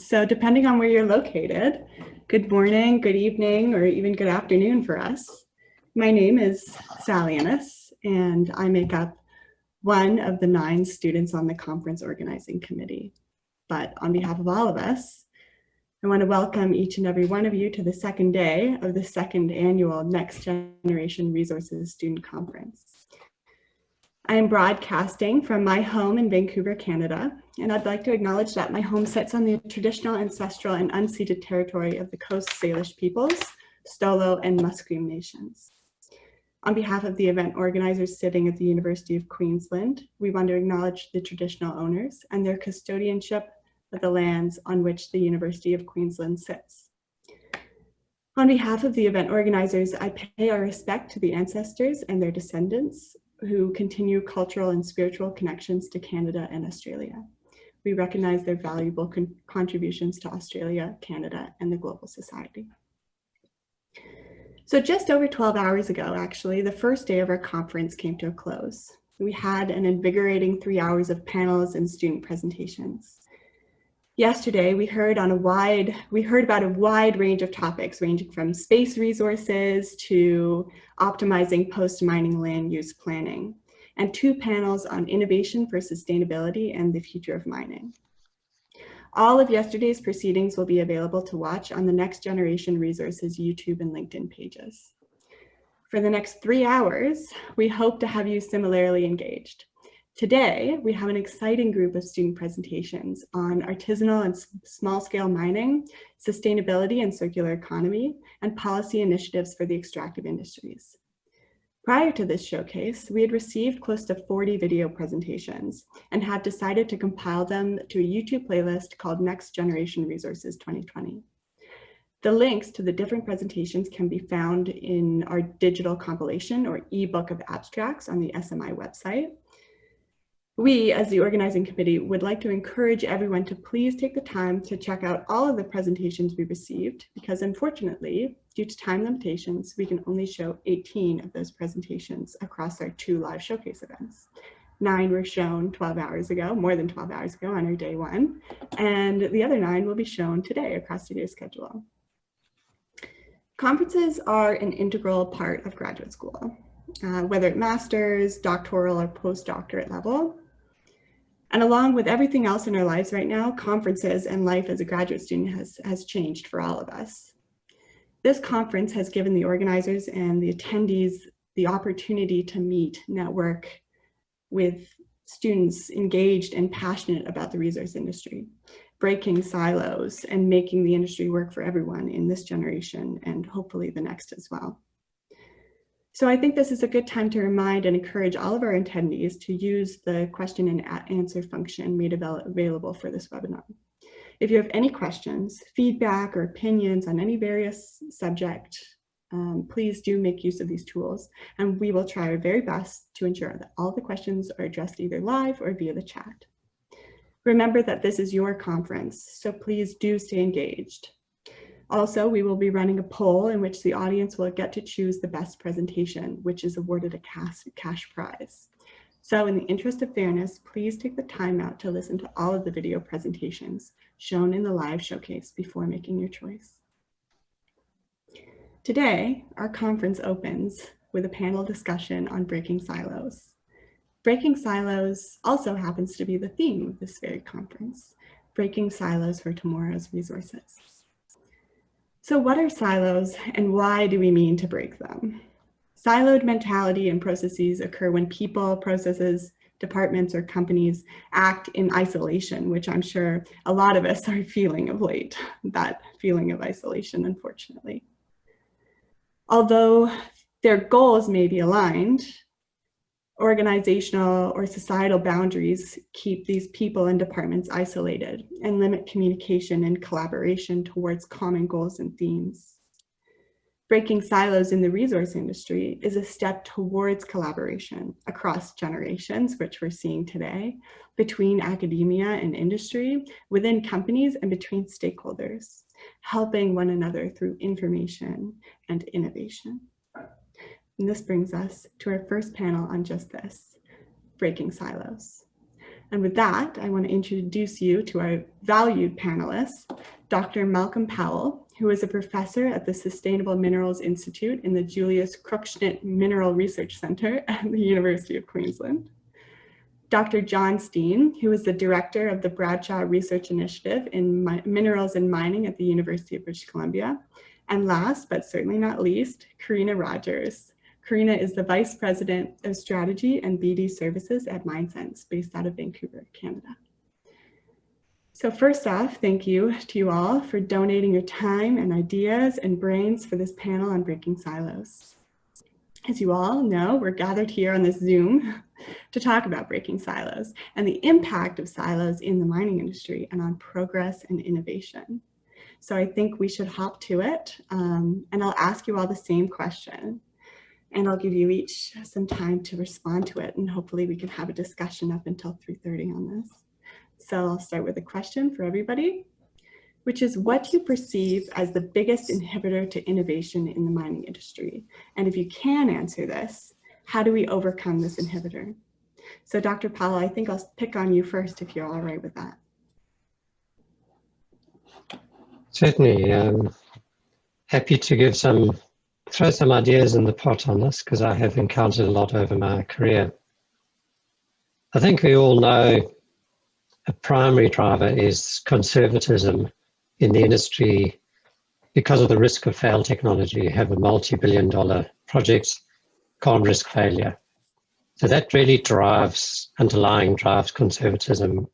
So depending on where you're located, good morning, good evening, or even good afternoon for us. My name is Sally Ennis, and I make up one of the 9 students on the conference organizing committee. But on behalf of all of us, I want to welcome each and every one of you to the second day of the second annual Next Generation Resources Student Conference. I am broadcasting from my home in Vancouver, Canada, and I'd like to acknowledge that my home sits on the traditional, ancestral, and unceded territory of the Coast Salish peoples, Stolo, and Musqueam nations. On behalf of the event organizers sitting at the University of Queensland, we want to acknowledge the traditional owners and their custodianship of the lands on which the University of Queensland sits. On behalf of the event organizers, I pay our respect to the ancestors and their descendants who continue cultural and spiritual connections to Canada and Australia. We recognize their valuable contributions to Australia, Canada, and the global society. So just over 12 hours ago, actually, the first day of our conference came to a close. We had an invigorating 3 hours of panels and student presentations. Yesterday, we heard about a wide range of topics ranging from space resources to optimizing post-mining land use planning, and 2 panels on innovation for sustainability and the future of mining. All of yesterday's proceedings will be available to watch on the Next Generation Resources YouTube and LinkedIn pages. For the next 3 hours, we hope to have you similarly engaged. Today, we have an exciting group of student presentations on artisanal and small-scale mining, sustainability and circular economy, and policy initiatives for the extractive industries. Prior to this showcase, we had received close to 40 video presentations and had decided to compile them to a YouTube playlist called Next Generation Resources 2020. The links to the different presentations can be found in our digital compilation or ebook of abstracts on the SMI website. We, as the organizing committee, would like to encourage everyone to please take the time to check out all of the presentations we received, because unfortunately, due to time limitations, we can only show 18 of those presentations across our 2 live showcase events. 9 were shown 12 hours ago, more than 12 hours ago on our day 1, and the other 9 will be shown today across today's schedule. Conferences are an integral part of graduate school, whether at master's, doctoral, or postdoctorate level. And along with everything else in our lives right now, conferences and life as a graduate student has changed for all of us. This conference has given the organizers and the attendees the opportunity to meet, network with students engaged and passionate about the resource industry, breaking silos and making the industry work for everyone in this generation and hopefully the next as well. So I think this is a good time to remind and encourage all of our attendees to use the question and answer function made available for this webinar. If you have any questions, feedback, or opinions on any various subject, please do make use of these tools, and we will try our very best to ensure that all the questions are addressed either live or via the chat. Remember that this is your conference, so please do stay engaged. Also, we will be running a poll in which the audience will get to choose the best presentation, which is awarded a cash prize. So in the interest of fairness, please take the time out to listen to all of the video presentations shown in the live showcase before making your choice. Today, our conference opens with a panel discussion on breaking silos. Breaking silos also happens to be the theme of this very conference, breaking silos for tomorrow's resources. So what are silos and why do we mean to break them? Siloed mentality and processes occur when people, processes, departments, or companies act in isolation, which I'm sure a lot of us are feeling of late, that feeling of isolation, unfortunately. Although their goals may be aligned, organizational or societal boundaries keep these people and departments isolated and limit communication and collaboration towards common goals and themes. Breaking silos in the resource industry is a step towards collaboration across generations, which we're seeing today, between academia and industry, within companies, and between stakeholders, helping one another through information and innovation. And this brings us to our first panel on just this, breaking silos. And with that, I want to introduce you to our valued panelists, Dr. Malcolm Powell, who is a professor at the Sustainable Minerals Institute in the Julius Cruikshank Mineral Research Center at the University of Queensland. Dr. John Steen, who is the director of the Bradshaw Research Initiative in Minerals and Mining at the University of British Columbia. And last, but certainly not least, Karina Rogers. Karina is the Vice President of Strategy and BD Services at MineSense, based out of Vancouver, Canada. So first off, thank you to you all for donating your time and ideas and brains for this panel on breaking silos. As you all know, we're gathered here on this Zoom to talk about breaking silos and the impact of silos in the mining industry and on progress and innovation. So I think we should hop to it, and I'll ask you all the same question, and I'll give you each some time to respond to it, and hopefully we can have a discussion up until 3:30 on this. So I'll start with a question for everybody, which is, what do you perceive as the biggest inhibitor to innovation in the mining industry? And if you can answer this, how do we overcome this inhibitor? So Dr. Powell, I think I'll pick on you first if you're all right with that. Certainly. Happy to throw some ideas in the pot on this, because I have encountered a lot over my career. I think we all know a primary driver is conservatism in the industry because of the risk of failed technology. You have a multi-billion-dollar project, can't risk failure. So that really drives conservatism.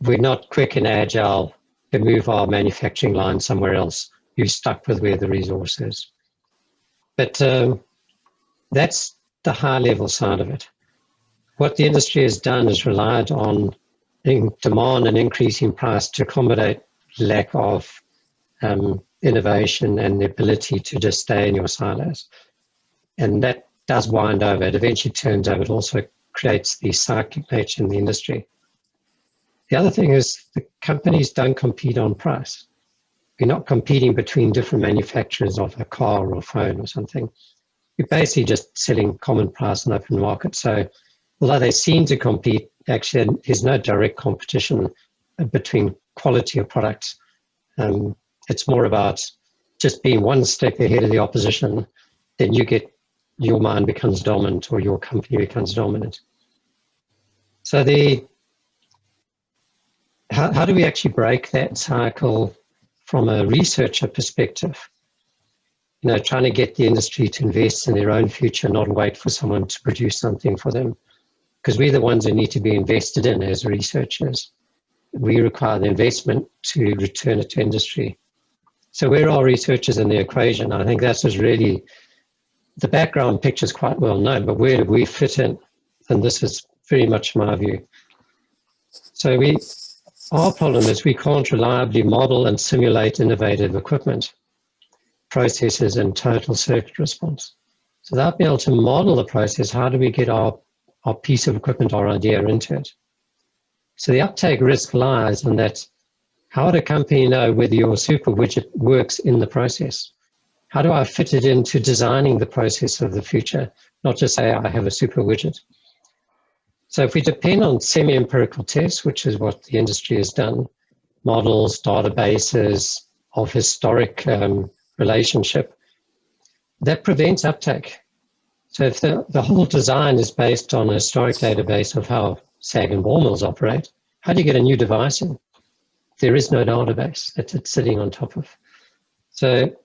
We're not quick and agile to move our manufacturing line somewhere else. You're stuck with where the resource is. But that's the high-level side of it. What the industry has done is relied on demand and increasing price to accommodate lack of innovation and the ability to just stay in your silos. And that does wind over. It eventually turns over. It also creates the cyclic nature in the industry. The other thing is the companies don't compete on price. You're not competing between different manufacturers of a car or a phone or something. You're basically just selling common price in open market. So although they seem to compete, actually there's no direct competition between quality of products. It's more about just being one step ahead of the opposition. Then your mine becomes dominant, or your company becomes dominant. So how do we actually break that cycle from a researcher perspective? You know, trying to get the industry to invest in their own future, not wait for someone to produce something for them. Because we're the ones who need to be invested in as researchers. We require the investment to return it to industry. So where are researchers in the equation? I think that's just really, the background picture is quite well known, but where do we fit in? And this is very much my view. So our problem is we can't reliably model and simulate innovative equipment, processes, and total circuit response. So without being able to model the process, how do we get our piece of equipment, our idea into it? So the uptake risk lies in that, how would a company know whether your super widget works in the process? How do I fit it into designing the process of the future, not just say I have a super widget? So if we depend on semi-empirical tests, which is what the industry has done, models, databases of historic relationship, that prevents uptake. So if the whole design is based on a historic database of how SAG and ball mills operate, how do you get a new device in? There is no database that it's sitting on top of. So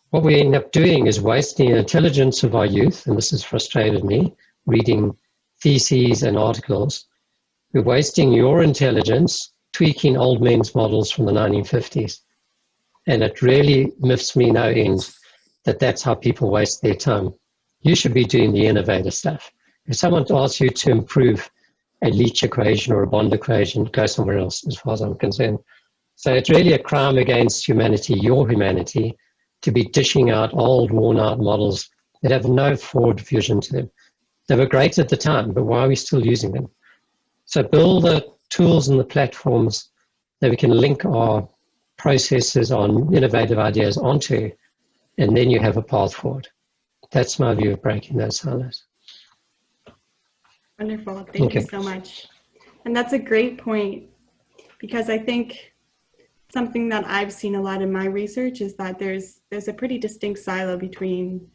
what we end up doing is wasting the intelligence of our youth, and this has frustrated me, reading theses and articles. We're wasting your intelligence tweaking old men's models from the 1950s. And it really miffs me no end that that's how people waste their time. You should be doing the innovative stuff. If someone asks you to improve a Leach equation or a Bond equation, go somewhere else, as far as I'm concerned. So it's really a crime against humanity, your humanity, to be dishing out old, worn-out models that have no forward vision to them. They were great at the time, but why are we still using them? So build the tools and the platforms that we can link our processes on innovative ideas onto, and then you have a path forward. That's my view of breaking those silos. Wonderful. Thank you so much. And that's a great point, because I think something that I've seen a lot in my research is that there's a pretty distinct silo between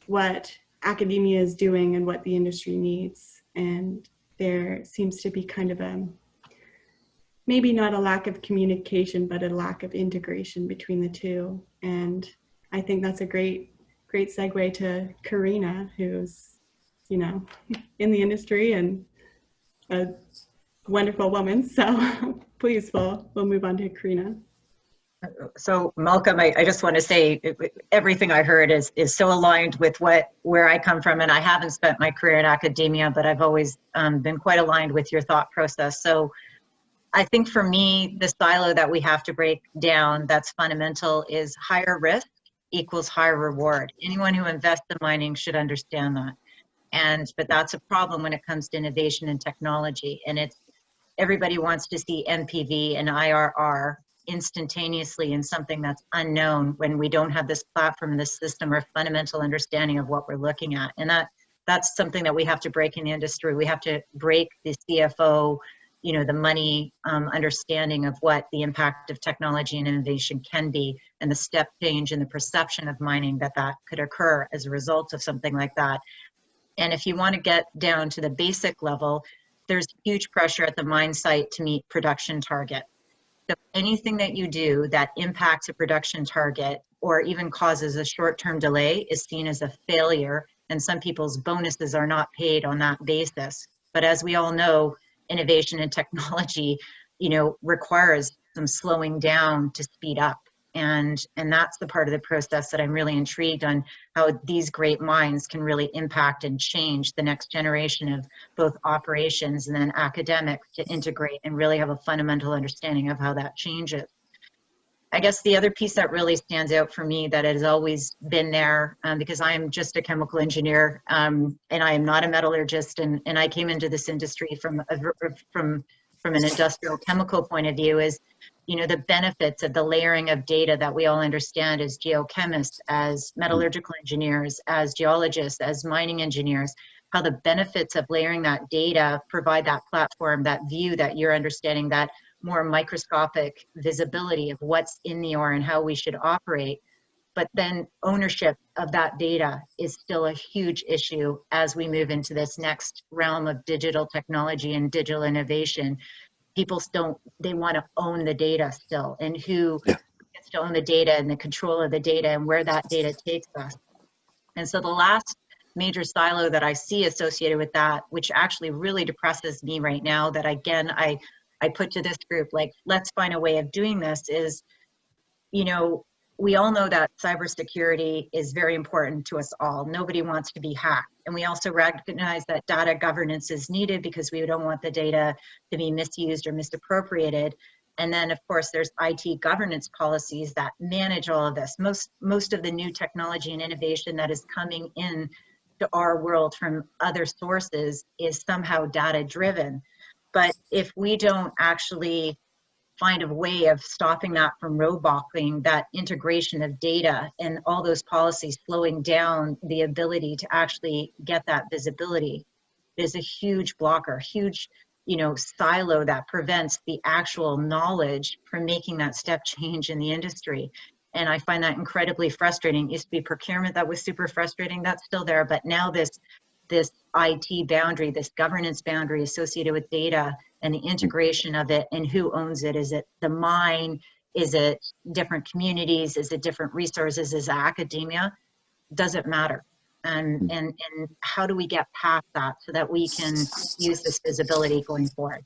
what academia is doing and what the industry needs. And there seems to be kind of a, maybe not a lack of communication, but a lack of integration between the two. And I think that's a great segue to Karina, who's, you know, in the industry and a wonderful woman. So please, we'll move on to Karina. So Malcolm, I just want to say everything I heard is so aligned with where I come from, and I haven't spent my career in academia, but I've always been quite aligned with your thought process. So I think for me, the silo that we have to break down that's fundamental is higher risk equals higher reward. Anyone who invests in mining should understand that. But that's a problem when it comes to innovation and technology. And everybody wants to see NPV and IRR instantaneously in something that's unknown when we don't have this platform, this system, or fundamental understanding of what we're looking at. And that's something that we have to break in the industry. We have to break the CFO, the money understanding of what the impact of technology and innovation can be, and the step change in the perception of mining that could occur as a result of something like that. And if you want to get down to the basic level, there's huge pressure at the mine site to meet production target. So anything that you do that impacts a production target or even causes a short-term delay is seen as a failure, and some people's bonuses are not paid on that basis. But as we all know, innovation and technology, requires some slowing down to speed up. And that's the part of the process that I'm really intrigued on, how these great minds can really impact and change the next generation of both operations and then academics to integrate and really have a fundamental understanding of how that changes. I guess the other piece that really stands out for me that has always been there, because I am just a chemical engineer and I am not a metallurgist, and I came into this industry from an industrial chemical point of view, is the benefits of the layering of data that we all understand as geochemists, as metallurgical engineers, as geologists, as mining engineers, how the benefits of layering that data provide that platform, that view that you're understanding, that more microscopic visibility of what's in the ore and how we should operate. But then ownership of that data is still a huge issue as we move into this next realm of digital technology and digital innovation. People they want to own the data still, and who gets to own the data and the control of the data and where that data takes us. And so the last major silo that I see associated with that, which actually really depresses me right now, that again, I put to this group, like, let's find a way of doing this, is, we all know that cybersecurity is very important to us all. Nobody wants to be hacked. And we also recognize that data governance is needed because we don't want the data to be misused or misappropriated. And then, of course, there's IT governance policies that manage all of this. Most of the new technology and innovation that is coming in to our world from other sources is somehow data driven. But if we don't actually find a way of stopping that from roadblocking, that integration of data and all those policies slowing down the ability to actually get that visibility, is a huge blocker, huge silo that prevents the actual knowledge from making that step change in the industry. And I find that incredibly frustrating. It used to be procurement that was super frustrating, that's still there, but now this IT boundary, this governance boundary associated with data and the integration of it, and who owns it. Is it the mine? Is it different communities? Is it different resources? Is it academia? Doesn't matter. And how do we get past that so that we can use this visibility going forward?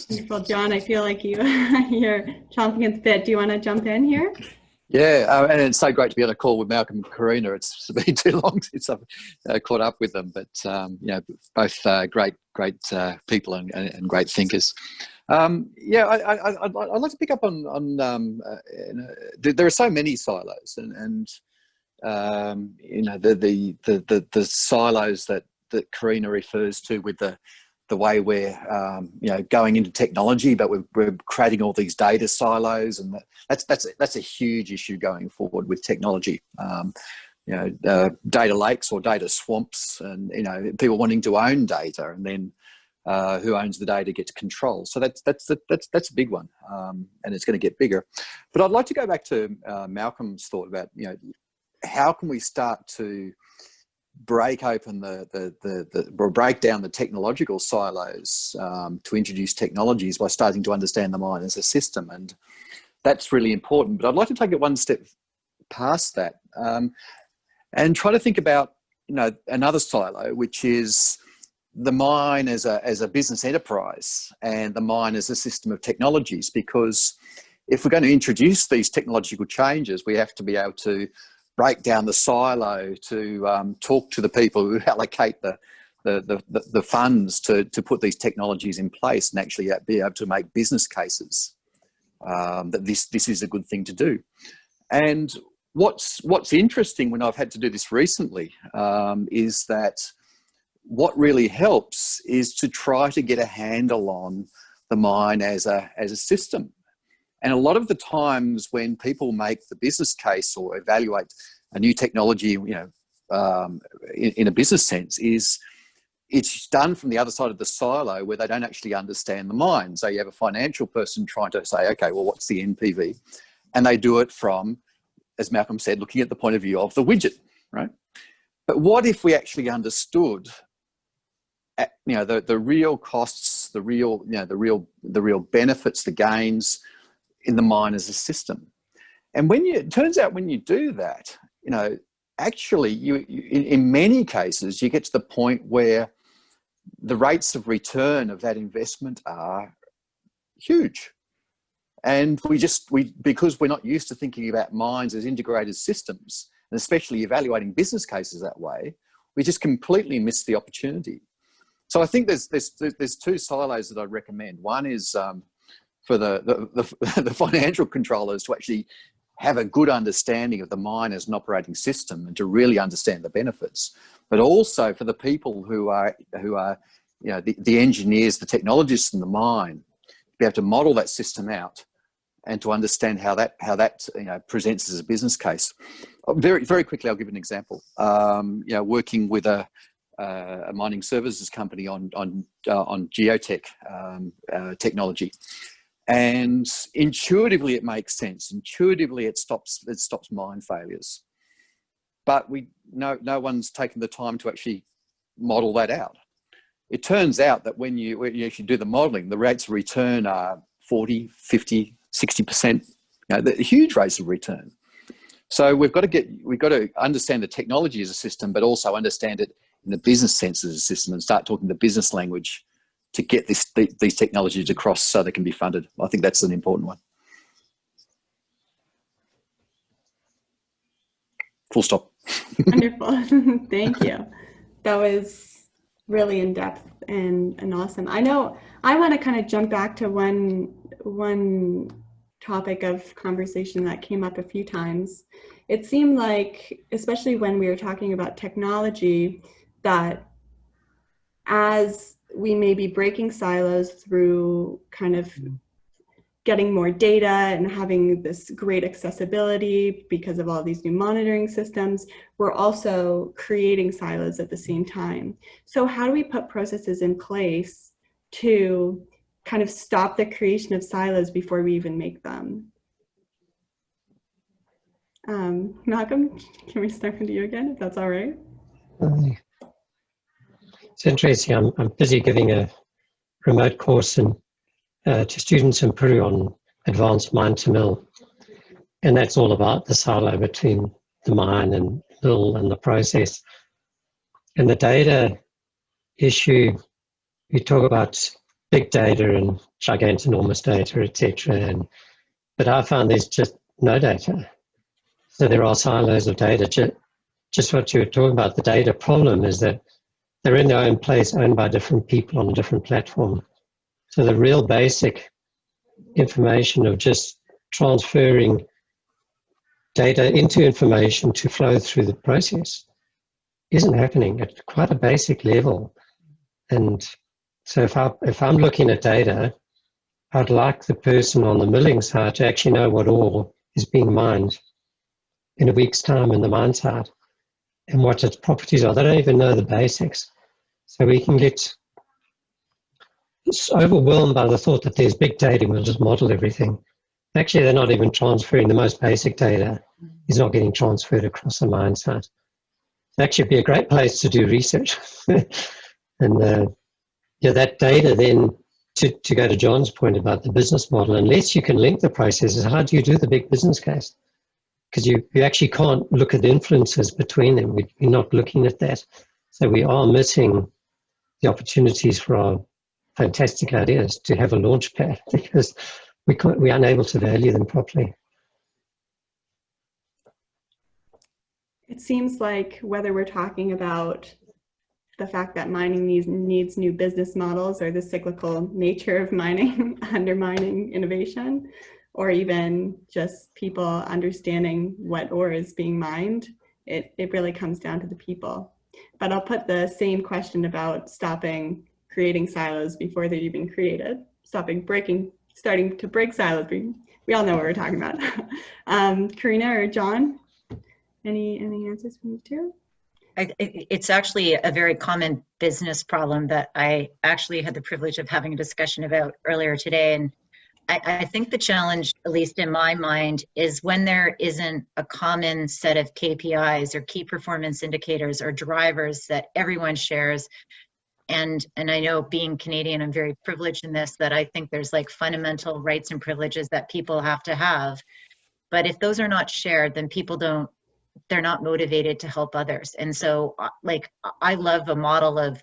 Wonderful, John. I feel like you're chomping at the bit. Do you want to jump in here? Yeah, and it's so great to be on a call with Malcolm and Karina. It's been too long since I've caught up with them, but both great people and great thinkers. I'd like to pick up on there are so many silos, and the silos that Karina refers to with the way we're going into technology, but we're creating all these data silos, and that's a huge issue going forward with technology. data lakes or data swamps, and people wanting to own data, and then who owns the data gets control. So that's a big one, and it's going to get bigger. But I'd like to go back to Malcolm's thought about how can we start to break open or break down the technological silos to introduce technologies by starting to understand the mind as a system, and that's really important. But I'd like to take it one step past that and try to think about another silo, which is the mind as a business enterprise and the mind as a system of technologies. Because if we're going to introduce these technological changes, we have to be able to break down the silo, to talk to the people who allocate the funds to put these technologies in place, and actually be able to make business cases that this is a good thing to do. And what's interesting when I've had to do this recently is that what really helps is to try to get a handle on the mind as a system. And a lot of the times when people make the business case or evaluate a new technology, in a business sense, it's done from the other side of the silo where they don't actually understand the mind. So you have a financial person trying to say, okay, well, what's the NPV? And they do it from, as Malcolm said, looking at the point of view of the widget, right? But what if we actually understood the real costs, the real benefits, the gains in the mind as a system? And it turns out when you do that, actually in many cases, you get to the point where the rates of return of that investment are huge. And because we're not used to thinking about minds as integrated systems, and especially evaluating business cases that way, we just completely miss the opportunity. So I think there's two silos that I'd recommend. One is for the financial controllers to actually have a good understanding of the mind as an operating system and to really understand the benefits, but also for the people who are the engineers, the technologists in the mind, to be able to model that system out and to understand how that presents as a business case. Very, very quickly, I'll give an example. Working with a mining services company on geotech technology. And intuitively, it makes sense. Intuitively, it stops mine failures. But no one's taken the time to actually model that out. It turns out that when you actually do the modeling, the rates of return are 40, 50, 60%. Huge rates of return. So we've got to understand the technology as a system, but also understand it in the business sense as a system, and start talking the business language to get these technologies across so they can be funded. I think that's an important one. Full stop. Wonderful. Thank you. That was really in-depth and awesome. I know I want to kind of jump back to one topic of conversation that came up a few times. It seemed like, especially when we were talking about technology, that as we may be breaking silos through kind of getting more data and having this great accessibility because of all these new monitoring systems, we're also creating silos at the same time. So how do we put processes in place to kind of stop the creation of silos before we even make them? Malcolm, can we start with you again, if that's all right? It's interesting. I'm busy giving a remote course to students in Peru on advanced mine to mill, and that's all about the silo between the mine and mill and the process. And the data issue, we talk about big data and gigantinormous data, etc. But I found there's just no data. So there are silos of data. Just what you were talking about, the data problem is that they're in their own place, owned by different people on a different platform. So the real basic information of just transferring data into information to flow through the process isn't happening at quite a basic level. And so if I'm looking at data, I'd like the person on the milling side to actually know what ore is being mined in a week's time in the mine site. and what its properties are. They don't even know the basics. So we can get overwhelmed by the thought that there's big data, we'll just model everything. Actually, they're not even transferring. The most basic data is not getting transferred across a mine site. It'd actually be a great place to do research. And yeah, that data then, to go to John's point about the business model, unless you can link the processes, how do you do the big business case? Because you actually can't look at the influences between them. We're not looking at that. So we are missing the opportunities for our fantastic ideas to have a launch pad because we're unable to value them properly. It seems like whether we're talking about the fact that mining needs new business models or the cyclical nature of mining undermining innovation, or even just people understanding what ore is being mined, it really comes down to the people. But I'll put the same question about stopping creating silos before they're even created, starting to break silos. We all know what we're talking about. Karina or John, any answers from you two? It's actually a very common business problem that I actually had the privilege of having a discussion about earlier today. And I think the challenge, at least in my mind, is when there isn't a common set of KPIs or key performance indicators or drivers that everyone shares. And I know, being Canadian, I'm very privileged in this, that I think there's like fundamental rights and privileges that people have to have. But if those are not shared, then they're not motivated to help others. And so, like, I love a model of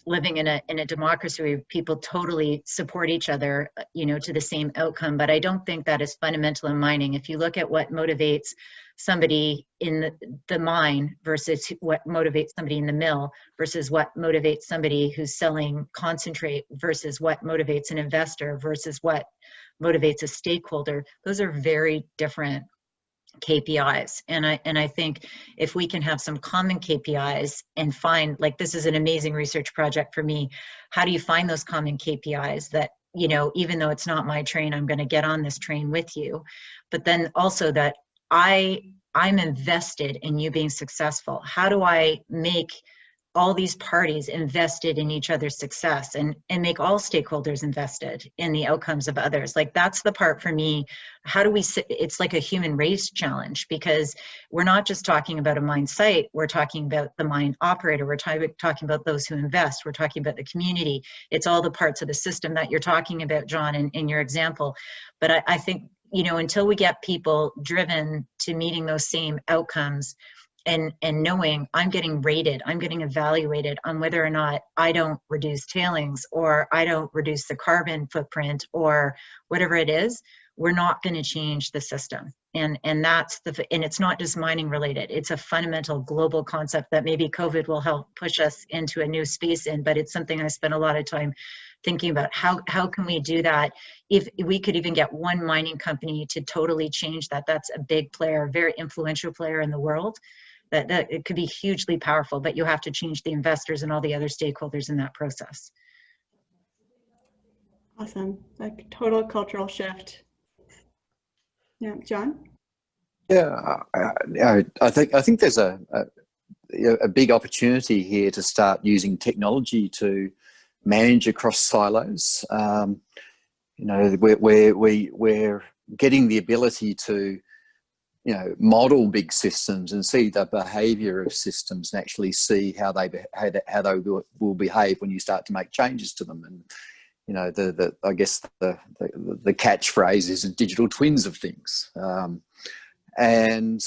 living in a democracy where people totally support each other, to the same outcome. But I don't think that is fundamental in mining. If you look at what motivates somebody in the mine versus what motivates somebody in the mill versus what motivates somebody who's selling concentrate versus what motivates an investor versus what motivates a stakeholder, those are very different KPIs. And I think if we can have some common KPIs and find, like, this is an amazing research project for me, how do you find those common KPIs that, even though it's not my train, I'm going to get on this train with you, but then also that I'm invested in you being successful. How do I make all these parties invested in each other's success and make all stakeholders invested in the outcomes of others? Like, that's the part for me. How do we, it's like a human race challenge, because we're not just talking about a mine site, we're talking about the mine operator, we're talking about those who invest, we're talking about the community. It's all the parts of the system that you're talking about, John, in your example. But I think, until we get people driven to meeting those same outcomes, and knowing I'm getting rated, I'm getting evaluated on whether or not I don't reduce tailings or I don't reduce the carbon footprint or whatever it is, we're not going to change the system. And that's and it's not just mining related. It's a fundamental global concept that maybe COVID will help push us into a new space in, but it's something I spent a lot of time thinking about. How can we do that? If we could even get one mining company to totally change that, that's a big player, very influential player in the world. That it could be hugely powerful, but you have to change the investors and all the other stakeholders in that process. Awesome, like total cultural shift. Yeah, John? Yeah, I think there's a big opportunity here to start using technology to manage across silos. We're getting the ability to model big systems and see the behaviour of systems and actually see how they will behave when you start to make changes to them. And I guess the catchphrase is digital twins of things. And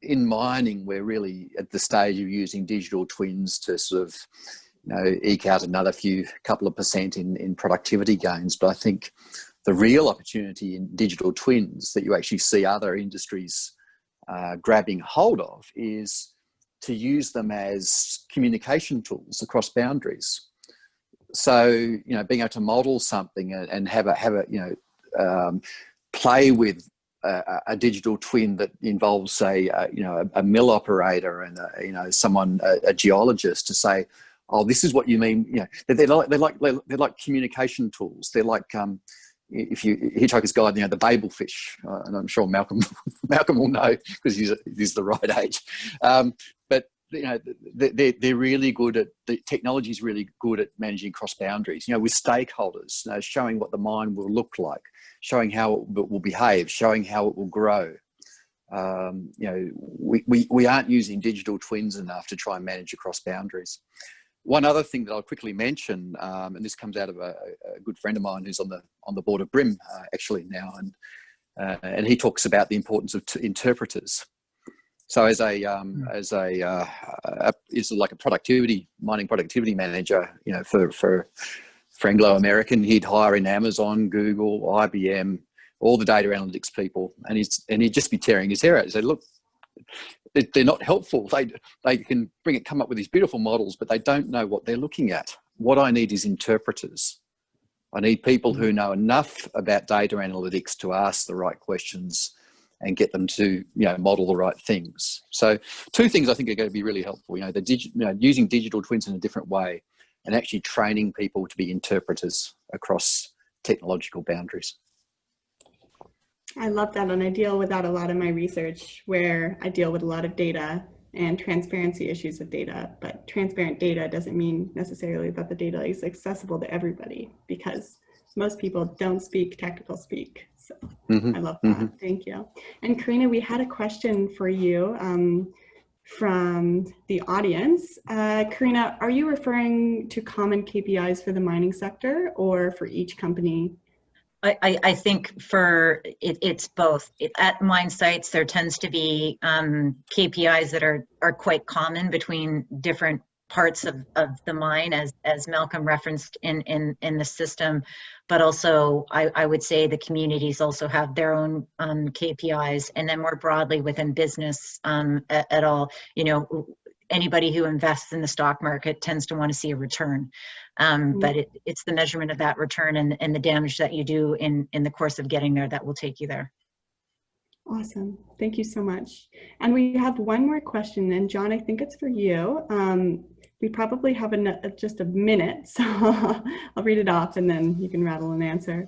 in mining, we're really at the stage of using digital twins to sort of eke out another couple of percent in productivity gains. But I think the real opportunity in digital twins that you actually see other industries grabbing hold of is to use them as communication tools across boundaries. So, being able to model something and have a play with a digital twin that involves, say, a mill operator and a geologist, to say, oh, this is what you mean. They're like communication tools. They're like if you Hitchhiker's Guide, the Babel fish, and I'm sure Malcolm will know because he's the right age. But you know, they're really good at, the technology is really good at managing cross boundaries, you know, with stakeholders, you know, showing what the mine will look like, showing how it will behave, showing how it will grow. You know, we aren't using digital twins enough to try and manage across boundaries. One other thing that I'll quickly mention, and this comes out of a good friend of mine who's on the board of BRIM actually now, and he talks about the importance of interpreters. So as like a mining productivity manager, you know, for Anglo American, he'd hire in Amazon, Google, IBM, all the data analytics people, and he'd just be tearing his hair out. He'd say, look, they're not helpful. They can come up with these beautiful models, but they don't know what they're looking at. What I need is interpreters. I need people who know enough about data analytics to ask the right questions and get them to, you know, model the right things. So 2 things I think are going to be really helpful. You know, using digital twins in a different way, and actually training people to be interpreters across technological boundaries. I love that, and I deal with that a lot in my research, where I deal with a lot of data and transparency issues with data, but transparent data doesn't mean necessarily that the data is accessible to everybody, because most people don't speak technical speak. So I love that. Thank you. And Karina, we had a question for you from the audience. Karina, are you referring to common KPIs for the mining sector or for each company? I think it's both. At mine sites, there tends to be KPIs that are quite common between different parts of the mine, as Malcolm referenced in the system, but also I would say the communities also have their own KPIs, and then more broadly within business at all, you know, anybody who invests in the stock market tends to want to see a return. But it's the measurement of that return and the damage that you do in the course of getting there that will take you there. Awesome. Thank you so much. And we have one more question, and John, I think it's for you. We probably have just a minute, so I'll read it off and then you can rattle an answer.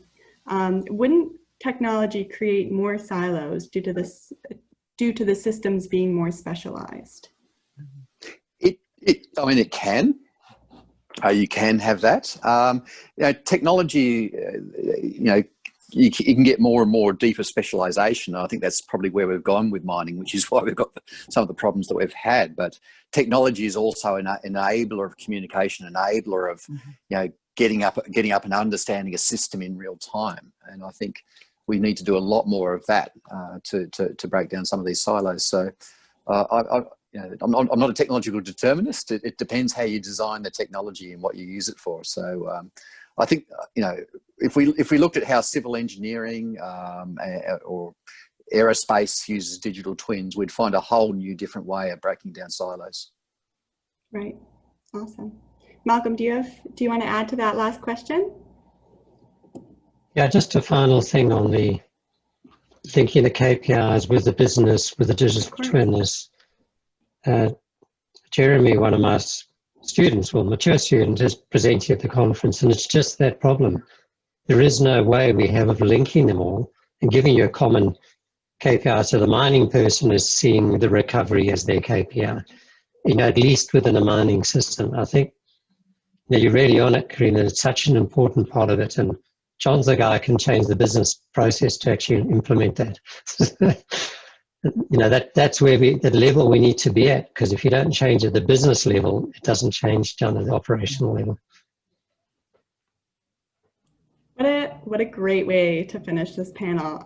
Wouldn't technology create more silos due to the systems being more specialized? I mean, it can. You can have that. You know, technology, you know, you can get more and more deeper specialization. I think that's probably where we've gone with mining, which is why we've got some of the problems that we've had. But technology is also an enabler of communication, enabler of, you know, getting up and understanding a system in real time. And I think we need to do a lot more of that to break down some of these silos. So you know, I'm not a technological determinist. It depends how you design the technology and what you use it for. So I think, you know, if we looked at how civil engineering or aerospace uses digital twins, we'd find a whole new different way of breaking down silos. Right. Awesome. Malcolm, do you want to add to that last question? Yeah, just a final thing on the thinking the KPIs with the business, with the digital twin is, Jeremy, one of my students, well, mature student, is presenting at the conference, and it's just that problem. There is no way we have of linking them all and giving you a common KPI. So the mining person is seeing the recovery as their KPI, you know, at least within a mining system. I think, you know, you're really on it, Karina. It's such an important part of it. And John's the guy who can change the business process to actually implement that. You know, that's where the level we need to be at, because if you don't change at the business level, it doesn't change down at the operational level. What a great way to finish this panel.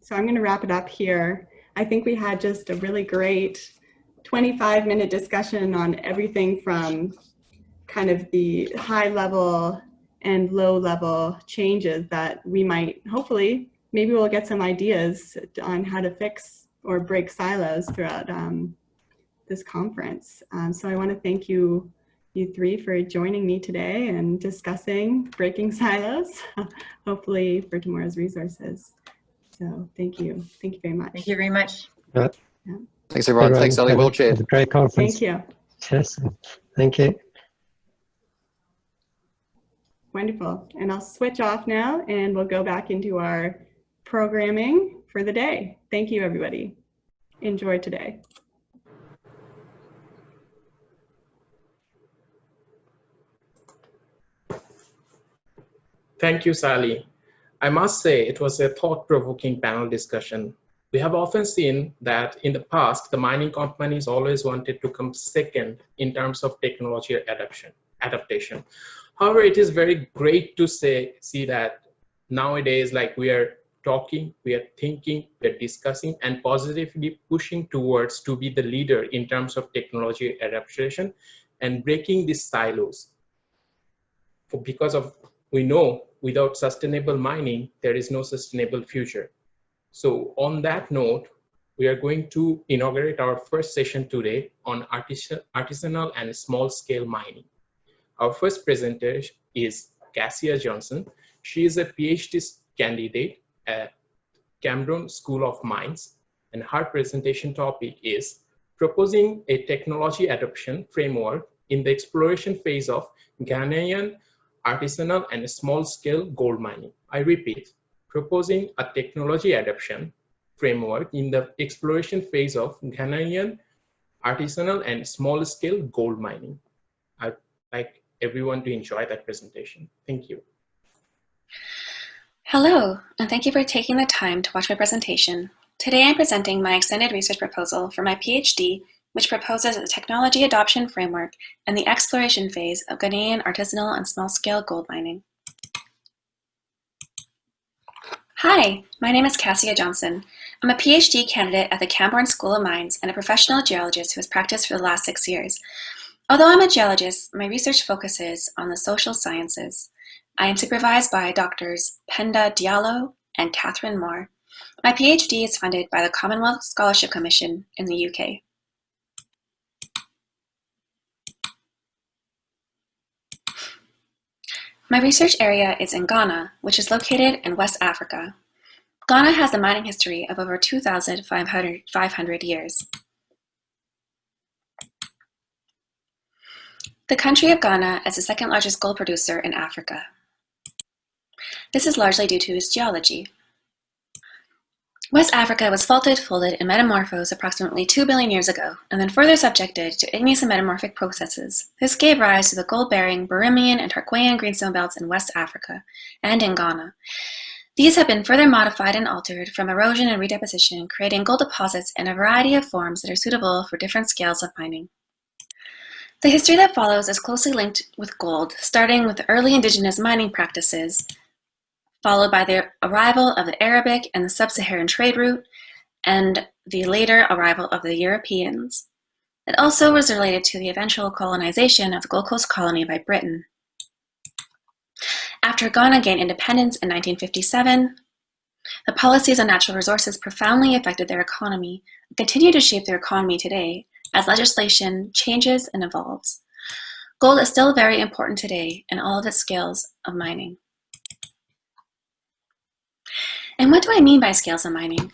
So I'm going to wrap it up here. I think we had just a really great 25-minute discussion on everything from kind of the high level and low level changes that we might, hopefully, maybe we'll get some ideas on how to fix or break silos throughout this conference. So I want to thank you three for joining me today and discussing breaking silos, hopefully for tomorrow's resources. So thank you. Thank you very much. Thank you very much. Yeah. Thanks, everyone. Thanks, Ellie. Well chaired. A great conference. Thank you. Yes. Thank you. Wonderful. And I'll switch off now and we'll go back into our programming for the day. Thank you, everybody. Enjoy today. Thank you, Sally. I must say it was a thought-provoking panel discussion. We have often seen that in the past, the mining companies always wanted to come second in terms of technology adaptation. However, it is very great to see that nowadays, like we are talking, we are thinking, we are discussing, and positively pushing towards to be the leader in terms of technology adaptation and breaking these silos. Because of we know without sustainable mining, there is no sustainable future. So on that note, we are going to inaugurate our first session today on artisanal and small scale mining. Our first presenter is Cassia Johnson. She is a PhD candidate at Cameron School of Mines, and her presentation topic is proposing a technology adoption framework in the exploration phase of Ghanaian artisanal and small-scale gold mining. I repeat, proposing a technology adoption framework in the exploration phase of Ghanaian artisanal and small-scale gold mining. I'd like everyone to enjoy that presentation. Thank you. Hello, and thank you for taking the time to watch my presentation. Today I'm presenting my extended research proposal for my PhD, which proposes a technology adoption framework in the exploration phase of Ghanaian artisanal and small-scale gold mining. Hi, my name is Cassia Johnson. I'm a PhD candidate at the Cameron School of Mines and a professional geologist who has practiced for the last 6 years. Although I'm a geologist, my research focuses on the social sciences. I am supervised by Drs. Penda Diallo and Catherine Moore. My PhD is funded by the Commonwealth Scholarship Commission in the UK. My research area is in Ghana, which is located in West Africa. Ghana has a mining history of over 2,500 years. The country of Ghana is the second largest gold producer in Africa. This is largely due to its geology. West Africa was faulted, folded, and metamorphosed approximately 2 billion years ago, and then further subjected to igneous and metamorphic processes. This gave rise to the gold-bearing Birimian and Tarkwaian greenstone belts in West Africa and in Ghana. These have been further modified and altered from erosion and redeposition, creating gold deposits in a variety of forms that are suitable for different scales of mining. The history that follows is closely linked with gold, starting with the early indigenous mining practices, followed by the arrival of the Arabic and the sub-Saharan trade route, and the later arrival of the Europeans. It also was related to the eventual colonization of the Gold Coast colony by Britain. After Ghana gained independence in 1957, the policies on natural resources profoundly affected their economy and continue to shape their economy today as legislation changes and evolves. Gold is still very important today in all of its scales of mining. And what do I mean by scales of mining?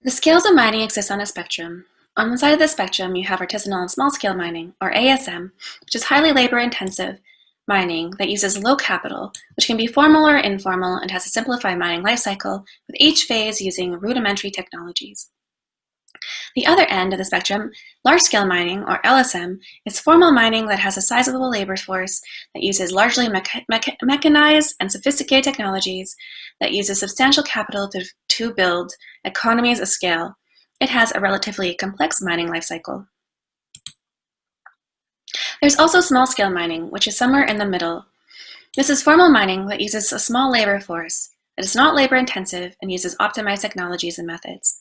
The scales of mining exist on a spectrum. On one side of the spectrum, you have artisanal and small-scale mining, or ASM, which is highly labor-intensive mining that uses low capital, which can be formal or informal and has a simplified mining life cycle, with each phase using rudimentary technologies. The other end of the spectrum, large-scale mining, or LSM, is formal mining that has a sizable labor force that uses largely mechanized and sophisticated technologies that uses substantial capital to build economies of scale. It has a relatively complex mining life cycle. There's also small-scale mining, which is somewhere in the middle. This is formal mining that uses a small labor force, that is not labor-intensive and uses optimized technologies and methods.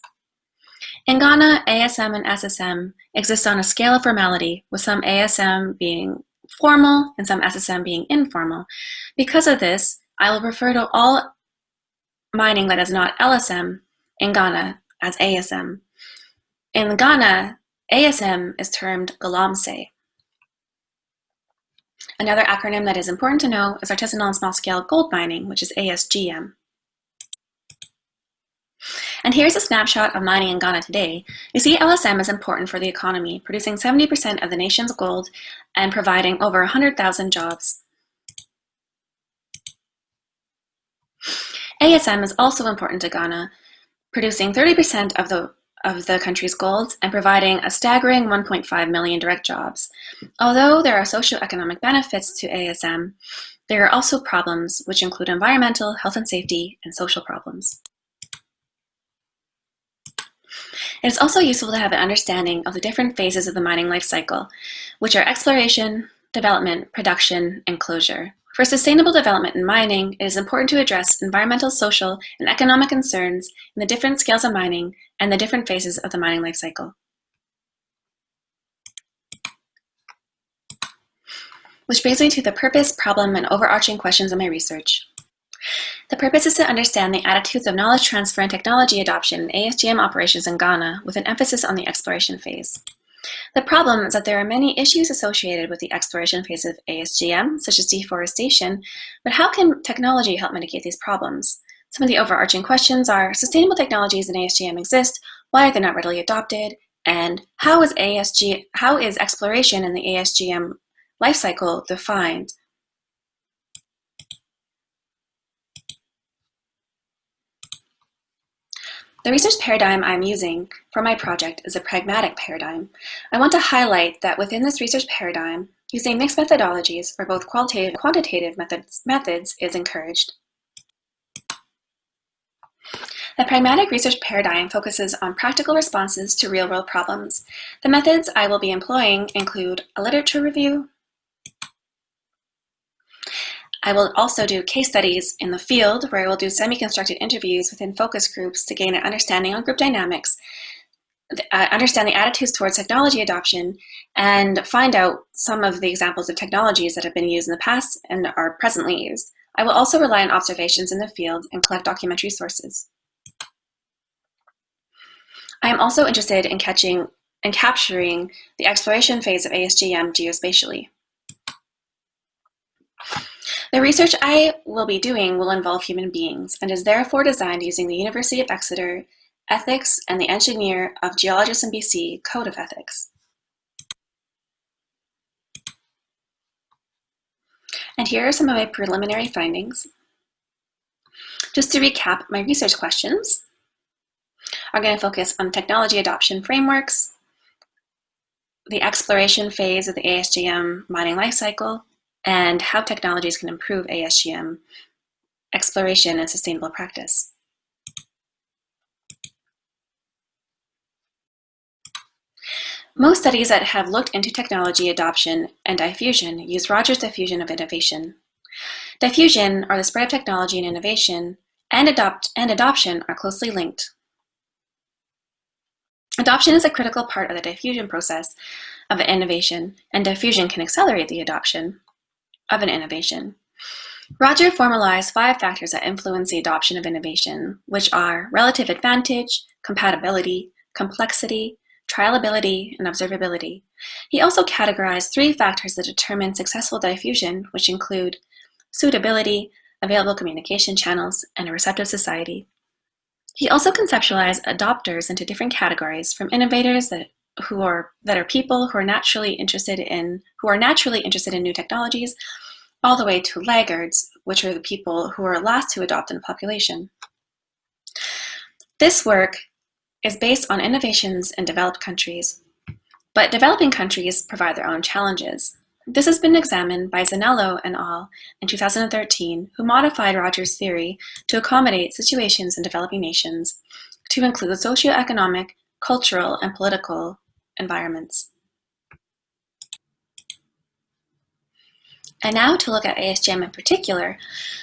In Ghana, ASM and SSM exist on a scale of formality, with some ASM being formal and some SSM being informal. Because of this, I will refer to all mining that is not LSM in Ghana as ASM. In Ghana, ASM is termed Galamsey. Another acronym that is important to know is artisanal and small-scale gold mining, which is ASGM. And here's a snapshot of mining in Ghana today. You see LSM is important for the economy, producing 70% of the nation's gold and providing over 100,000 jobs. ASM is also important to Ghana, producing 30% of the country's gold and providing a staggering 1.5 million direct jobs. Although there are socioeconomic benefits to ASM, There are also problems which include environmental, health and safety, and social problems. It is also useful to have an understanding of the different phases of the mining life cycle, which are exploration, development, production, and closure. For sustainable development in mining, it is important to address environmental, social, and economic concerns in the different scales of mining and the different phases of the mining life cycle. Which brings me to the purpose, problem, and overarching questions of my research. The purpose is to understand the attitudes of knowledge transfer and technology adoption in ASGM operations in Ghana, with an emphasis on the exploration phase. The problem is that there are many issues associated with the exploration phase of ASGM, such as deforestation, but how can technology help mitigate these problems? Some of the overarching questions are: sustainable technologies in ASGM exist, why are they not readily adopted, and how is exploration in the ASGM life cycle defined? The research paradigm I'm using for my project is a pragmatic paradigm. I want to highlight that within this research paradigm, using mixed methodologies for both qualitative and quantitative methods is encouraged. The pragmatic research paradigm focuses on practical responses to real-world problems. The methods I will be employing include a literature review. I will also do case studies in the field, where I will do semi-constructed interviews within focus groups to gain an understanding on group dynamics, understand the attitudes towards technology adoption, and find out some of the examples of technologies that have been used in the past and are presently used. I will also rely on observations in the field and collect documentary sources. I am also interested in capturing the exploration phase of ASGM geospatially. The research I will be doing will involve human beings and is therefore designed using the University of Exeter Ethics and the Engineer of Geologists in BC Code of Ethics. And here are some of my preliminary findings. Just to recap, my research questions are going to focus on technology adoption frameworks, the exploration phase of the ASGM mining life cycle, and how technologies can improve ASGM exploration and sustainable practice. Most studies that have looked into technology adoption and diffusion use Rogers' diffusion of innovation. Diffusion, or the spread of technology and innovation, and adoption are closely linked. Adoption is a critical part of the diffusion process of an innovation, and diffusion can accelerate the adoption of an innovation. Roger formalized 5 factors that influence the adoption of innovation, which are relative advantage, compatibility, complexity, trialability, and observability. He also categorized 3 factors that determine successful diffusion, which include suitability, available communication channels, and a receptive society. He also conceptualized adopters into different categories, from innovators that are people who are naturally interested in new technologies, all the way to laggards, which are the people who are last to adopt in the population. This work is based on innovations in developed countries, but developing countries provide their own challenges. This has been examined by Zanello et al. In 2013, who modified Rogers' theory to accommodate situations in developing nations to include socioeconomic, cultural, and political environments. And now to look at ASGM in particular.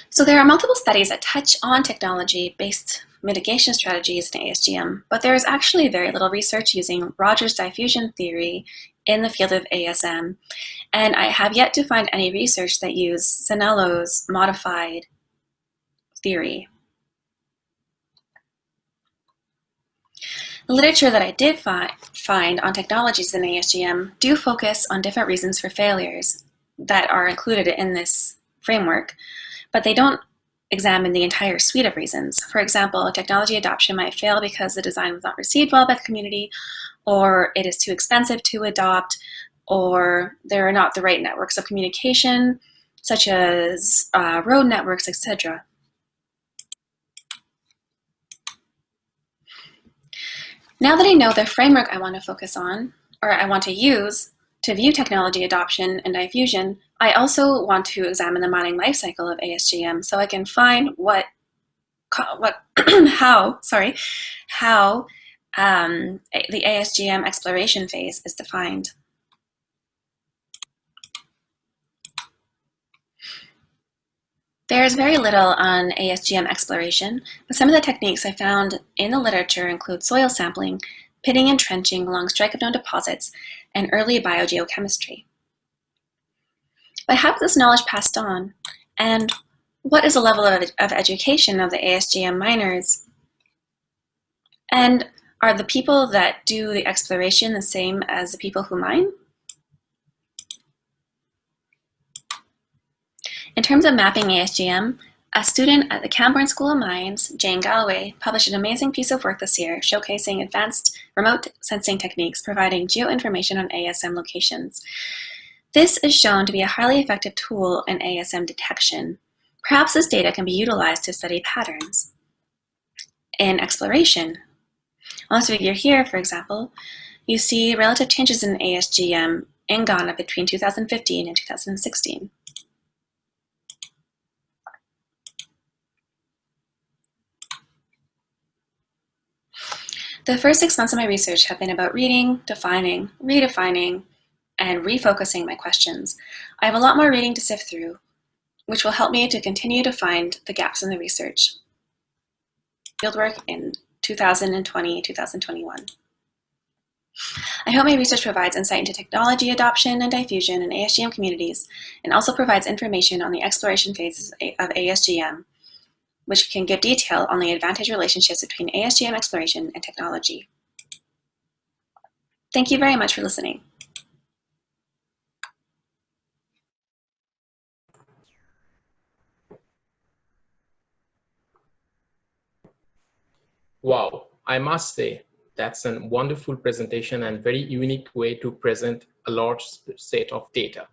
So there are multiple studies that touch on technology-based mitigation strategies in ASGM, but there is actually very little research using Rogers' diffusion theory in the field of ASM, and I have yet to find any research that use Zanello's modified theory. The literature that I did find on technologies in ASGM do focus on different reasons for failures that are included in this framework, but they don't examine the entire suite of reasons. For example, technology adoption might fail because the design was not received well by the community, or it is too expensive to adopt, or there are not the right networks of communication, such as road networks, etc. Now that I know the framework I want to focus on, or I want to use to view technology adoption and diffusion, I also want to examine the mining life cycle of ASGM so I can find how the ASGM exploration phase is defined. There's very little on ASGM exploration, but some of the techniques I found in the literature include soil sampling, pitting and trenching along strike of known deposits, and early biogeochemistry. But how is this knowledge passed on? And what is the level of education of the ASGM miners? And are the people that do the exploration the same as the people who mine? In terms of mapping ASGM, a student at the Camborne School of Mines, Jane Galloway, published an amazing piece of work this year showcasing advanced remote sensing techniques providing geoinformation on ASM locations. This is shown to be a highly effective tool in ASM detection. Perhaps this data can be utilized to study patterns. In exploration, on this figure here, for example, you see relative changes in ASGM in Ghana between 2015 and 2016. The first 6 months of my research have been about reading, defining, redefining, and refocusing my questions. I have a lot more reading to sift through, which will help me to continue to find the gaps in the research. Fieldwork in 2020-2021. I hope my research provides insight into technology adoption and diffusion in ASGM communities, and also provides information on the exploration phases of ASGM, which can give detail on the advantage relationships between ASGM exploration and technology. Thank you very much for listening. Wow, I must say, that's a wonderful presentation and very unique way to present a large set of data.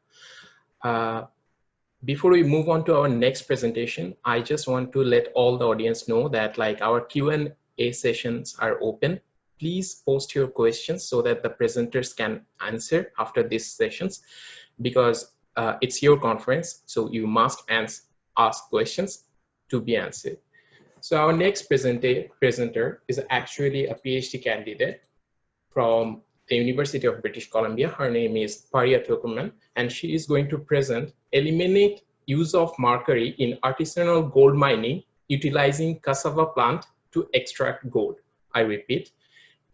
Before we move on to our next presentation, I just want to let all the audience know that like our Q&A sessions are open. Please post your questions so that the presenters can answer after these sessions, because it's your conference, so you must ask questions to be answered. So our next presenter is actually a PhD candidate from the University of British Columbia. Her name is Paria Tuckerman, and she is going to present eliminate use of mercury in artisanal gold mining utilizing cassava plant to extract gold. I repeat,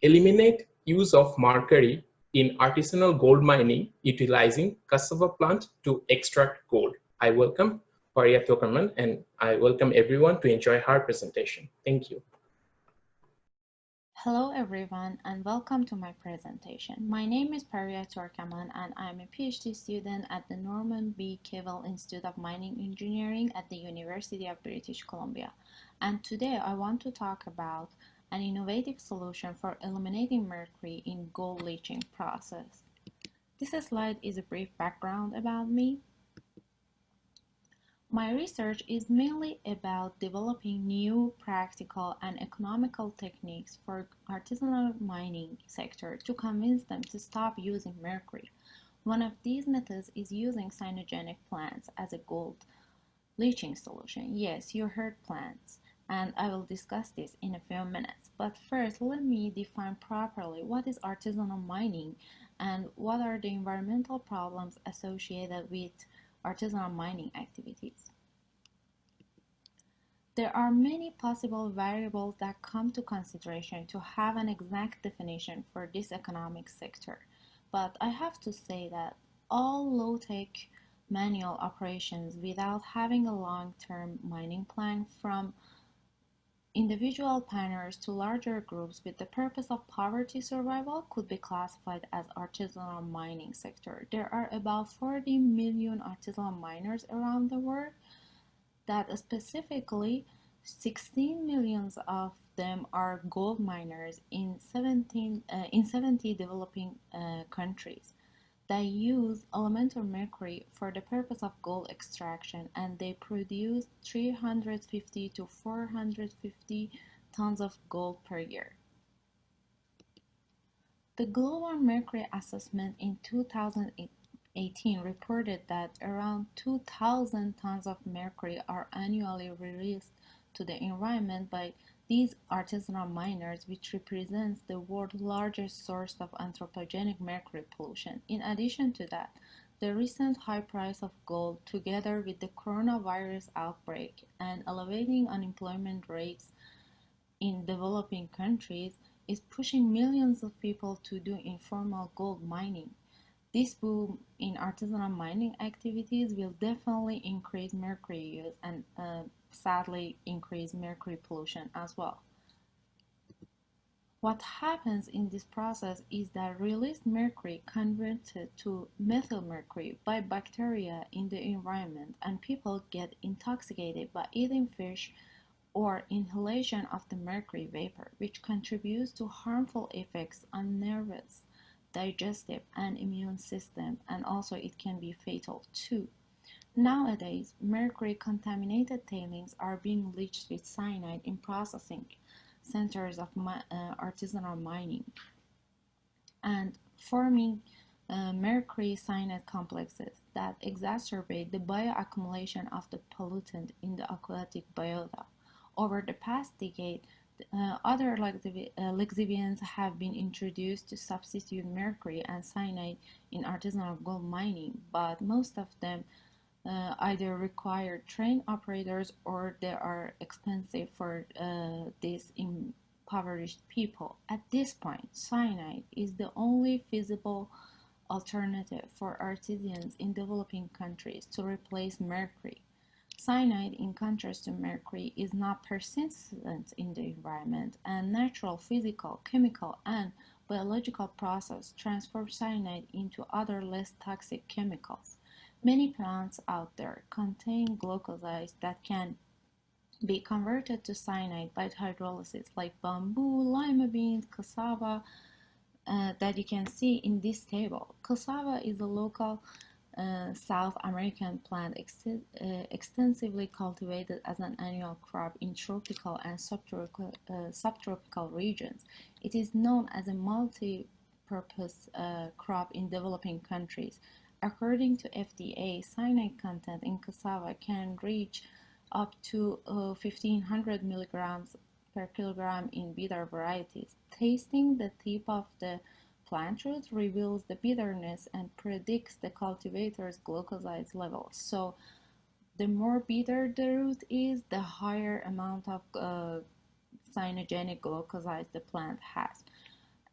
eliminate use of mercury in artisanal gold mining utilizing cassava plant to extract gold. I welcome Paria Tuckerman, and I welcome everyone to enjoy her presentation. Thank you. Hello everyone and welcome to my presentation. My name is Paria Tuckerman and I am a PhD student at the Norman B. Keevil Institute of Mining Engineering at the University of British Columbia. And today I want to talk about an innovative solution for eliminating mercury in gold leaching process. This slide is a brief background about me. My research is mainly about developing new practical and economical techniques for artisanal mining sector to convince them to stop using mercury. One of these methods is using cyanogenic plants as a gold leaching solution. Yes, you heard plants, and I will discuss this in a few minutes. But first, let me define properly what is artisanal mining and what are the environmental problems associated with artisanal mining activities. There are many possible variables that come to consideration to have an exact definition for this economic sector, but I have to say that all low-tech manual operations without having a long-term mining plan from individual pioneers to larger groups with the purpose of poverty survival could be classified as artisanal mining sector. There are about 40 million artisanal miners around the world, that specifically 16 million of them are gold miners in 70 developing countries that use elemental mercury for the purpose of gold extraction, and they produce 350 to 450 tons of gold per year. The Global Mercury Assessment in 2008 2018 reported that around 2,000 tons of mercury are annually released to the environment by these artisanal miners, which represents the world's largest source of anthropogenic mercury pollution. In addition to that, the recent high price of gold, together with the coronavirus outbreak and elevating unemployment rates in developing countries, is pushing millions of people to do informal gold mining. This boom in artisanal mining activities will definitely increase mercury use and sadly increase mercury pollution as well. What happens in this process is that released mercury converted to methylmercury by bacteria in the environment, and people get intoxicated by eating fish or inhalation of the mercury vapor, which contributes to harmful effects on nervous, digestive, and immune system, and also it can be fatal too. Nowadays, mercury contaminated tailings are being leached with cyanide in processing centers of artisanal mining and forming mercury cyanide complexes that exacerbate the bioaccumulation of the pollutant in the aquatic biota. Over the past decade, other lixiviants have been introduced to substitute mercury and cyanide in artisanal gold mining, but most of them either require trained operators or they are expensive for these impoverished people. At this point, cyanide is the only feasible alternative for artisans in developing countries to replace mercury. Cyanide, in contrast to mercury, is not persistent in the environment, and natural physical, chemical, and biological process transform cyanide into other less toxic chemicals. Many plants out there contain glucosides that can be converted to cyanide by hydrolysis, like bamboo, lima beans, cassava, that you can see in this table. Cassava is a local South American plant extensively cultivated as an annual crop in tropical and subtropical regions. It is known as a multi-purpose crop in developing countries. According to FDA, cyanide content in cassava can reach up to 1,500 milligrams per kilogram in bitter varieties. Tasting the tip of the plant root reveals the bitterness and predicts the cultivator's glucoside levels. So the more bitter the root is, the higher amount of cyanogenic glucosides the plant has.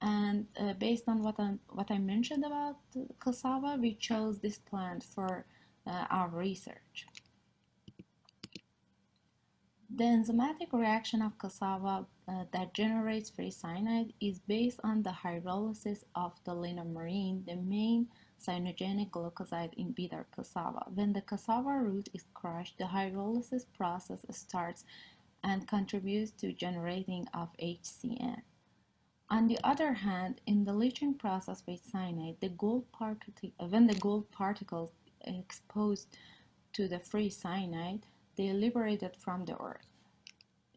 And based on what I mentioned about cassava, we chose this plant for our research. The enzymatic reaction of cassava that generates free cyanide is based on the hydrolysis of the linamarin, the main cyanogenic glucoside in bitter cassava. When the cassava root is crushed, the hydrolysis process starts and contributes to generating of HCN. On the other hand, in the leaching process with cyanide, when the gold particles exposed to the free cyanide, they are liberated from the earth.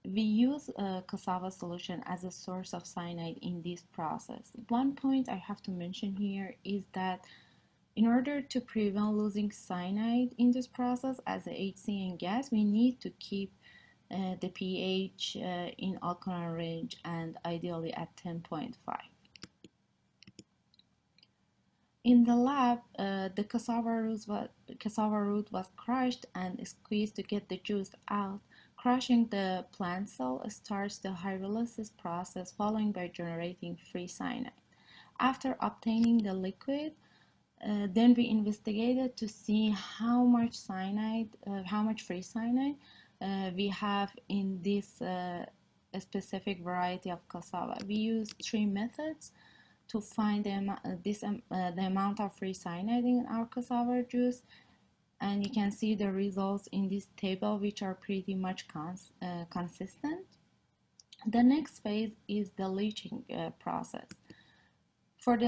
We use cassava solution as a source of cyanide in this process. One point I have to mention here is that in order to prevent losing cyanide in this process as a HCN gas, we need to keep the pH in alkaline range and ideally at 10.5. In the lab, the cassava root was crushed and squeezed to get the juice out. Crushing the plant cell starts the hydrolysis process, followed by generating free cyanide. After obtaining the liquid, then we investigated to see how much free cyanide we have in this specific variety of cassava. We used 3 methods to find the amount of free cyanide in our cassava juice, and you can see the results in this table, which are pretty much consistent. The next phase is the leaching process. For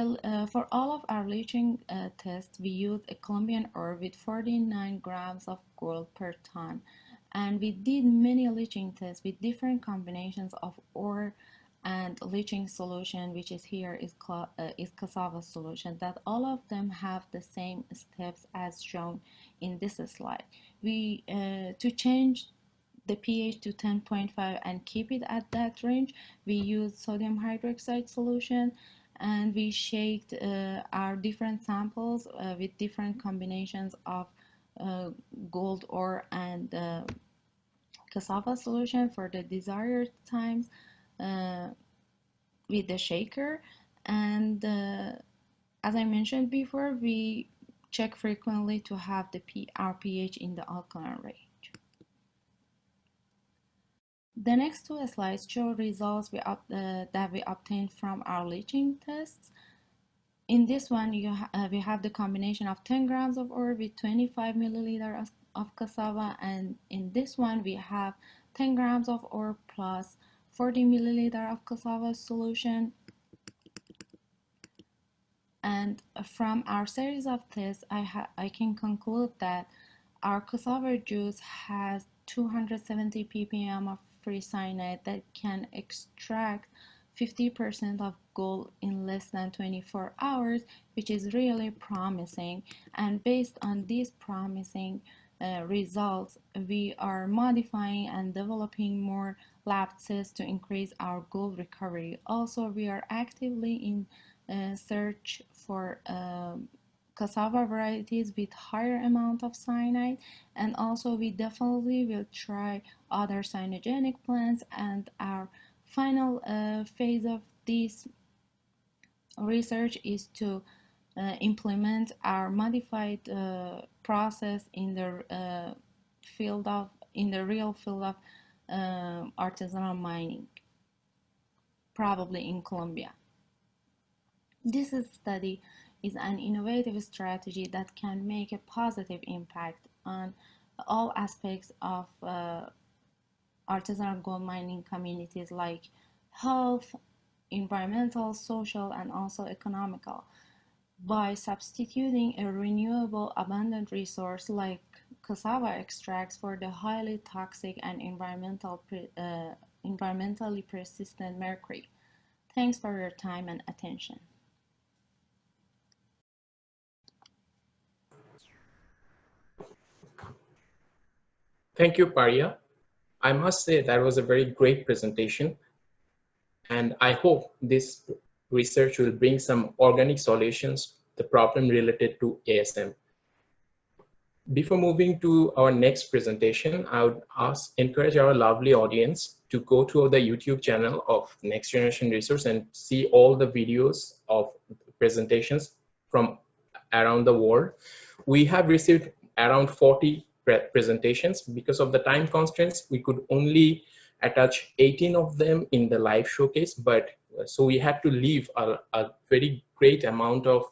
all of our leaching tests, we used a Colombian ore with 49 grams of gold per ton, and we did many leaching tests with different combinations of ore and and leaching solution, which is here, is cassava solution, that all of them have the same steps as shown in this slide. We to change the pH to 10.5 and keep it at that range, we use sodium hydroxide solution, and we shaked our different samples with different combinations of gold ore and cassava solution for the desired times with the shaker. And as I mentioned before, we check frequently to have our pH in the alkaline range. The next two slides show results that we obtained from our leaching tests. In this one, we have the combination of 10 grams of ore with 25 milliliters of cassava, and in this one we have 10 grams of ore plus 40 milliliters of cassava solution. And from our series of tests, I can conclude that our cassava juice has 270 ppm of free cyanide that can extract 50% of gold in less than 24 hours, which is really promising. And based on these promising results, we are modifying and developing more lab tests to increase our gold recovery. Also, we are actively in search for cassava varieties with higher amount of cyanide, and also we definitely will try other cyanogenic plants. And our final phase of this research is to implement our modified process in the real field of artisanal mining, probably in Colombia. This study is an innovative strategy that can make a positive impact on all aspects of artisanal gold mining communities, like health, environmental, social, and also economical, by substituting a renewable abundant resource like cassava extracts for the highly toxic and environmentally persistent mercury. Thanks for your time and attention. Thank you, Paria. I must say that was a very great presentation, and I hope this research will bring some organic solutions to the problem related to ASM. Before moving to our next presentation, I would encourage our lovely audience to go to the YouTube channel of Next Generation Resource and see all the videos of presentations from around the world. We have received around 40 presentations. Because of the time constraints, we could only attach 18 of them in the live showcase, but so we had to leave a very great amount of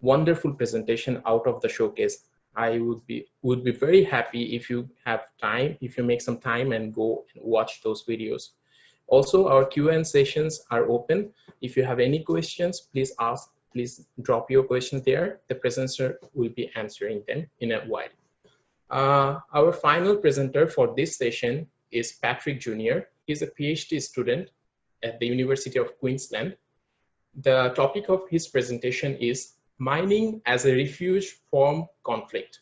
wonderful presentation out of the showcase. I would be very happy if you have time, if you make some time and go and watch those videos. Also, our Q&A sessions are open. If you have any questions, please drop your questions there. The presenter will be answering them in a while. Our final presenter for this session is Patrick Jr. He's a PhD student at the University of Queensland. The topic of his presentation is Mining as a Refuge from Conflict,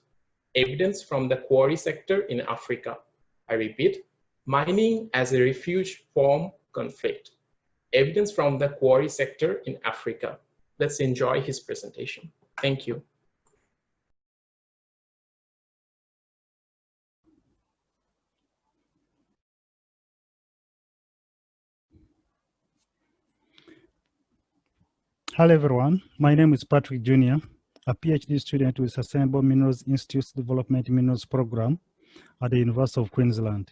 Evidence from the Quarry Sector in Africa. I repeat, Mining as a Refuge from Conflict, Evidence from the Quarry Sector in Africa. Let's enjoy his presentation. Thank you. Hello everyone, my name is Patrick Jr., a PhD student with Sustainable Minerals Institute's Development Minerals Program at the University of Queensland.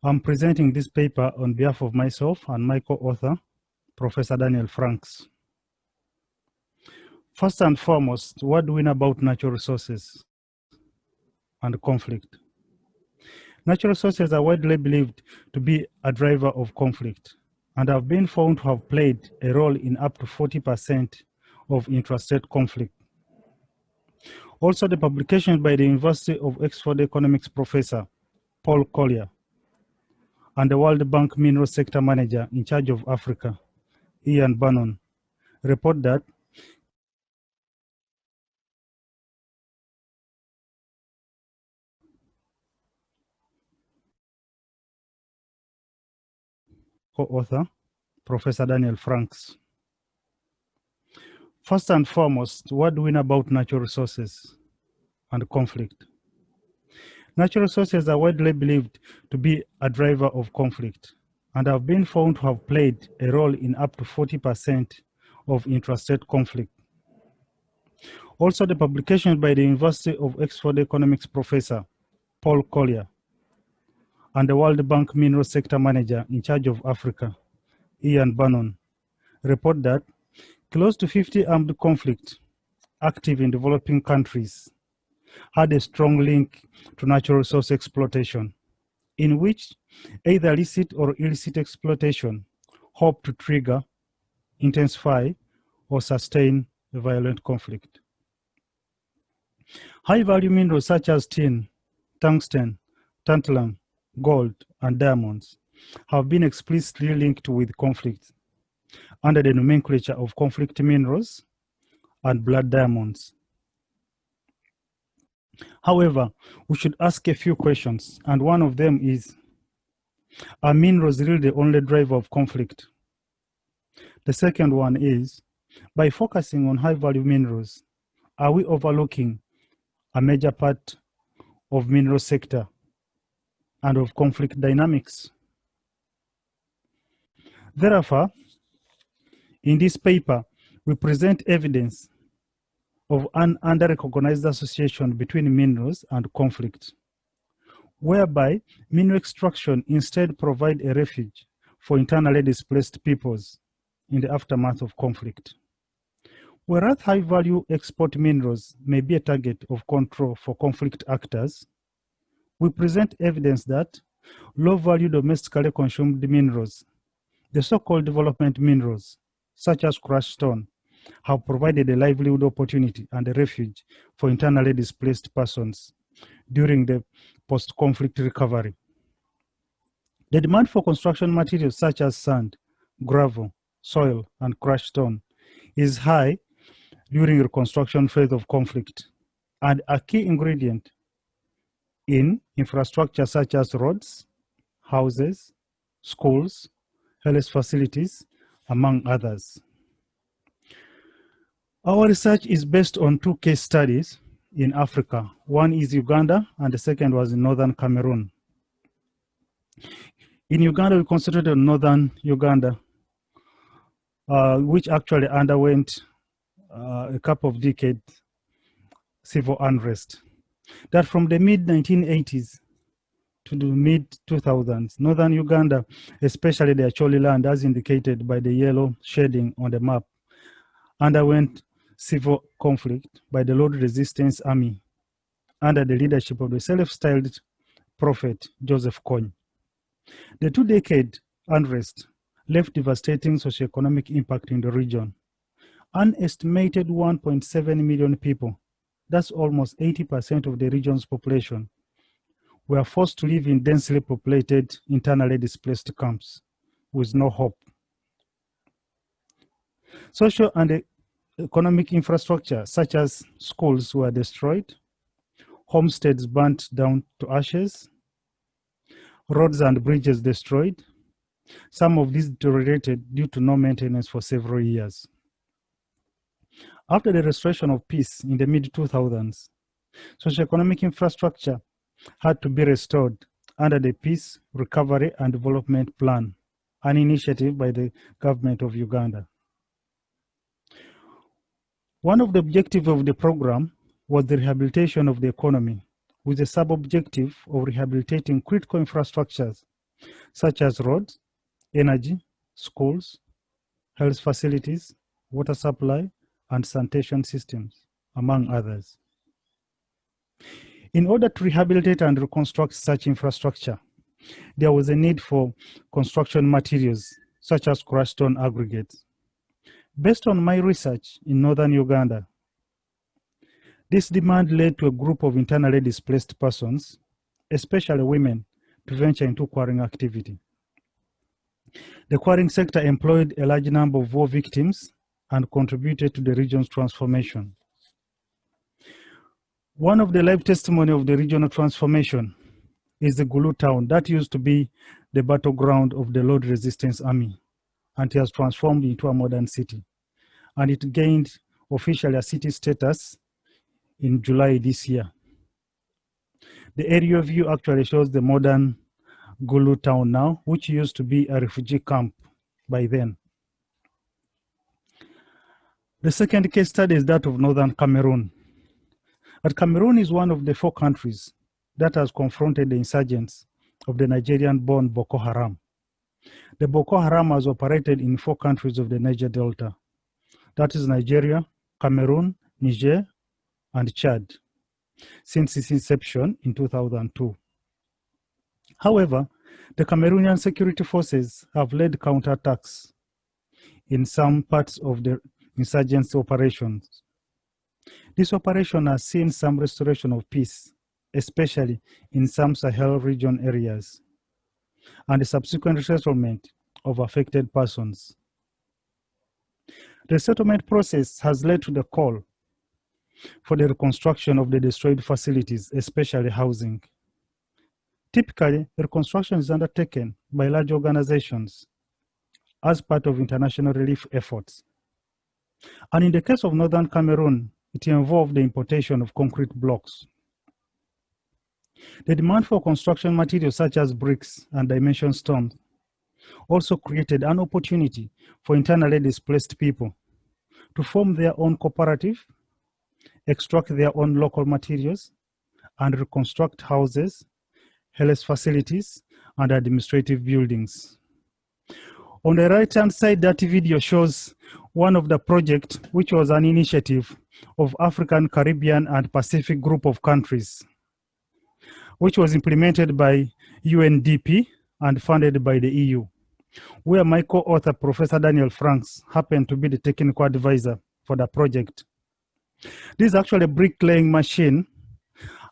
I'm presenting this paper on behalf of myself and my co-author, Professor Daniel Franks. First and foremost, what do we know about natural resources and conflict? Natural resources are widely believed to be a driver of conflict, and have been found to have played a role in up to 40% of intrastate conflict. Also, the publication by the University of Oxford economics professor, Paul Collier, and the World Bank Mineral Sector Manager in charge of Africa, Ian Bannon, report that co-author, Professor Daniel Franks. First and foremost, what do we know about natural resources and conflict? Natural resources are widely believed to be a driver of conflict and have been found to have played a role in up to 40% of intrastate conflict. Also, the publication by the University of Oxford economics professor Paul Collier and the World Bank Mineral Sector Manager in charge of Africa, Ian Bannon, report that close to 50 armed conflicts active in developing countries had a strong link to natural resource exploitation, in which either licit or illicit exploitation hope to trigger, intensify, or sustain a violent conflict. High-value minerals such as tin, tungsten, tantalum, gold, and diamonds have been explicitly linked with conflict under the nomenclature of conflict minerals and blood diamonds. However, we should ask a few questions, and one of them is, are minerals really the only driver of conflict? The second one is, by focusing on high-value minerals, are we overlooking a major part of mineral sector and of conflict dynamics? Therefore, in this paper, we present evidence of an under-recognized association between minerals and conflict, whereby mineral extraction instead provide a refuge for internally displaced peoples in the aftermath of conflict. Whereas high-value export minerals may be a target of control for conflict actors, we present evidence that low-value domestically consumed minerals, the so-called development minerals, such as crushed stone, have provided a livelihood opportunity and a refuge for internally displaced persons during the post-conflict recovery. The demand for construction materials such as sand, gravel, soil, and crushed stone is high during the reconstruction phase of conflict, and a key ingredient in infrastructure such as roads, houses, schools, health facilities, among others. Our research is based on two case studies in Africa. One is Uganda, and the second was in northern Cameroon. In Uganda, we concentrated on northern Uganda, which actually underwent a couple of decades civil unrest. That from the mid-1980s to the mid-2000s, northern Uganda, especially the Acholi land, as indicated by the yellow shading on the map, underwent civil conflict by the Lord Resistance Army under the leadership of the self-styled prophet Joseph Kony. The two-decade unrest left devastating socioeconomic impact in the region. An estimated 1.7 million people, that's almost 80% of the region's population, were forced to live in densely populated, internally displaced camps with no hope. Social and economic infrastructure, such as schools, were destroyed, homesteads burnt down to ashes, roads and bridges destroyed. Some of these deteriorated due to no maintenance for several years. After the restoration of peace in the mid-2000s, socioeconomic infrastructure had to be restored under the Peace, Recovery and Development Plan, an initiative by the government of Uganda. One of the objectives of the program was the rehabilitation of the economy, with the sub-objective of rehabilitating critical infrastructures such as roads, energy, schools, health facilities, water supply, and sanitation systems, among others. In order to rehabilitate and reconstruct such infrastructure, there was a need for construction materials such as crushed stone aggregates. Based on my research in northern Uganda, this demand led to a group of internally displaced persons, especially women, to venture into quarrying activity. The quarrying sector employed a large number of war victims and contributed to the region's transformation. One of the live testimony of the regional transformation is the Gulu town that used to be the battleground of the Lord Resistance Army, and it has transformed into a modern city. And it gained officially a city status in July this year. The aerial view actually shows the modern Gulu town now, which used to be a refugee camp by then. The second case study is that of northern Cameroon. But Cameroon is one of the 4 countries that has confronted the insurgents of the Nigerian-born Boko Haram. The Boko Haram has operated in 4 countries of the Niger Delta. That is Nigeria, Cameroon, Niger, and Chad, since its inception in 2002. However, the Cameroonian security forces have led counterattacks in some parts of the insurgency operations. This operation has seen some restoration of peace, especially in some Sahel region areas, and the subsequent resettlement of affected persons. The settlement process has led to the call for the reconstruction of the destroyed facilities, especially housing. Typically, the reconstruction is undertaken by large organizations as part of international relief efforts. And in the case of northern Cameroon, it involved the importation of concrete blocks. The demand for construction materials such as bricks and dimension stones also created an opportunity for internally displaced people to form their own cooperative, extract their own local materials, and reconstruct houses, health facilities, and administrative buildings. On the right-hand side, that video shows one of the projects, which was an initiative of African, Caribbean, and Pacific group of countries, which was implemented by UNDP and funded by the EU, where my co-author, Professor Daniel Franks, happened to be the technical advisor for the project. This is actually a bricklaying machine,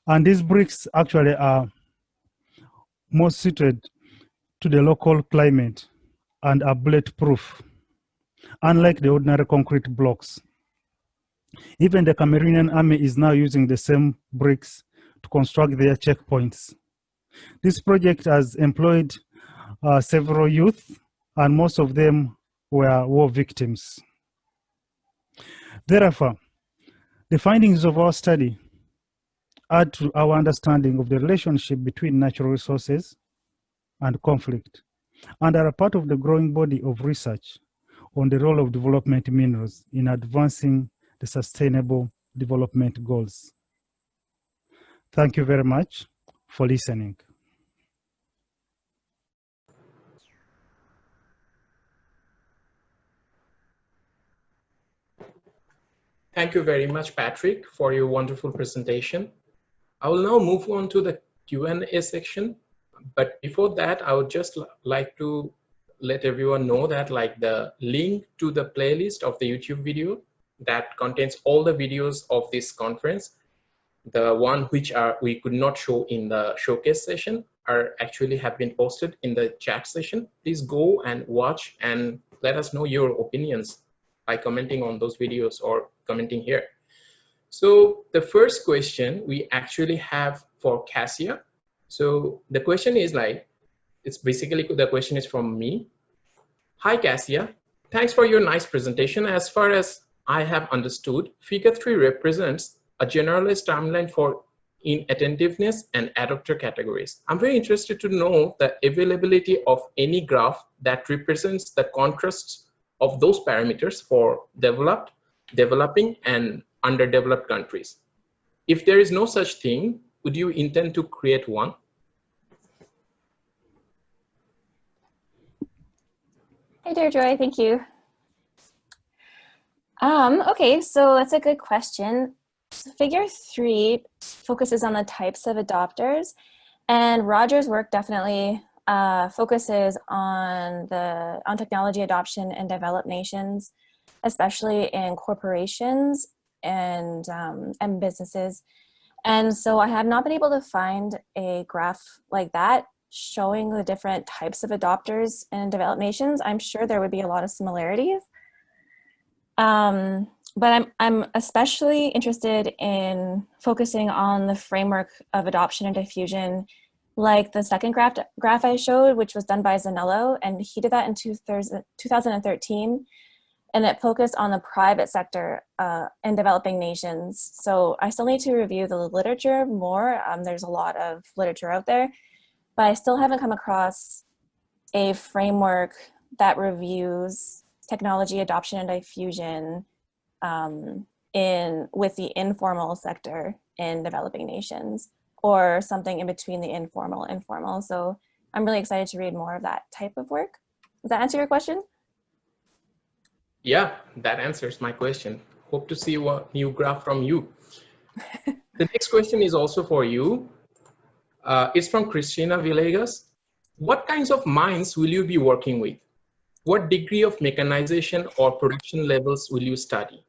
and these bricks actually are more suited to the local climate and are bulletproof, unlike the ordinary concrete blocks. Even the Cameroonian army is now using the same bricks to construct their checkpoints. This project has employed several youth, and most of them were war victims. Therefore, the findings of our study add to our understanding of the relationship between natural resources and conflict, and are a part of the growing body of research on the role of development minerals in advancing the Sustainable Development Goals. Thank you very much for listening. Thank you very much, Patrick, for your wonderful presentation. I will now move on to the Q&A section. But before that, I would just like to let everyone know that the link to the playlist of the YouTube video that contains all the videos of this conference, the one which we could not show in the showcase session, are actually have been posted in the chat session. Please go and watch and let us know your opinions by commenting on those videos or commenting here. So the first question we actually have for Cassia. So the question is it's basically, the question is from me. Hi, Cassia. Thanks for your nice presentation. As far as I have understood, Figure 3 represents a generalized timeline for inattentiveness and adopter categories. I'm very interested to know the availability of any graph that represents the contrasts of those parameters for developed, developing, and underdeveloped countries. If there is no such thing, would you intend to create one? Hey there, Joy, thank you. Okay, so that's a good question. So Figure 3 focuses on the types of adopters, and Roger's work definitely focuses on technology adoption in developed nations, especially in corporations and businesses. And so I have not been able to find a graph like that showing the different types of adopters in developed nations, I'm sure there would be a lot of similarities. But I'm especially interested in focusing on the framework of adoption and diffusion, like the second graph I showed, which was done by Zanello, and he did that in 2013, and it focused on the private sector in developing nations. So I still need to review the literature more. There's a lot of literature out there, but I still haven't come across a framework that reviews technology adoption and diffusion with the informal sector in developing nations, or something in between the informal and formal. So I'm really excited to read more of that type of work. Does that answer your question? Yeah, that answers my question. Hope to see a new graph from you. The next question is also for you. It's from Cristina Villegas. What kinds of mines will you be working with? What degree of mechanization or production levels will you study?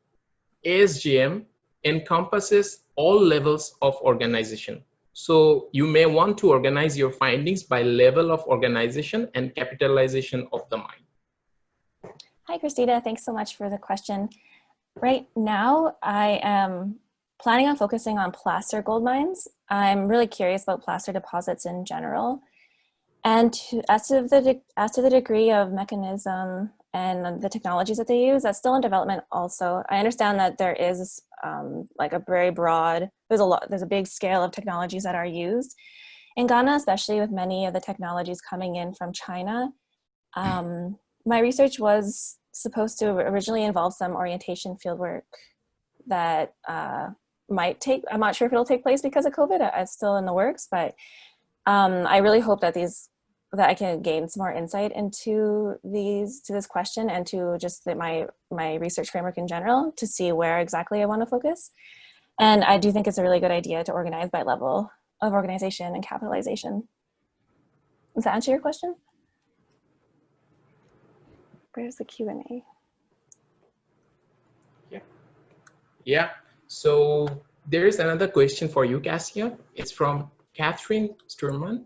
ASGM encompasses all levels of organization. So you may want to organize your findings by level of organization and capitalization of the mine. Hi, Christina. Thanks so much for the question. Right now, I am planning on focusing on placer gold mines. I'm really curious about placer deposits in general. And as to the degree of mechanism and the technologies that they use, that's still in development also. I understand that there is like a very broad, there's a big scale of technologies that are used. In Ghana, especially with many of the technologies coming in from China, my research was supposed to originally involve some orientation fieldwork that might take, I'm not sure if it'll take place because of COVID, it's still in the works, but I really hope that that I can gain some more insight into this question and to just my research framework in general to see where exactly I want to focus. And I do think it's a really good idea to organize by level of organization and capitalization. Does that answer your question? Where's the Q&A? Yeah. So there is another question for you, Cassia. It's from Catherine Sturman.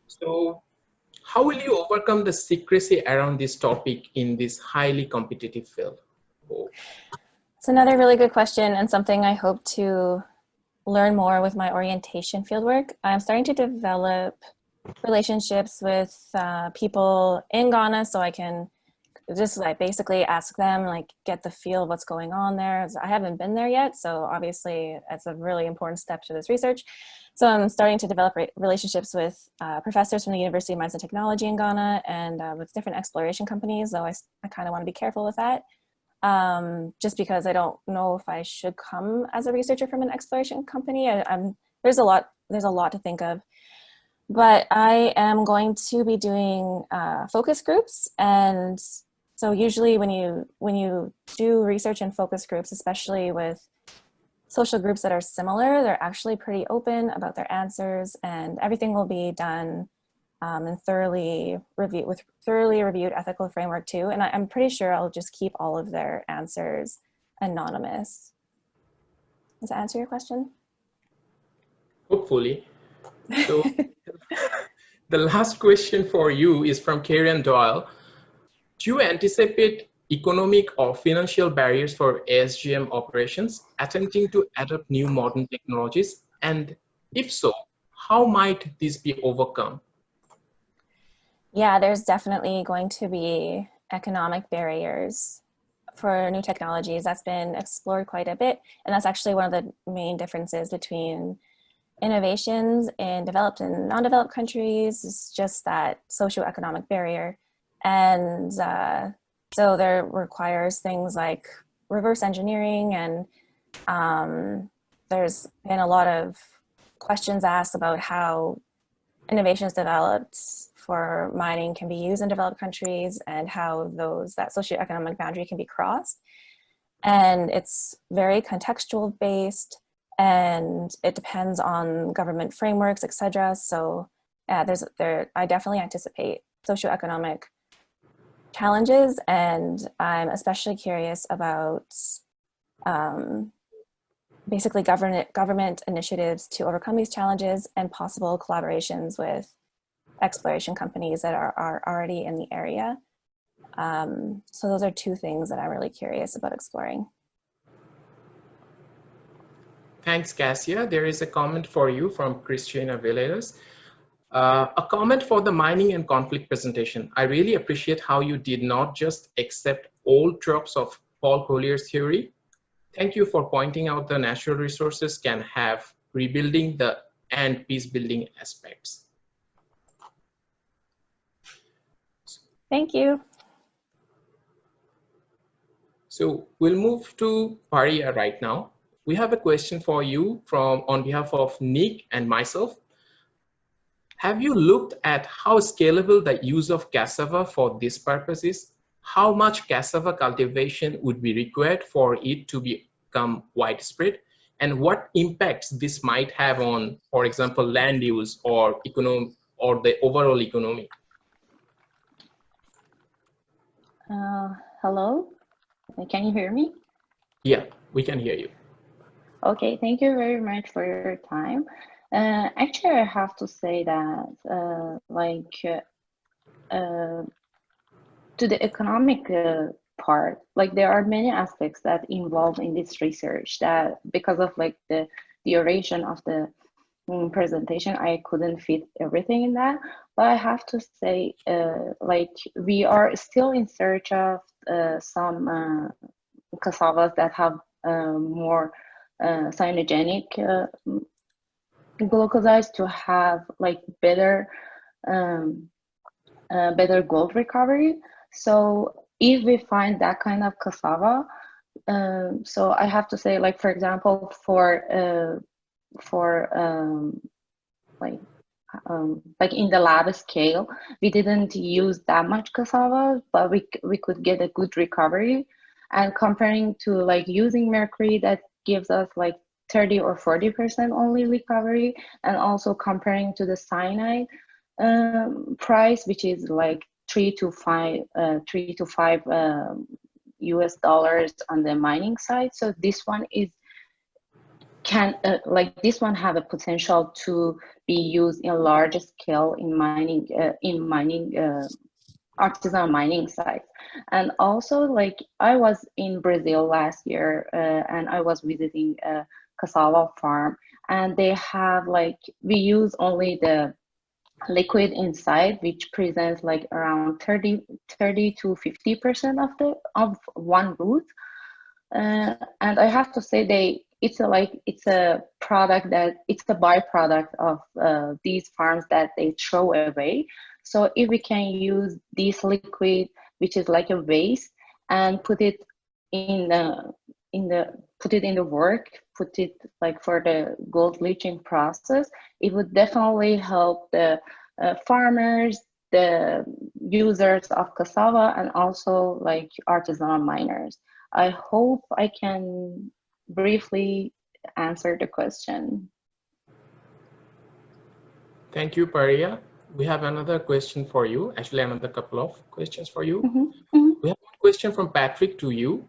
So how will you overcome the secrecy around this topic in this highly competitive field? It's another really good question and something I hope to learn more with my orientation fieldwork. I'm starting to develop relationships with people in Ghana so I can just like basically ask them, like get the feel of what's going on there. I haven't been there yet, so obviously it's a really important step to this research. So I'm starting to develop relationships with professors from the University of Mines and Technology in Ghana and with different exploration companies, though I kind of want to be careful with that. Just because I don't know if I should come as a researcher from an exploration company. There's a lot to think of. But I am going to be doing focus groups, and so usually when you do research in focus groups, especially with social groups that are similar, they're actually pretty open about their answers, and everything will be done and thoroughly reviewed ethical framework too. And I'm pretty sure I'll just keep all of their answers anonymous. Does that answer your question? Hopefully. So the last question for you is from Karen Doyle. Do you anticipate economic or financial barriers for ASGM operations attempting to adopt new modern technologies? And if so, how might this be overcome? Yeah, there's definitely going to be economic barriers for new technologies. That's been explored quite a bit. And that's actually one of the main differences between innovations in developed and non-developed countries. Is just that socioeconomic barrier. And so there requires things like reverse engineering, and there's been a lot of questions asked about how innovations developed for mining can be used in developed countries and how that socioeconomic boundary can be crossed. And it's very contextual based, and it depends on government frameworks, etc. So yeah, I definitely anticipate socioeconomic challenges, and I'm especially curious about basically government initiatives to overcome these challenges and possible collaborations with exploration companies that are already in the area. So those are two things that I'm really curious about exploring. Thanks, Cassia. There is a comment for you from Christina Villegas. A comment for the mining and conflict presentation. I really appreciate how you did not just accept old tropes of Paul Collier's theory. Thank you for pointing out the natural resources can have rebuilding and peace building aspects. Thank you. So we'll move to Paria right now. We have a question for you on behalf of Nick and myself. Have you looked at how scalable the use of cassava for this purpose is? How much cassava cultivation would be required for it to become widespread? And what impacts this might have on, for example, land use or economy or the overall economy? Hello, can you hear me? Yeah, we can hear you. Okay, thank you very much for your time. Actually, I have to say that to the economic part, like there are many aspects that involve in this research that because of like the duration of the presentation, I couldn't fit everything in that. But I have to say, like we are still in search of some cassavas that have more cyanogenic glucosides to have like better gold recovery. So if we find that kind of cassava, so I have to say, like for example, like in the lab scale, we didn't use that much cassava, but we could get a good recovery. And comparing to like using mercury, that gives us like 30 or 40% only recovery, and also comparing to the cyanide price, which is like $3 to $5 US dollars on the mining side. So this one this one have a potential to be used in a large scale in mining artisanal mining sites. And also, like I was in Brazil last year and I was visiting a cassava farm, and they have like, we use only the liquid inside, which presents like around 30 to 50% of one root. And I have to say it's a product that it's a byproduct of these farms that they throw away. So if we can use this liquid, which is like a waste, and put it in the work, put it like for the gold leaching process, it would definitely help the farmers, the users of cassava, and also like artisanal miners. I hope I can briefly answer the question. Thank you, Paria. We have another question for you. Actually, another couple of questions for you. We have one question from Patrick to you.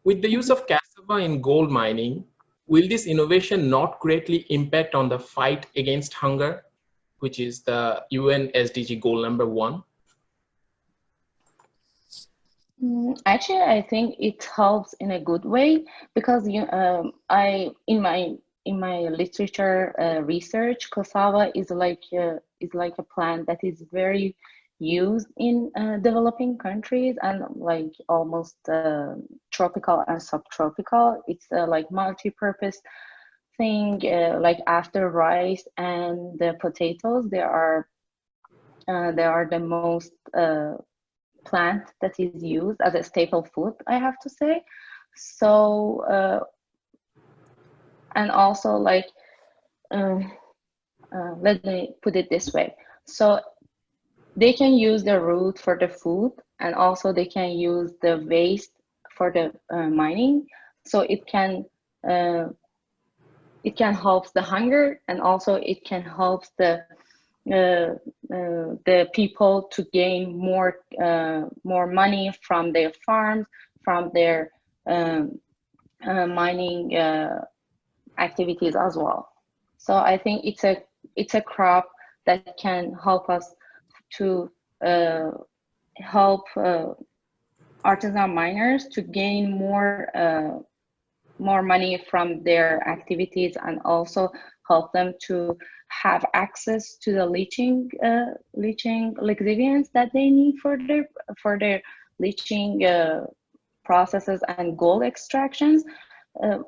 With the use of cassava in gold mining, will this innovation not greatly impact on the fight against hunger, which is the UN SDG goal number 1? Actually, I think it helps in a good way, because in my literature research, cassava is like a plant that is very used in developing countries, and like almost tropical and subtropical. It's like multi-purpose thing. Like after rice and the potatoes, they are the most plant that is used as a staple food, I have to say. So and also like let me put it this way, so they can use the root for the food, and also they can use the waste for the mining. So it can help the hunger, and also it can help the people to gain more money from their farms, from their mining activities as well. So I think it's a crop that can help us to help artisanal miners to gain more money from their activities, and also help them to have access to the leaching lixiviants that they need for their leaching processes and gold extractions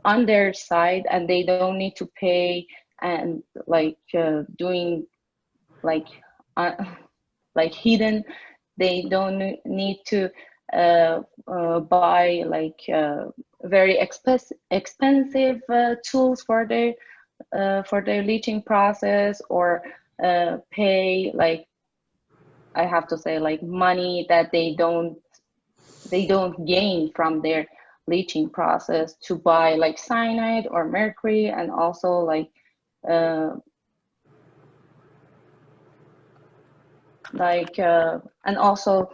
on their side, and they don't need to pay and doing like hidden. They don't need to buy very expensive tools for their leaching process, or pay I have to say money that they don't gain from their leaching process to buy cyanide or mercury, and also and also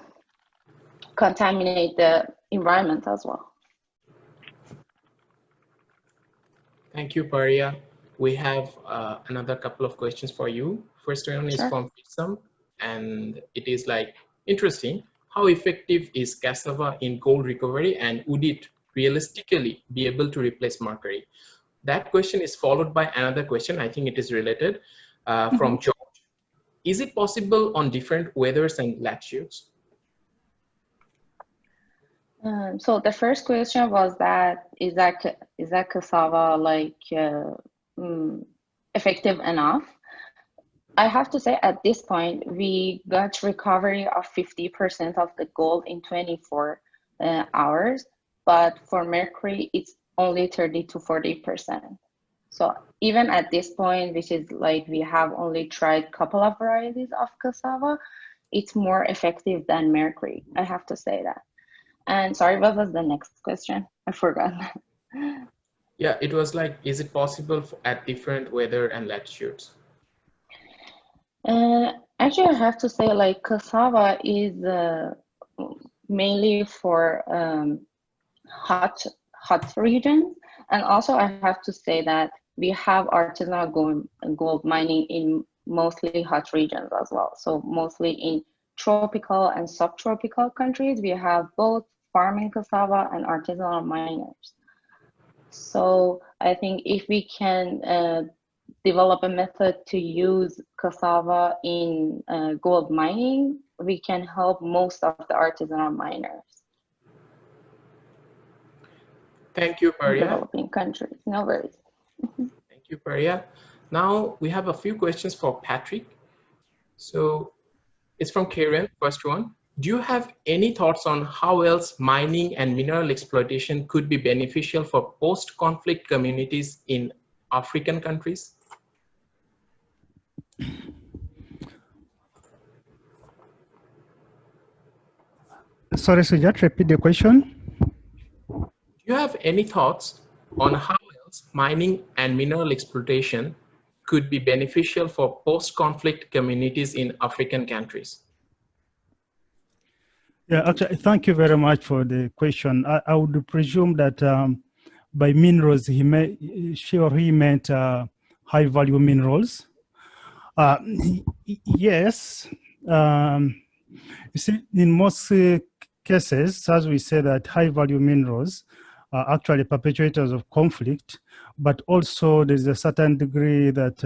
contaminate the environment as well. Thank you, Paria. We have another couple of questions for you. First one is from Fisam, and it is interesting. How effective is cassava in gold recovery, and would it realistically be able to replace mercury? That question is followed by another question. I think it is related from George. Is it possible on different weathers and latitudes? So the first question was that is that cassava effective enough? I have to say at this point we got recovery of 50% of the gold in 24 hours, but for mercury it's only 30 to 40%. So even at this point, which is we have only tried a couple of varieties of cassava, it's more effective than mercury. I have to say that. And sorry, what was the next question? I forgot. Yeah, it was is it possible at different weather and latitudes? Actually, I have to say cassava is mainly for hot regions. And also I have to say that we have artisanal gold mining in mostly hot regions as well. So mostly in tropical and subtropical countries, we have both farming cassava and artisanal miners. So I think if we can develop a method to use cassava in gold mining, we can help most of the artisanal miners. Thank you, Paria. Developing countries, no worries. Thank you, Paria. Now we have a few questions for Patrick. So it's from Karen, first one. Do you have any thoughts on how else mining and mineral exploitation could be beneficial for post-conflict communities in African countries? Sorry, so just repeat the question. Do you have any thoughts on how else mining and mineral exploitation could be beneficial for post-conflict communities in African countries? Yeah, actually, thank you very much for the question. I would presume that by minerals, he meant high-value minerals. Yes, you see, in most cases, as we say, that high-value minerals are actually perpetuators of conflict, but also there's a certain degree that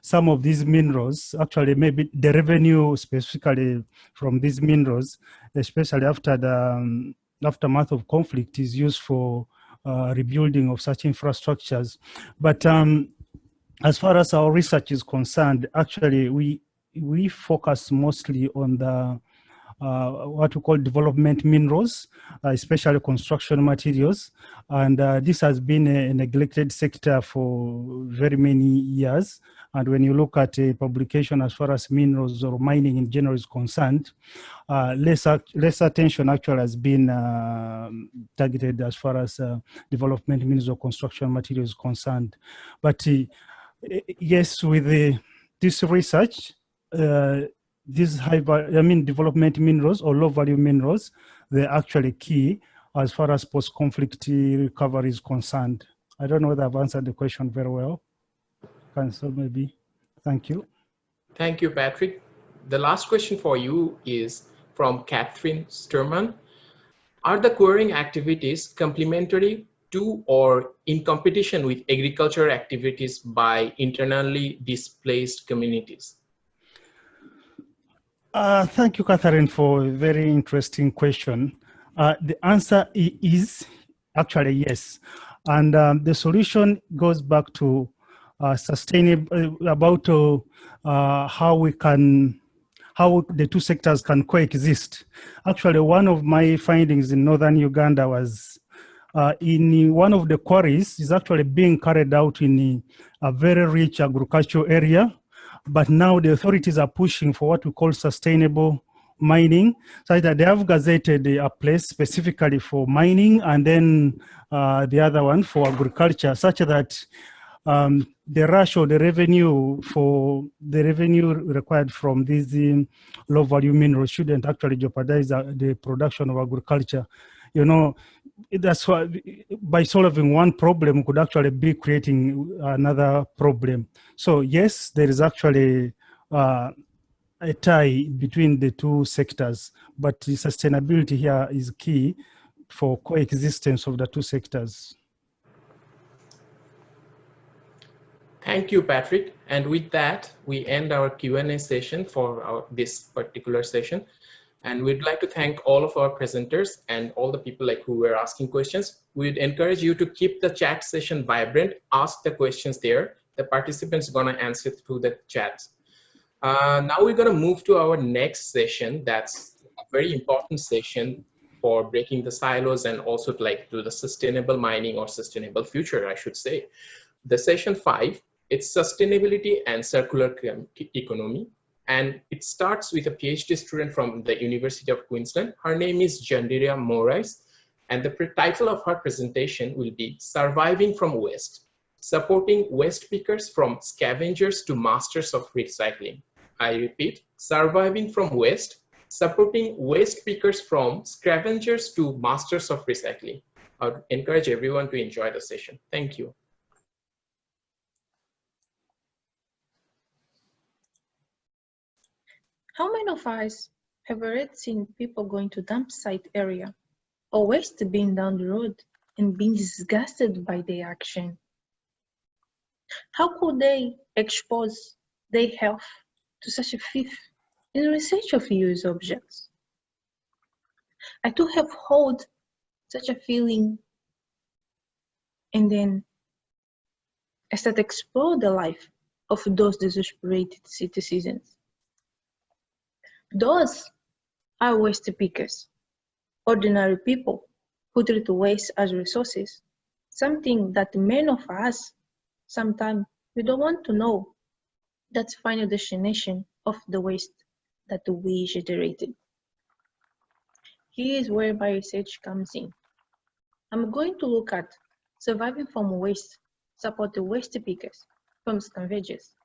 some of these minerals, actually maybe the revenue specifically from these minerals, especially after the aftermath of conflict, is used for rebuilding of such infrastructures. But as far as our research is concerned, actually we focus mostly on the what we call development minerals, especially construction materials. And this has been a neglected sector for very many years. And when you look at a publication as far as minerals or mining in general is concerned, less attention actually has been targeted as far as development minerals or construction materials is concerned. But yes, with this research, these development minerals or low value minerals, they're actually key as far as post-conflict recovery is concerned. I don't know whether I've answered the question very well. So maybe, thank you. Thank you, Patrick. The last question for you is from Catherine Sturman. Are the quarrying activities complementary to or in competition with agricultural activities by internally displaced communities? Thank you, Catherine, for a very interesting question. The answer is actually yes. And the solution goes back to sustainable, about how the two sectors can coexist. Actually, one of my findings in northern Uganda was in one of the quarries is actually being carried out in a very rich agricultural area, but now the authorities are pushing for what we call sustainable mining, so that they have gazetted a place specifically for mining and then the other one for agriculture, such that the rush or the revenue required from these low value minerals shouldn't actually jeopardize the production of agriculture. You know, that's why by solving one problem, we could actually be creating another problem. So yes, there is actually a tie between the two sectors, but the sustainability here is key for coexistence of the two sectors. Thank you, Patrick. And with that, we end our Q&A session for this particular session. And we'd like to thank all of our presenters and all the people who were asking questions. We'd encourage you to keep the chat session vibrant, ask the questions there. The participants are gonna answer through the chat. Now we're gonna move to our next session. That's a very important session for breaking the silos and also to the sustainable mining or sustainable future, I should say. The session 5, it's sustainability and circular economy. And it starts with a PhD student from the University of Queensland. Her name is Jandiria Morais. And the title of her presentation will be Surviving from Waste, Supporting Waste Pickers from Scavengers to Masters of Recycling. I repeat, Surviving from Waste, Supporting Waste Pickers from Scavengers to Masters of Recycling. I would encourage everyone to enjoy the session. Thank you. How many of us have already seen people going to dump site area or waste bin down the road and being disgusted by their action? How could they expose their health to such a fifth in research of used objects? I too have held such a feeling, and then I start to explore the life of those desperate citizens. Those are waste pickers, ordinary people who treat waste as resources, something that many of us, sometimes we don't want to know. That's the final destination of the waste that we generated. Here is where my research comes in. I'm going to look at surviving from waste, support the waste pickers from scavengers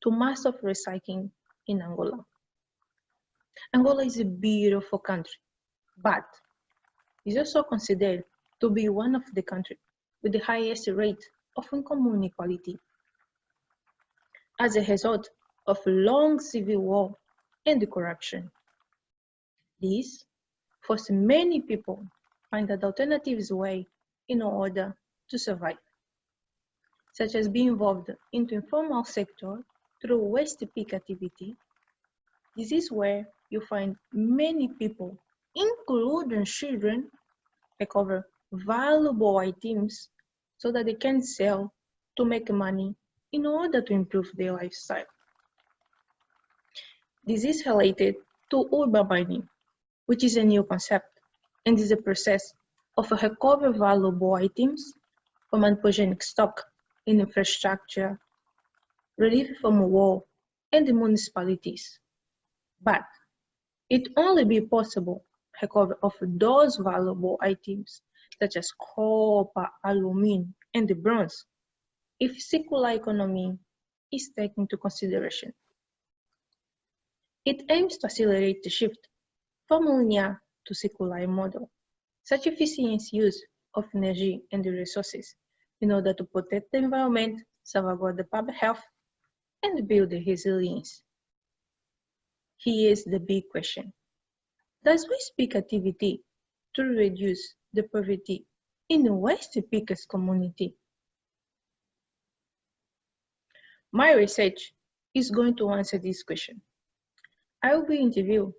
to mass of recycling in Angola. Angola is a beautiful country, but is also considered to be one of the countries with the highest rate of income inequality as a result of long civil war and corruption. This forced many people find an alternative way in order to survive, such as being involved in the informal sector through waste pick activity. This is where you find many people, including children, recover valuable items so that they can sell to make money in order to improve their lifestyle. This is related to urban mining, which is a new concept and is a process of recover valuable items from anthropogenic stock in infrastructure, relief from war, and the municipalities. But it only be possible recovery of those valuable items such as copper, aluminum, and the bronze if circular economy is taken into consideration. It aims to accelerate the shift from linear to circular model, such efficient use of energy and the resources in order to protect the environment, salvaguard the public health, and build the resilience. Here's the big question. Does waste pick activity to reduce the poverty in the waste pickers community? My research is going to answer this question. I will be interviewing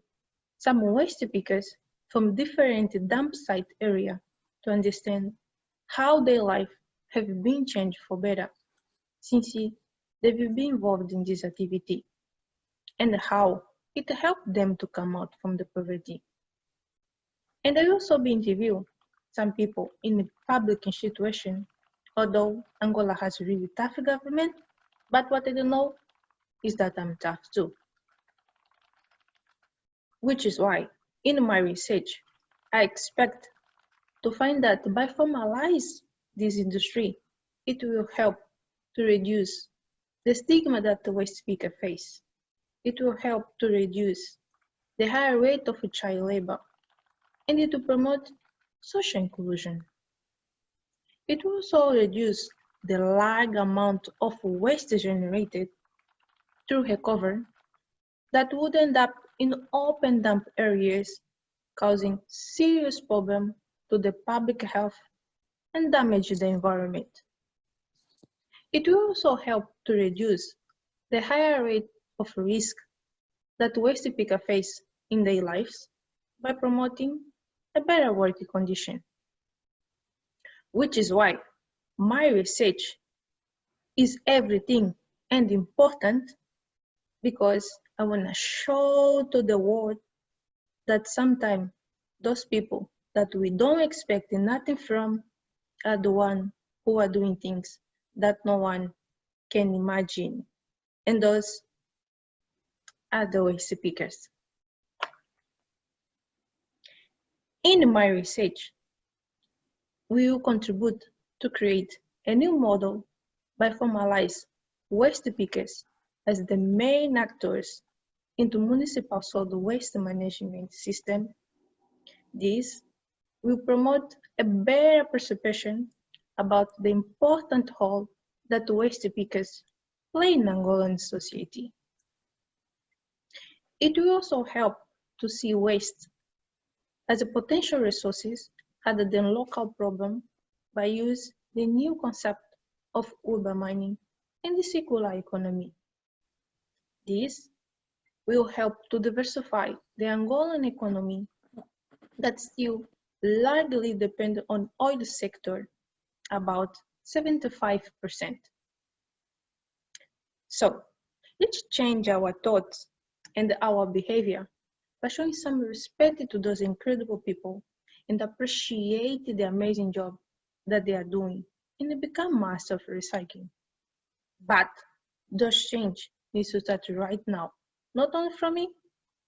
some waste pickers from different dump site area to understand how their life have been changed for better since they've been involved in this activity and how it helped them to come out from the poverty. And I also be interviewing some people in the public institution, although Angola has a really tough government, but what I don't know is that I'm tough too. Which is why, in my research, I expect to find that by formalize this industry, it will help to reduce the stigma that the waste picker face. It will help to reduce the higher rate of child labor, and it will promote social inclusion. It will also reduce the large amount of waste generated through recovery that would end up in open dump areas, causing serious problems to the public health and damage the environment. It will also help to reduce the higher rate of risk that waste pickers face in their lives by promoting a better working condition. Which is why my research is everything and important, because I want to show to the world that sometimes those people that we don't expect nothing from are the ones who are doing things that no one can imagine. And those are the waste pickers. In my research, we will contribute to create a new model by formalize waste pickers as the main actors into municipal solid waste management system. This will promote a better perception about the important role that waste pickers play in Angolan society. It will also help to see waste as a potential resources rather than local problem by use the new concept of urban mining and the circular economy. This will help to diversify the Angolan economy that still largely depend on oil sector, about 75%. So let's change our thoughts and our behavior by showing some respect to those incredible people and appreciate the amazing job that they are doing and become masters of recycling. But those change needs to start right now, not only from me,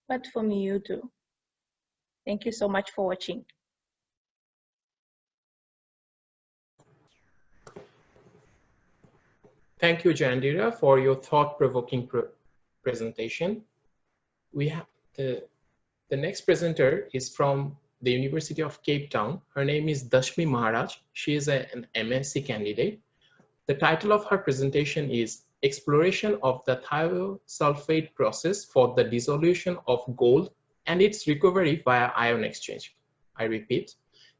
but from you too. Thank you so much for watching. Thank you, Jandira, for your thought-provoking presentation. We have the next presenter is from the University of Cape Town. Her name is Dashmi Maharaj. She is an MSc candidate. The title of her presentation is Exploration of the Thiosulfate Process for the Dissolution of Gold and its Recovery via Ion Exchange. I repeat,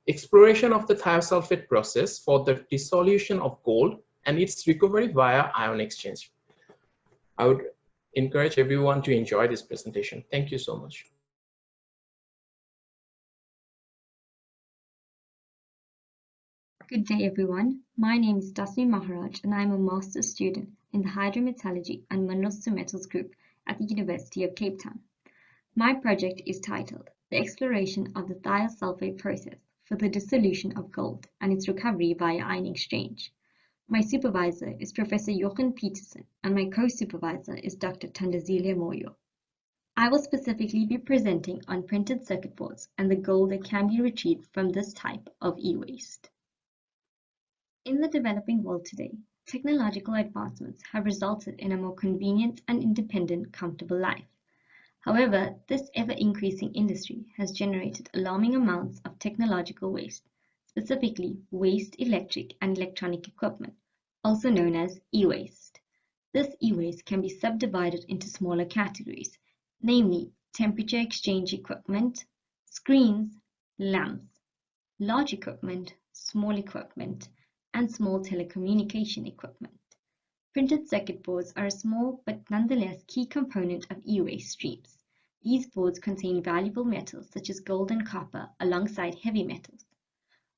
Exploration of the Thiosulfate Process for the Dissolution of Gold and its Recovery via Ion Exchange. I would encourage everyone to enjoy this presentation. Thank you so much. Good day, everyone. My name is Dasmi Maharaj, and I'm a master's student in the Hydrometallurgy and Minerals to Metals group at the University of Cape Town. My project is titled The Exploration of the Thiosulfate Process for the Dissolution of Gold and its Recovery via Ion Exchange. My supervisor is Professor Jochen Petersen, and my co-supervisor is Dr. Thandazilia Moyo. I will specifically be presenting on printed circuit boards and the gold that can be retrieved from this type of e-waste. In the developing world today, technological advancements have resulted in a more convenient and independent, comfortable life. However, this ever-increasing industry has generated alarming amounts of technological waste, specifically waste electric and electronic equipment, also known as e-waste. This e-waste can be subdivided into smaller categories, namely temperature exchange equipment, screens, lamps, large equipment, small equipment, and small telecommunication equipment. Printed circuit boards are a small but nonetheless key component of e-waste streams. These boards contain valuable metals such as gold and copper alongside heavy metals.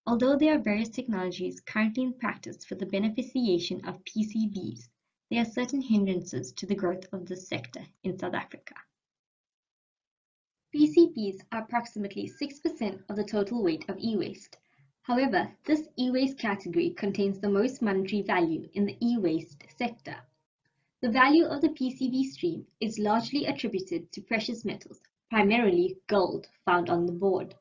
Although there are various technologies currently in practice for the beneficiation of PCBs, there are certain hindrances to the growth of this sector in South Africa. PCBs are approximately 6% of the total weight of e-waste. However, this e-waste category contains the most monetary value in the e-waste sector. The value of the PCB stream is largely attributed to precious metals, primarily gold, found on the board.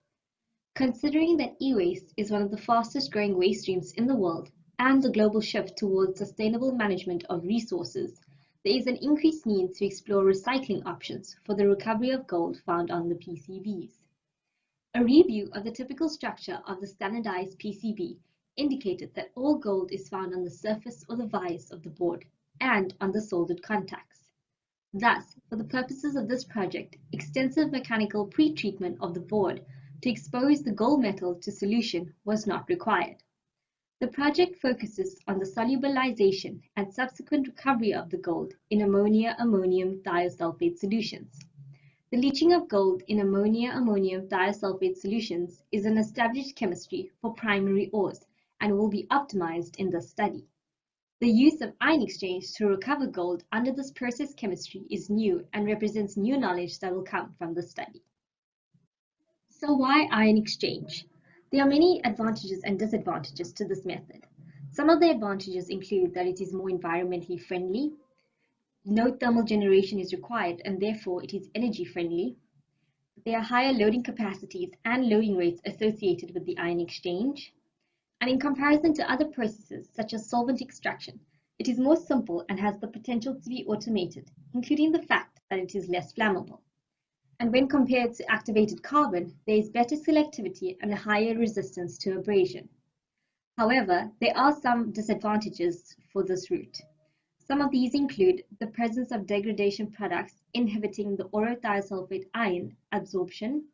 Considering that e-waste is one of the fastest growing waste streams in the world and the global shift towards sustainable management of resources, there is an increased need to explore recycling options for the recovery of gold found on the PCBs. A review of the typical structure of the standardized PCB indicated that all gold is found on the surface or the vias of the board and on the soldered contacts. Thus, for the purposes of this project, extensive mechanical pre-treatment of the board to expose the gold metal to solution was not required. The project focuses on the solubilization and subsequent recovery of the gold in ammonia-ammonium thiosulfate solutions. The leaching of gold in ammonia-ammonium thiosulfate solutions is an established chemistry for primary ores and will be optimized in this study. The use of ion exchange to recover gold under this process chemistry is new and represents new knowledge that will come from the study. So why ion exchange? There are many advantages and disadvantages to this method. Some of the advantages include that it is more environmentally friendly, no thermal generation is required and therefore it is energy friendly. There are higher loading capacities and loading rates associated with the ion exchange. And in comparison to other processes such as solvent extraction, it is more simple and has the potential to be automated, including the fact that it is less flammable. And when compared to activated carbon, there is better selectivity and a higher resistance to abrasion. However, there are some disadvantages for this route. Some of these include the presence of degradation products inhibiting the orothiosulfate ion absorption.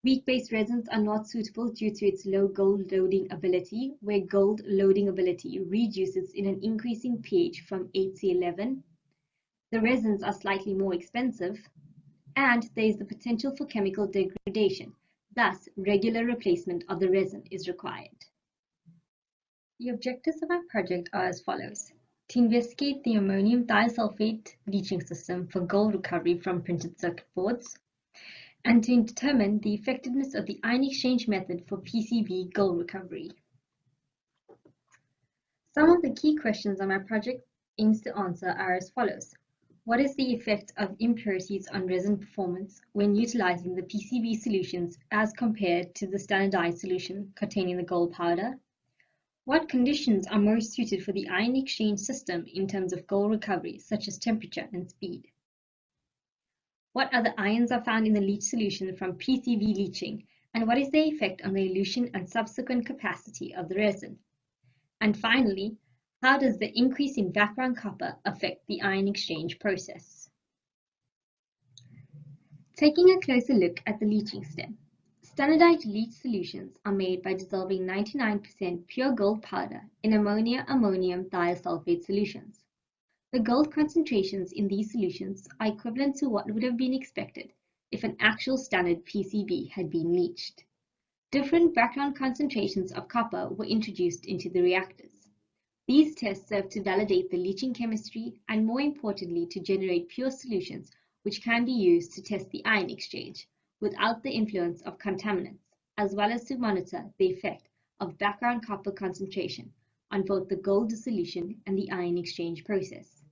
Weak-based resins are not suitable due to its low gold loading ability, where gold loading ability reduces in an increasing pH from 8 to 11. The resins are slightly more expensive, and there is the potential for chemical degradation. Thus, regular replacement of the resin is required. The objectives of our project are as follows: to investigate the ammonium thiosulfate leaching system for gold recovery from printed circuit boards, and to determine the effectiveness of the ion exchange method for PCB gold recovery. Some of the key questions on my project aims to answer are as follows. What is the effect of impurities on resin performance when utilizing the PCB solutions as compared to the standardized solution containing the gold powder? What conditions are most suited for the ion exchange system in terms of gold recovery, such as temperature and speed? What other ions are found in the leach solution from PCB leaching, and what is their effect on the elution and subsequent capacity of the resin? And finally, how does the increase in background copper affect the ion exchange process? Taking a closer look at the leaching step. Standardized leach solutions are made by dissolving 99% pure gold powder in ammonia-ammonium thiosulfate solutions. The gold concentrations in these solutions are equivalent to what would have been expected if an actual standard PCB had been leached. Different background concentrations of copper were introduced into the reactors. These tests serve to validate the leaching chemistry and, more importantly, to generate pure solutions which can be used to test the ion exchange without the influence of contaminants, as well as to monitor the effect of background copper concentration on both the gold dissolution and the ion exchange process.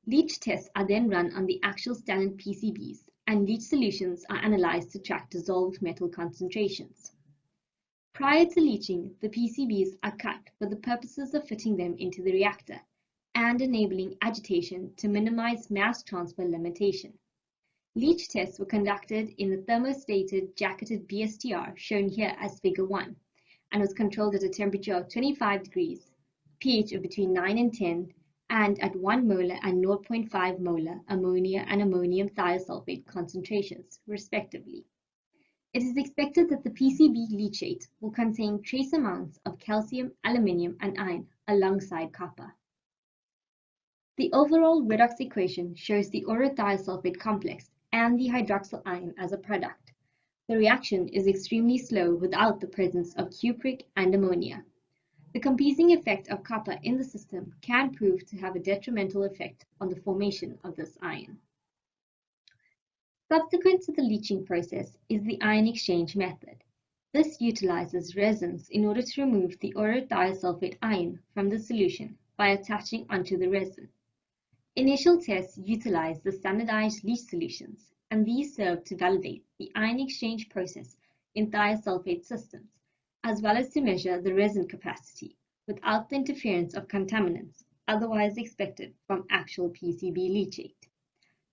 Leach tests are then run on the actual standard PCBs, and leach solutions are analyzed to track dissolved metal concentrations. Prior to leaching, the PCBs are cut for the purposes of fitting them into the reactor and enabling agitation to minimize mass transfer limitation. Leach tests were conducted in the thermostated jacketed BSTR shown here as Figure 1 and was controlled at a temperature of 25 degrees, pH of between 9 and 10, and at 1 molar and 0.5 molar ammonia and ammonium thiosulfate concentrations, respectively. It is expected that the PCB leachate will contain trace amounts of calcium, aluminium, and iron alongside copper. The overall redox equation shows the orothiosulfate complex and the hydroxyl ion as a product. The reaction is extremely slow without the presence of cupric and ammonia. The competing effect of copper in the system can prove to have a detrimental effect on the formation of this ion. Subsequent to the leaching process is the ion exchange method. This utilizes resins in order to remove the orothiosulfate ion from the solution by attaching onto the resin. Initial tests utilize the standardized leach solutions, and these serve to validate the ion exchange process in thiosulfate systems, as well as to measure the resin capacity without the interference of contaminants otherwise expected from actual PCB leachate.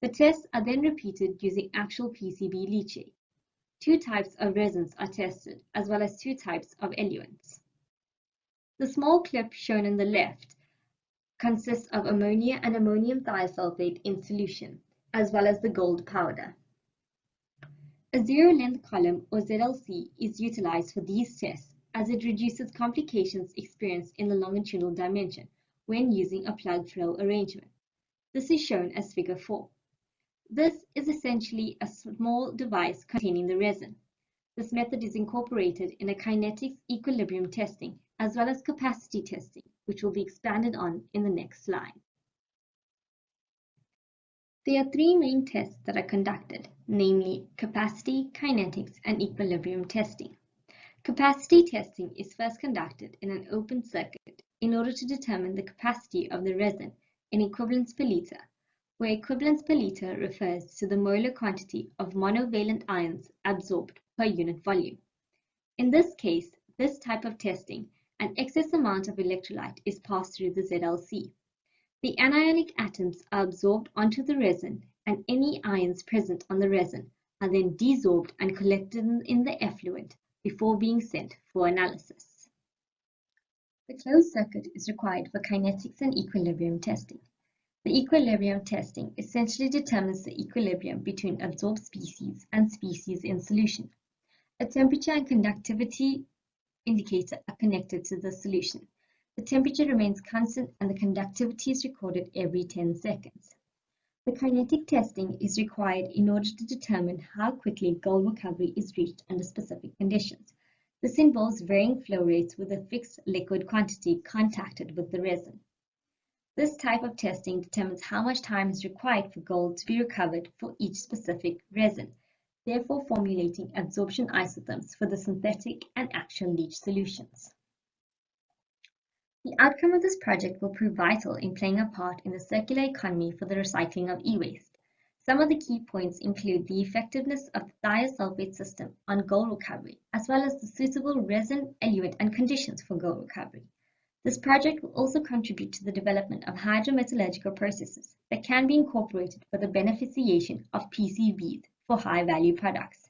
The tests are then repeated using actual PCB leachate. 2 types of resins are tested, as well as 2 types of eluents. The small clip shown on the left consists of ammonia and ammonium thiosulfate in solution, as well as the gold powder. A zero-length column, or ZLC, is utilized for these tests as it reduces complications experienced in the longitudinal dimension when using a plug flow arrangement. This is shown as figure 4. This is essentially a small device containing the resin. This method is incorporated in a kinetics equilibrium testing as well as capacity testing, which will be expanded on in the next slide. There are 3 main tests that are conducted, namely capacity, kinetics, and equilibrium testing. Capacity testing is first conducted in an open circuit in order to determine the capacity of the resin in equivalents per liter, where equivalents per liter refers to the molar quantity of monovalent ions absorbed per unit volume. In this case, this type of testing, an excess amount of electrolyte is passed through the ZLC. The anionic atoms are absorbed onto the resin, and any ions present on the resin are then desorbed and collected in the effluent before being sent for analysis. The closed circuit is required for kinetics and equilibrium testing. The equilibrium testing essentially determines the equilibrium between absorbed species and species in solution. A temperature and conductivity indicator are connected to the solution. The temperature remains constant and the conductivity is recorded every 10 seconds. The kinetic testing is required in order to determine how quickly gold recovery is reached under specific conditions. This involves varying flow rates with a fixed liquid quantity contacted with the resin. This type of testing determines how much time is required for gold to be recovered for each specific resin, therefore formulating absorption isotherms for the synthetic and actual leach solutions. The outcome of this project will prove vital in playing a part in the circular economy for the recycling of e-waste. Some of the key points include the effectiveness of the thiosulfate system on gold recovery, as well as the suitable resin, eluent, and conditions for gold recovery. This project will also contribute to the development of hydrometallurgical processes that can be incorporated for the beneficiation of PCBs for high-value products.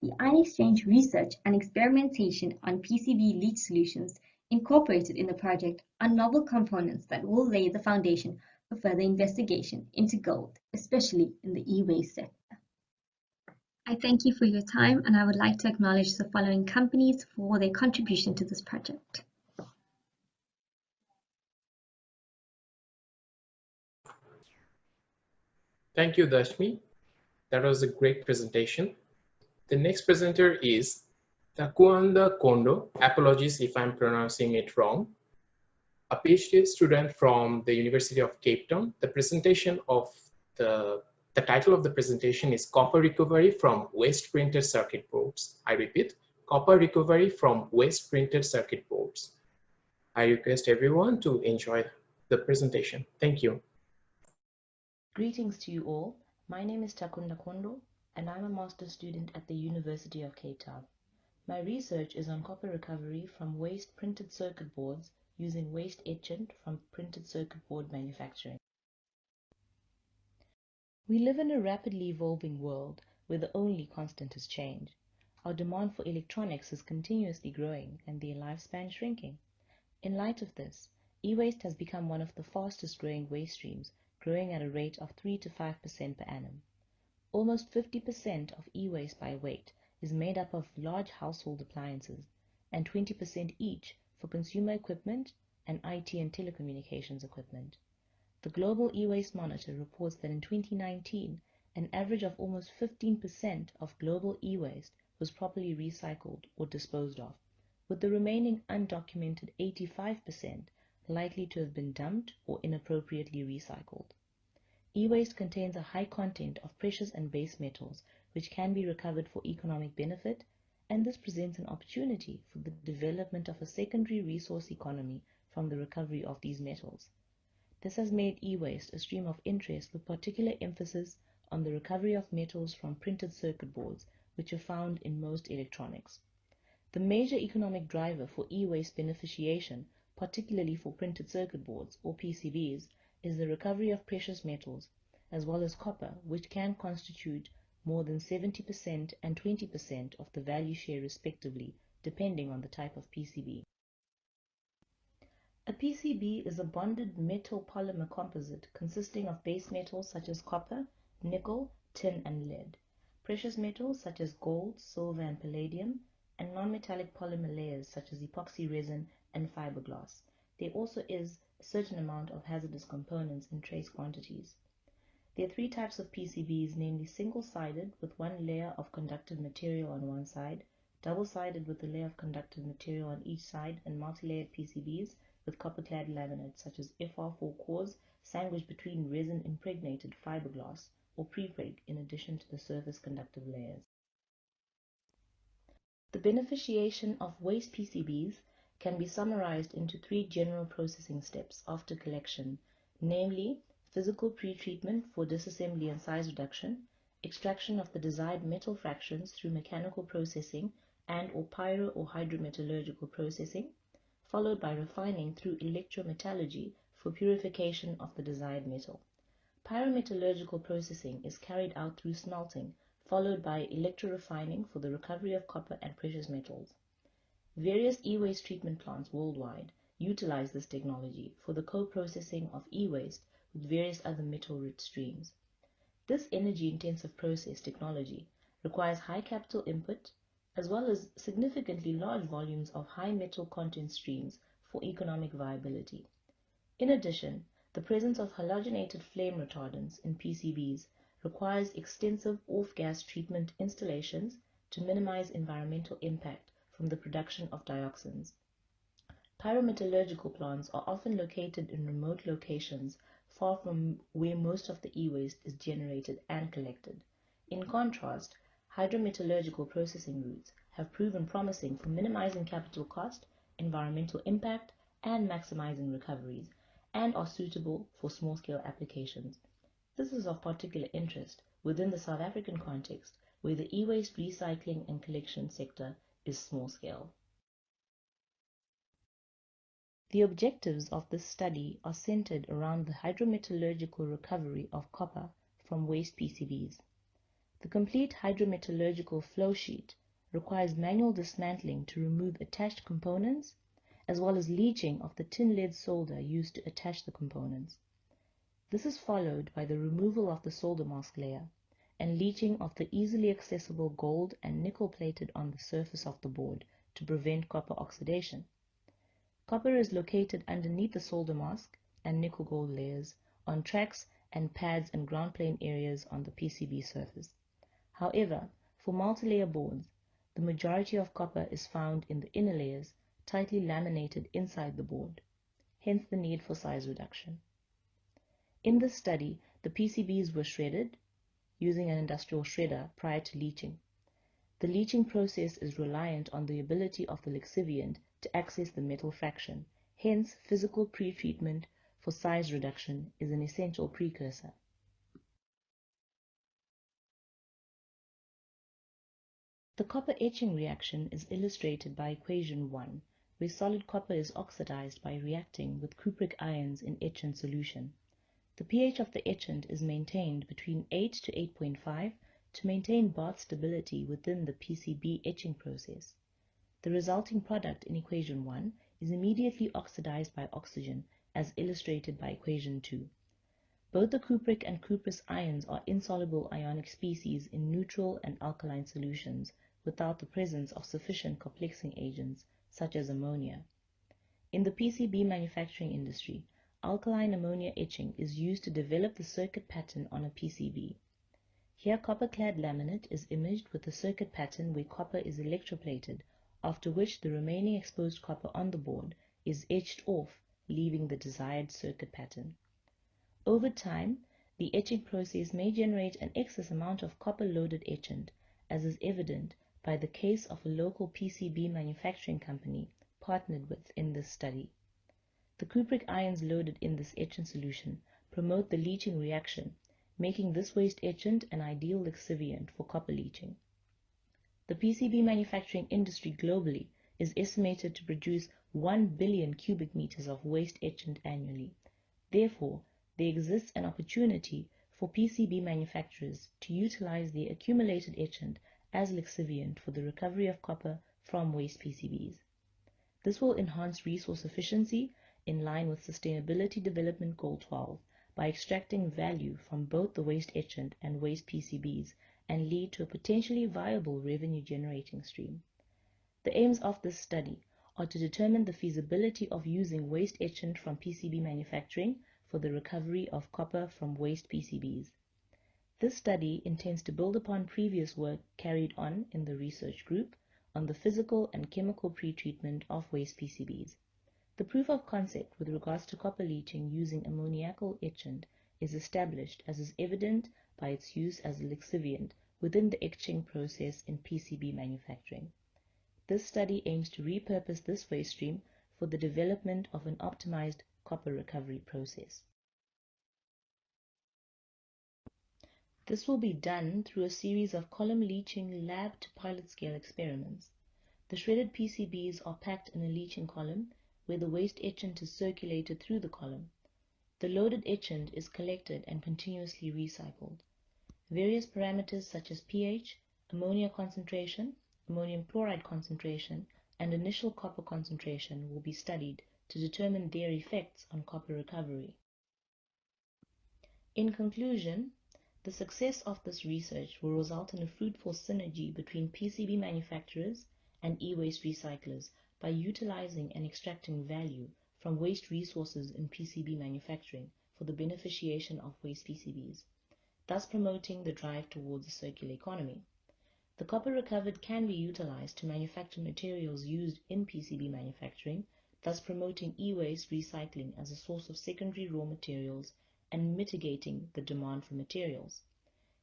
The ion exchange research and experimentation on PCB leach solutions incorporated in the project are novel components that will lay the foundation for further investigation into gold, especially in the e-waste sector. I thank you for your time, and I would like to acknowledge the following companies for their contribution to this project. Thank you, Dashmi. That was a great presentation. The next presenter is Takuanda Kondo. Apologies if I'm pronouncing it wrong. A PhD student from the University of Cape Town. The presentation of the title of the presentation is Copper Recovery from Waste Printed Circuit Boards. I repeat, Copper Recovery from Waste Printed Circuit Boards. I request everyone to enjoy the presentation. Thank you. Greetings to you all. My name is Takunda Kondo, and I'm a master's student at the University of Cape Town. My research is on copper recovery from waste printed circuit boards using waste etchant from printed circuit board manufacturing. We live in a rapidly evolving world where the only constant is change. Our demand for electronics is continuously growing and their lifespan shrinking. In light of this, E-waste has become one of the fastest growing waste streams, growing at a rate of 3 to 5% per annum. Almost 50% of e-waste by weight is made up of large household appliances, and 20% each for consumer equipment and IT and telecommunications equipment. The Global E-Waste Monitor reports that in 2019, an average of almost 15% of global e-waste was properly recycled or disposed of, with the remaining undocumented 85% likely to have been dumped or inappropriately recycled. E-waste contains a high content of precious and base metals which can be recovered for economic benefit, and this presents an opportunity for the development of a secondary resource economy from the recovery of these metals. This has made e-waste a stream of interest with particular emphasis on the recovery of metals from printed circuit boards, which are found in most electronics. The major economic driver for e-waste beneficiation, particularly for printed circuit boards or PCBs, is the recovery of precious metals, as well as copper, which can constitute more than 70% and 20% of the value share respectively, depending on the type of PCB. A PCB is a bonded metal polymer composite consisting of base metals such as copper, nickel, tin, and lead, precious metals such as gold, silver, and palladium, and non-metallic polymer layers such as epoxy resin and fiberglass. There also is a certain amount of hazardous components in trace quantities. There are three types of PCBs, namely single-sided with one layer of conductive material on one side, double-sided with a layer of conductive material on each side, and multi-layered PCBs with copper-clad laminates such as FR4 cores sandwiched between resin-impregnated fiberglass or prepreg in addition to the surface conductive layers. The beneficiation of waste PCBs can be summarized into three general processing steps after collection, namely physical pretreatment for disassembly and size reduction, extraction of the desired metal fractions through mechanical processing and or pyro or hydrometallurgical processing, followed by refining through electrometallurgy for purification of the desired metal. Pyrometallurgical processing is carried out through smelting, followed by electrorefining for the recovery of copper and precious metals. Various e-waste treatment plants worldwide utilize this technology for the co-processing of e-waste with various other metal-rich streams. This energy-intensive process technology requires high capital input as well as significantly large volumes of high metal content streams for economic viability. In addition, the presence of halogenated flame retardants in PCBs requires extensive off-gas treatment installations to minimize environmental impact from the production of dioxins. Pyrometallurgical plants are often located in remote locations far from where most of the e-waste is generated and collected. In contrast, hydrometallurgical processing routes have proven promising for minimizing capital cost, environmental impact, and maximizing recoveries, and are suitable for small-scale applications. This is of particular interest within the South African context, where the e-waste recycling and collection sector is small-scale. The objectives of this study are centered around the hydrometallurgical recovery of copper from waste PCBs. The complete hydrometallurgical flow sheet requires manual dismantling to remove attached components, as well as leaching of the tin-lead solder used to attach the components. This is followed by the removal of the solder mask layer and leaching of the easily accessible gold and nickel plated on the surface of the board to prevent copper oxidation. Copper is located underneath the solder mask and nickel gold layers on tracks and pads and ground plane areas on the PCB surface. However, for multi-layer boards, the majority of copper is found in the inner layers, tightly laminated inside the board, hence the need for size reduction. In this study, the PCBs were shredded using an industrial shredder prior to leaching. The leaching process is reliant on the ability of the lixiviant to access the metal fraction, hence physical pretreatment for size reduction is an essential precursor. The copper etching reaction is illustrated by equation 1, where solid copper is oxidized by reacting with cupric ions in etchant solution. The pH of the etchant is maintained between 8 to 8.5 to maintain bath stability within the PCB etching process. The resulting product in equation 1 is immediately oxidized by oxygen, as illustrated by equation 2. Both the cupric and cuprous ions are insoluble ionic species in neutral and alkaline solutions without the presence of sufficient complexing agents, such as ammonia. In the PCB manufacturing industry, alkaline ammonia etching is used to develop the circuit pattern on a PCB. Here, copper-clad laminate is imaged with the circuit pattern where copper is electroplated, after which the remaining exposed copper on the board is etched off, leaving the desired circuit pattern. Over time, the etching process may generate an excess amount of copper-loaded etchant, as is evident by the case of a local PCB manufacturing company partnered with in this study. The cupric ions loaded in this etchant solution promote the leaching reaction, making this waste etchant an ideal lixiviant for copper leaching. The PCB manufacturing industry globally is estimated to produce 1 billion cubic meters of waste etchant annually. Therefore, there exists an opportunity for PCB manufacturers to utilize the accumulated etchant as lixiviant for the recovery of copper from waste PCBs. This will enhance resource efficiency in line with Sustainability Development Goal 12 by extracting value from both the waste etchant and waste PCBs and lead to a potentially viable revenue-generating stream. The aims of this study are to determine the feasibility of using waste etchant from PCB manufacturing for the recovery of copper from waste PCBs. This study intends to build upon previous work carried on in the research group on the physical and chemical pretreatment of waste PCBs. The proof of concept with regards to copper leaching using ammoniacal etchant is established, as is evident by its use as a lixiviant within the etching process in PCB manufacturing. This study aims to repurpose this waste stream for the development of an optimized copper recovery process. This will be done through a series of column leaching lab to pilot scale experiments. The shredded PCBs are packed in a leaching column where the waste etchant is circulated through the column. The loaded etchant is collected and continuously recycled. Various parameters such as pH, ammonia concentration, ammonium chloride concentration, and initial copper concentration will be studied to determine their effects on copper recovery. In conclusion, the success of this research will result in a fruitful synergy between PCB manufacturers and e-waste recyclers by utilizing and extracting value from waste resources in PCB manufacturing for the beneficiation of waste PCBs, thus promoting the drive towards a circular economy. The copper recovered can be utilized to manufacture materials used in PCB manufacturing, thus promoting e-waste recycling as a source of secondary raw materials and mitigating the demand for materials.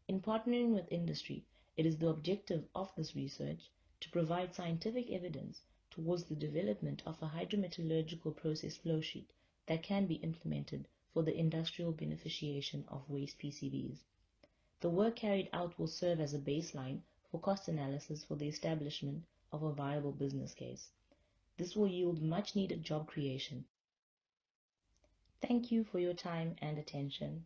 In partnering with industry, it is the objective of this research to provide scientific evidence towards the development of a hydrometallurgical process flowsheet that can be implemented for the industrial beneficiation of waste PCBs. The work carried out will serve as a baseline for cost analysis for the establishment of a viable business case. This will yield much needed job creation. Thank you for your time and attention.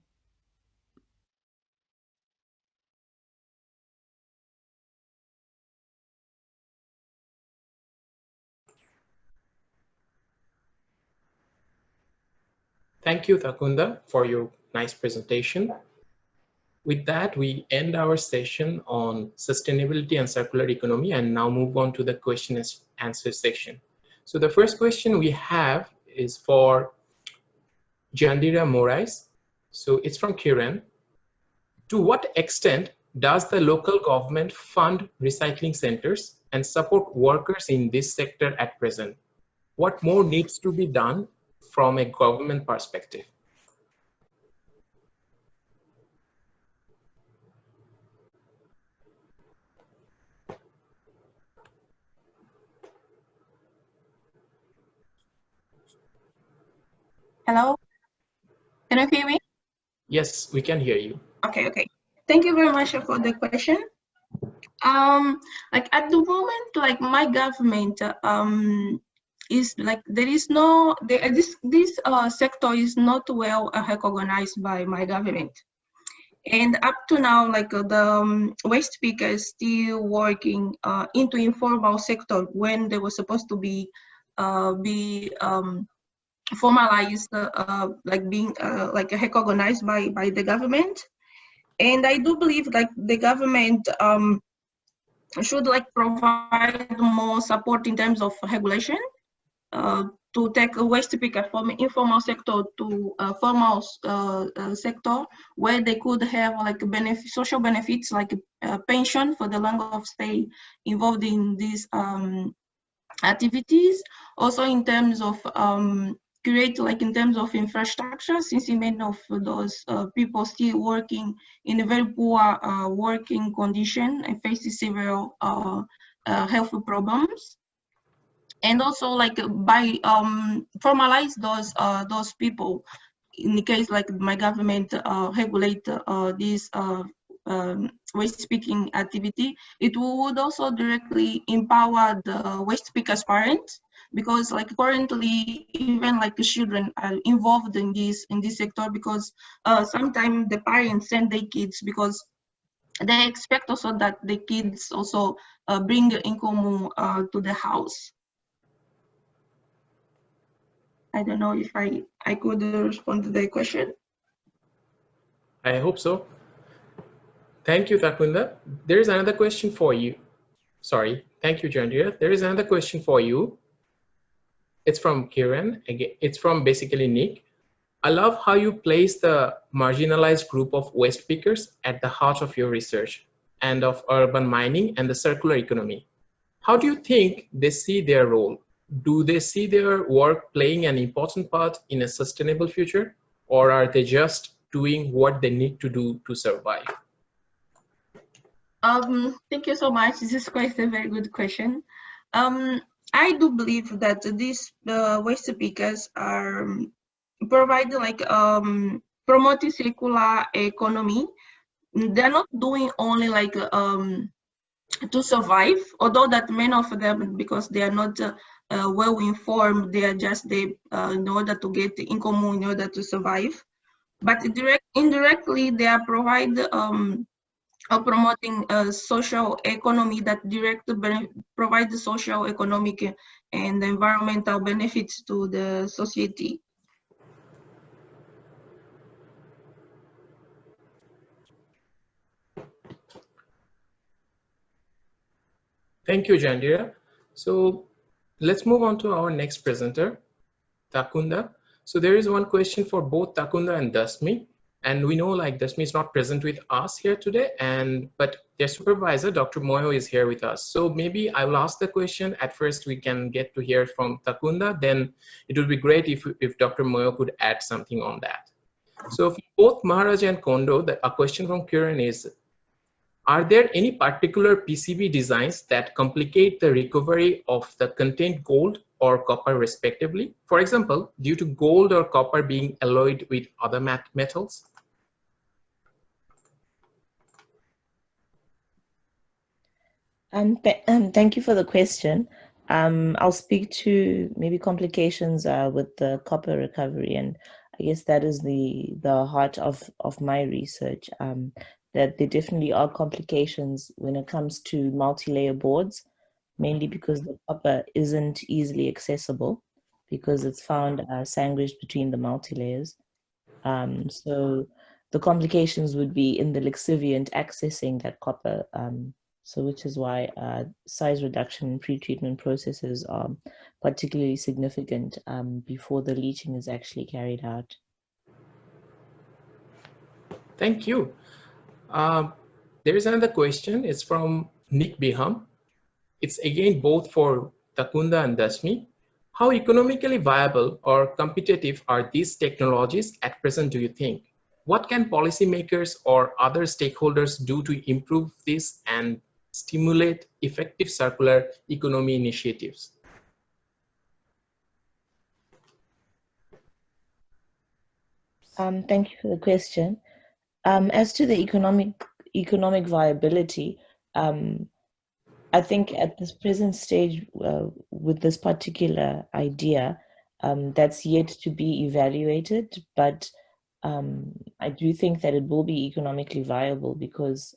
Thank you, Thakunda, for your nice presentation. With that, we end our session on sustainability and circular economy and now move on to the question and answer section. So the first question we have is for Jandira Morais. So it's from Kiran. To what extent does the local government fund recycling centers and support workers in this sector at present? What more needs to be done from a government perspective? Hello, can you hear me? Yes, we can hear you. Okay. Thank you very much for the question. Like at the moment, like my government is like this sector is not well recognized by my government, and up to now, like the waste pickers still working into informal sector when they were supposed to be be formalized, like being like recognized by the government. And I do believe like the government should like provide more support in terms of regulation to take a waste picker from informal sector to formal sector, where they could have like social benefits like pension for the longer of stay involved in these activities. Also in terms of create like in terms of infrastructure, since many of those people still working in a very poor working condition and faces several health problems. And also like by formalize those people, in the case like my government regulate this waste picking activity, it would also directly empower the waste pickers parents, because like currently even like the children are involved in this sector, because sometimes the parents send their kids because they expect also that the kids also bring income to the house. I don't know if I could respond to the question. I hope so. Thank you, Takunda. There is another question for you. Sorry, thank you, Jandira. There is another question for you. It's from Kiran. Again, it's from basically Nick. I love how you place the marginalized group of waste pickers at the heart of your research and of urban mining and the circular economy. How do you think they see their role? Do they see their work playing an important part in a sustainable future, or are they just doing what they need to do to survive? Thank you so much. This is quite a very good question. I do believe that these waste pickers are providing like promoting circular economy. They're not doing only like to survive, although that many of them, because they are not well informed, they are just in order to get the income, in order to survive. But indirectly, they are promoting a social economy that directly provides social, economic, and environmental benefits to the society. Thank you, Jandira. So let's move on to our next presenter, Takunda. So there is one question for both Takunda and Dasmi. And we know like Dasmi is not present with us here today, but their supervisor, Dr. Moyo, is here with us. So maybe I will ask the question. At first, we can get to hear from Takunda. Then it would be great if Dr. Moyo could add something on that. So for both Maharaj and Kondo, a question from Kiran is, are there any particular PCB designs that complicate the recovery of the contained gold or copper respectively? For example, due to gold or copper being alloyed with other metals? Thank you for the question. I'll speak to maybe complications with the copper recovery, and I guess that is the heart of my research. That there definitely are complications when it comes to multi-layer boards, mainly because the copper isn't easily accessible because it's found sandwiched between the multi-layers. So the complications would be in the lixiviant accessing that copper, so which is why size reduction in pretreatment processes are particularly significant before the leaching is actually carried out. Thank you. There is another question. It's from Nick Biham. It's again both for Takunda and Dasmi. How economically viable or competitive are these technologies at present, do you think? What can policymakers or other stakeholders do to improve this and stimulate effective circular economy initiatives? Thank you for the question. As to the economic viability, I think at this present stage with this particular idea, that's yet to be evaluated, but I do think that it will be economically viable because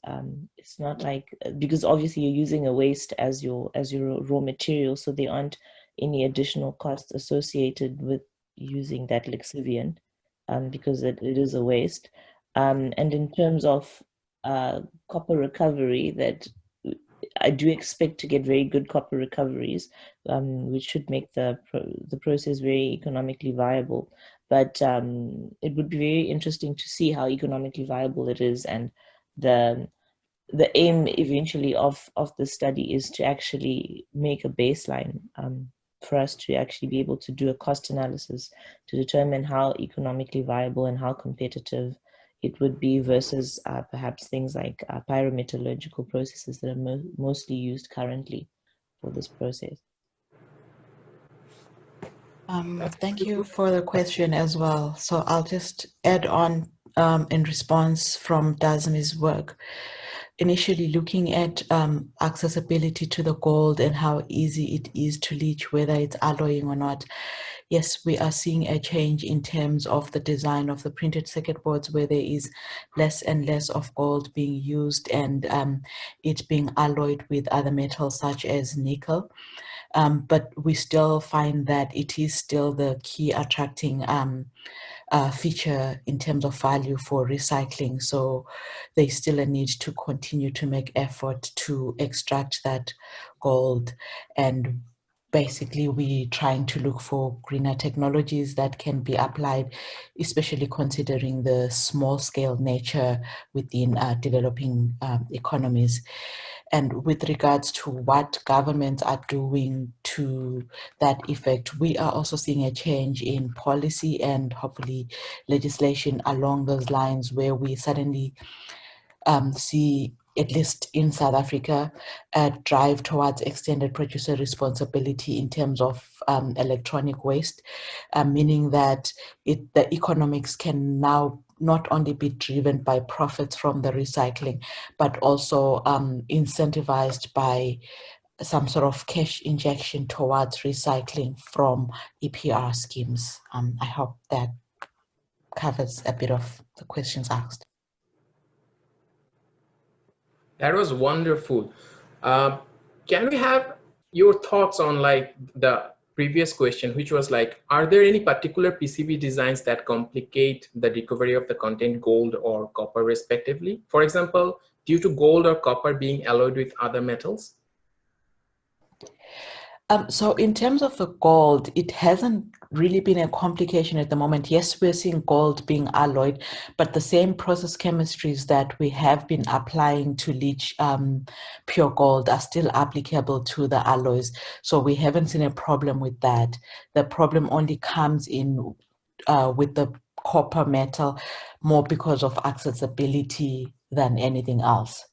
it's not like, because obviously you're using a waste as your raw material, so there aren't any additional costs associated with using that lixiviant, because it is a waste. And in terms of copper recovery, that I do expect to get very good copper recoveries, which should make the process very economically viable. But it would be very interesting to see how economically viable it is, and the aim eventually of the study is to actually make a baseline for us to actually be able to do a cost analysis to determine how economically viable and how competitive it would be versus perhaps things like pyrometallurgical processes that are mostly used currently for this process. Thank you for the question as well. So I'll just add on in response from Dasmi's work. Initially looking at accessibility to the gold and how easy it is to leach, whether it's alloying or not. Yes, we are seeing a change in terms of the design of the printed circuit boards, where there is less and less of gold being used, and it being alloyed with other metals such as nickel. But we still find that it is still the key attracting feature in terms of value for recycling. So there's still a need to continue to make effort to extract that gold. And basically we're trying to look for greener technologies that can be applied, especially considering the small scale nature within developing economies. And with regards to what governments are doing to that effect, we are also seeing a change in policy and hopefully legislation along those lines, where we suddenly see, at least in South Africa, a drive towards extended producer responsibility in terms of electronic waste, meaning that the economics can now not only be driven by profits from the recycling, but also incentivized by some sort of cash injection towards recycling from EPR schemes. I hope that covers a bit of the questions asked. That was wonderful. Can we have your thoughts on like the previous question, which was like, are there any particular PCB designs that complicate the recovery of the content gold or copper respectively? For example, due to gold or copper being alloyed with other metals? So in terms of the gold, it hasn't really been a complication at the moment. Yes, we're seeing gold being alloyed, but the same process chemistries that we have been applying to leach pure gold are still applicable to the alloys. So we haven't seen a problem with that. The problem only comes in with the copper metal, more because of accessibility than anything else.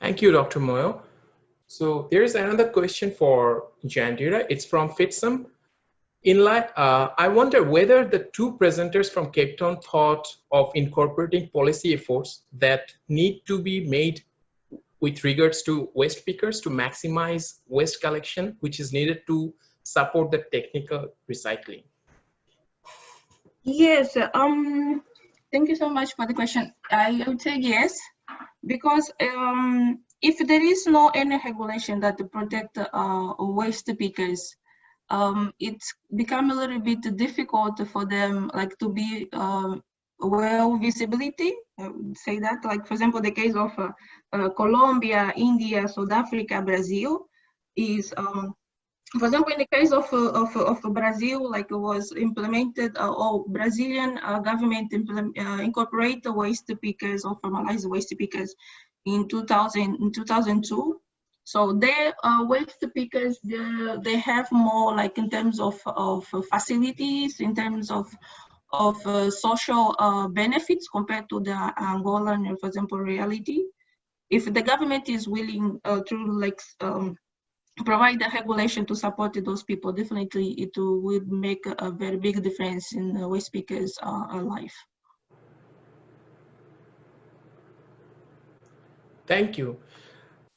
Thank you, Dr. Moyo. So there's another question for Jandira. It's from Fitsum. I wonder whether the two presenters from Cape Town thought of incorporating policy efforts that need to be made with regards to waste pickers to maximize waste collection, which is needed to support the technical recycling. Yes, thank you so much for the question. I would say yes, because if there is no any regulation that to protect waste pickers, it's become a little bit difficult for them, like to be well visibility. I would say that, like for example, the case of Colombia, India, South Africa, Brazil is. For example, in the case of Brazil, like it was implemented, or Brazilian government incorporate the waste pickers or formalized waste pickers in 2002. So their waste pickers, they have more like in terms of facilities, in terms of social benefits compared to the Angolan, for example, reality. If the government is willing to like provide the regulation to support those people, definitely it would make a very big difference in the waste pickers' life. Thank you.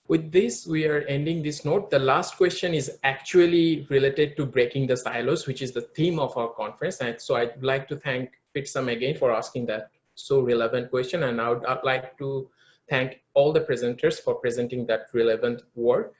With this, we are ending this note. The last question is actually related to breaking the silos, which is the theme of our conference. And so I'd like to thank Fitsum again for asking that so relevant question. And I'd like to thank all the presenters for presenting that relevant work.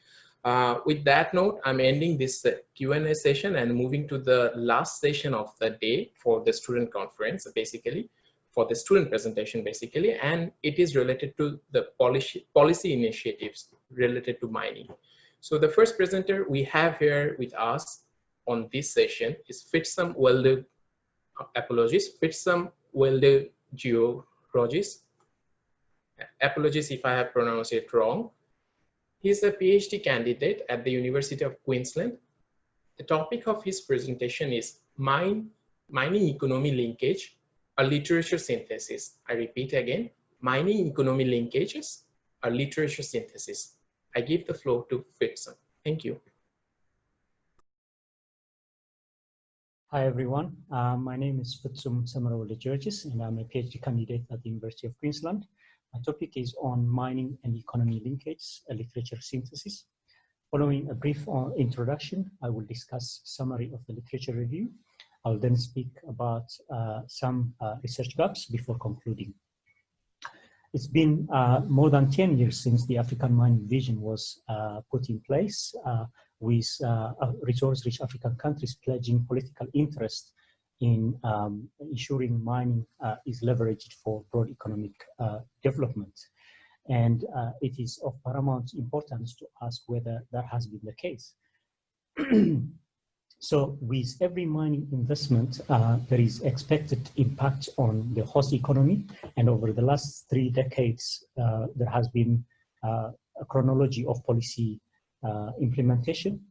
With that note, I'm ending this Q&A session and moving to the last session of the day for the student conference, basically, for the student presentation, basically, and it is related to the policy initiatives related to mining. So the first presenter we have here with us on this session is Fitsum Welde, apologies, Fitsum Welde Georgis. Apologies if I have pronounced it wrong. He is a PhD candidate at the University of Queensland. The topic of his presentation is Mining Economy Linkage, a Literature Synthesis. I repeat again, Mining Economy Linkages, a Literature Synthesis. I give the floor to Fitsum. Thank you. Hi, everyone. My name is Fitsum Samarawala Georgis, and I'm a PhD candidate at the University of Queensland. My topic is on mining and economy linkage, a literature synthesis. Following a brief introduction, I will discuss summary of the literature review. I'll then speak about some research gaps before concluding. It's been more than 10 years since the African Mining Vision was put in place, with resource-rich African countries pledging political interest in ensuring mining is leveraged for broad economic development. And it is of paramount importance to ask whether that has been the case. So with every mining investment, there is expected impact on the host economy. And over the last 3 decades, there has been a chronology of policy implementation,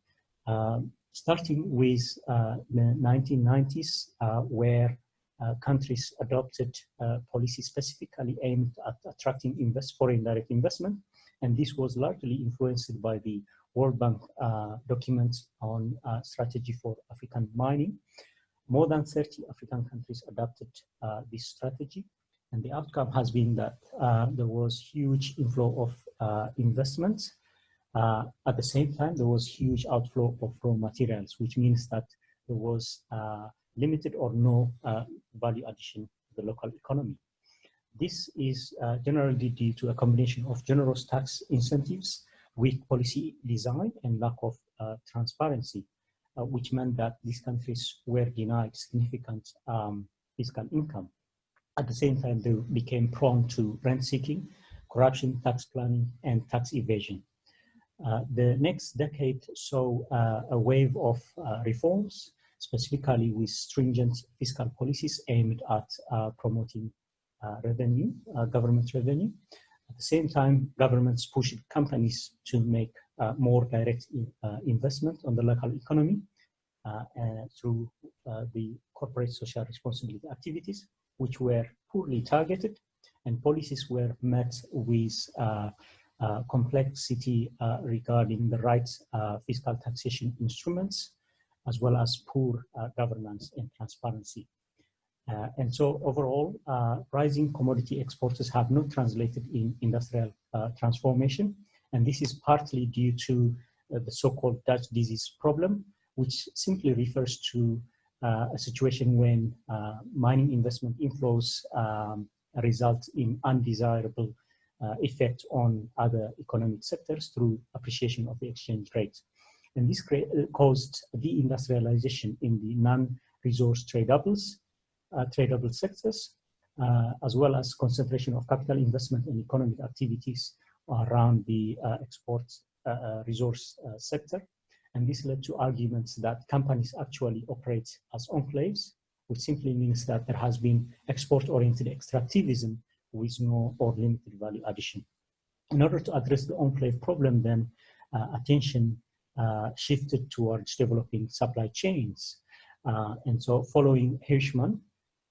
starting with the 1990s, where countries adopted policy specifically aimed at attracting foreign direct investment. And this was largely influenced by the World Bank documents on strategy for African mining. More than 30 African countries adopted this strategy. And the outcome has been that there was huge inflow of investments. At the same time, there was huge outflow of raw materials, which means that there was limited or no value addition to the local economy. This is generally due to a combination of generous tax incentives, weak policy design, and lack of transparency, which meant that these countries were denied significant fiscal income. At the same time, they became prone to rent seeking, corruption, tax planning, and tax evasion. The next decade saw a wave of reforms, specifically with stringent fiscal policies aimed at promoting revenue, government revenue. At the same time, governments pushed companies to make more direct investment on the local economy through the corporate social responsibility activities, which were poorly targeted, and policies were met with complexity regarding the right fiscal taxation instruments, as well as poor governance and transparency. And so overall, rising commodity exports have not translated in industrial transformation. And this is partly due to the so-called Dutch disease problem, which simply refers to a situation when mining investment inflows result in undesirable effect on other economic sectors through appreciation of the exchange rate. And this caused deindustrialization in the non-resource tradable sectors, as well as concentration of capital investment and economic activities around the export resource sector. And this led to arguments that companies actually operate as enclaves, which simply means that there has been export-oriented extractivism with no or limited value addition. In order to address the enclave problem, then attention shifted towards developing supply chains. And so following Hirschman,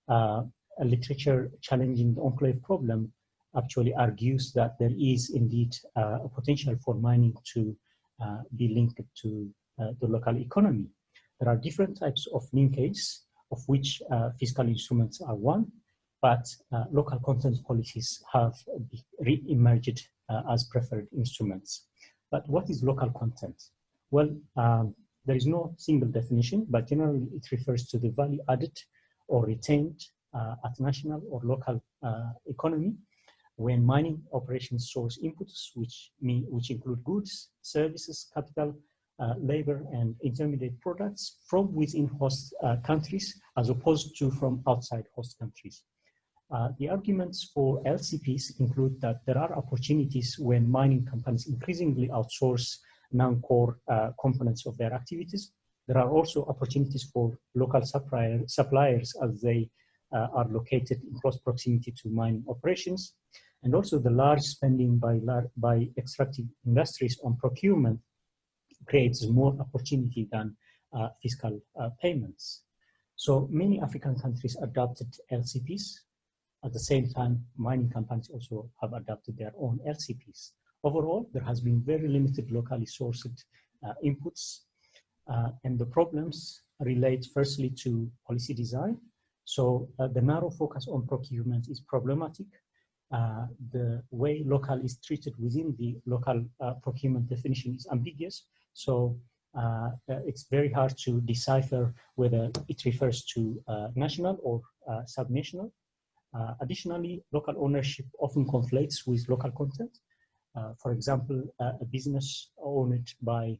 a literature challenging the enclave problem actually argues that there is indeed a potential for mining to be linked to the local economy. There are different types of linkages, of which fiscal instruments are one, but local content policies have re-emerged as preferred instruments. But what is local content? Well, there is no single definition, but generally it refers to the value added or retained at national or local economy when mining operations source inputs, which include goods, services, capital, labor, and intermediate products from within host countries, as opposed to from outside host countries. The arguments for LCPs include that there are opportunities when mining companies increasingly outsource non-core components of their activities. There are also opportunities for local suppliers as they are located in close proximity to mining operations. And also the large spending by extractive industries on procurement creates more opportunity than fiscal payments. So many African countries adopted LCPs. At the same time, mining companies also have adopted their own LCPs. Overall, there has been very limited locally sourced inputs, and the problems relate firstly to policy design. So the narrow focus on procurement is problematic. The way local is treated within the local procurement definition is ambiguous. So it's very hard to decipher whether it refers to national or subnational. Additionally, local ownership often conflates with local content. For example, a business owned by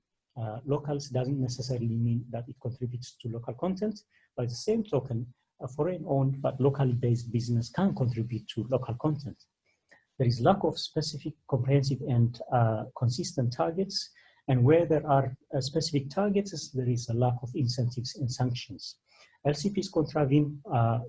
locals doesn't necessarily mean that it contributes to local content. By the same token, a foreign-owned but locally based business can contribute to local content. There is lack of specific, comprehensive, and consistent targets. And where there are specific targets, there is a lack of incentives and sanctions. LCPs contravene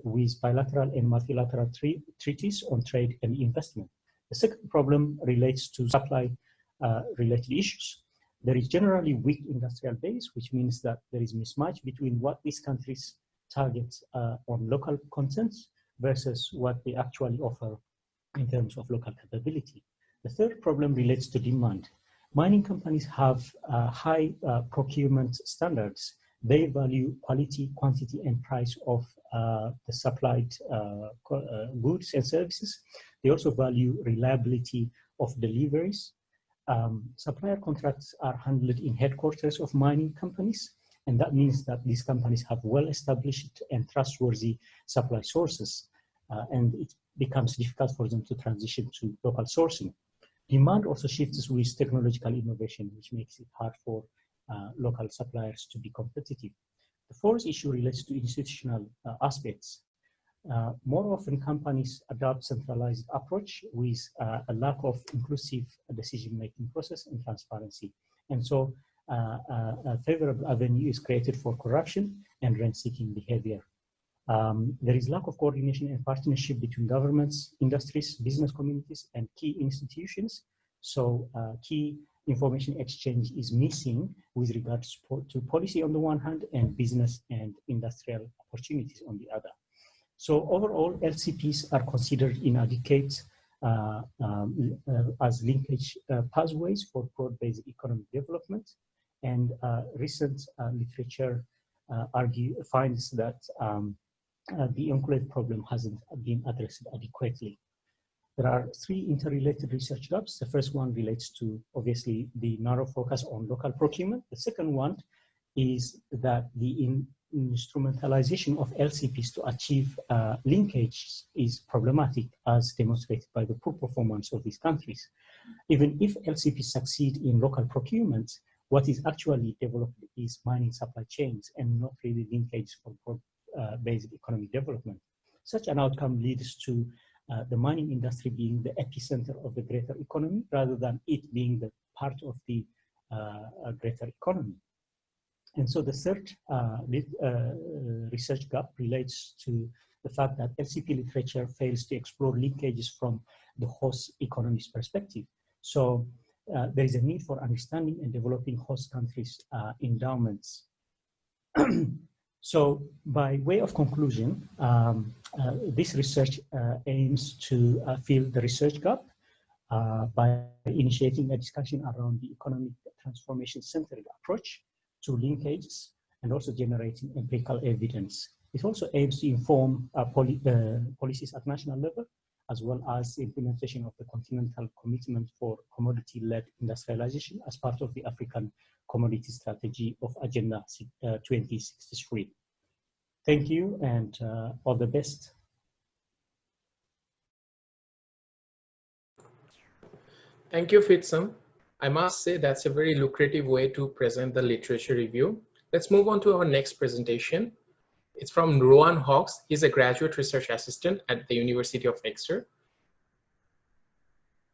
with bilateral and multilateral treaties on trade and investment. The second problem relates to supply-related issues. There is generally weak industrial base, which means that there is mismatch between what these countries target on local content versus what they actually offer in terms of local capability. The third problem relates to demand. Mining companies have high procurement standards. They value quality, quantity, and price of the supplied goods and services. They also value reliability of deliveries. Supplier contracts are handled in headquarters of mining companies, and that means that these companies have well-established and trustworthy supply sources, and it becomes difficult for them to transition to local sourcing. Demand also shifts with technological innovation, which makes it hard for local suppliers to be competitive. The fourth issue relates to institutional aspects. More often, companies adopt centralized approach with a lack of inclusive decision-making process and transparency. And so a favorable avenue is created for corruption and rent-seeking behavior. There is lack of coordination and partnership between governments, industries, business communities, and key institutions. So key information exchange is missing with regards to policy on the one hand and business and industrial opportunities on the other. So overall, LCPs are considered inadequate as linkage pathways for broad-based economic development. And recent literature finds that the enclave problem hasn't been addressed adequately. There are three interrelated research gaps. The first one relates to, obviously, the narrow focus on local procurement. The second one is that the instrumentalization of LCPs to achieve linkage is problematic, as demonstrated by the poor performance of these countries. Even if LCPs succeed in local procurement, what is actually developed is mining supply chains and not really linkage for broad-based economic development. Such an outcome leads to the mining industry being the epicenter of the greater economy rather than it being the part of the greater economy. And so the third research gap relates to the fact that LCP literature fails to explore linkages from the host economy's perspective. So there is a need for understanding and developing host countries' endowments. So by way of conclusion, this research aims to fill the research gap by initiating a discussion around the economic transformation-centered approach to linkages and also generating empirical evidence. It also aims to inform policies at national level, as well as the implementation of the continental commitment for commodity-led industrialization as part of the African Commodity Strategy of Agenda 2063. Thank you, and all the best. Thank you, Fitsum. I must say that's a very lucrative way to present the literature review. Let's move on to our next presentation. It's from Rowan Hawkes. He's a graduate research assistant at the University of Exeter.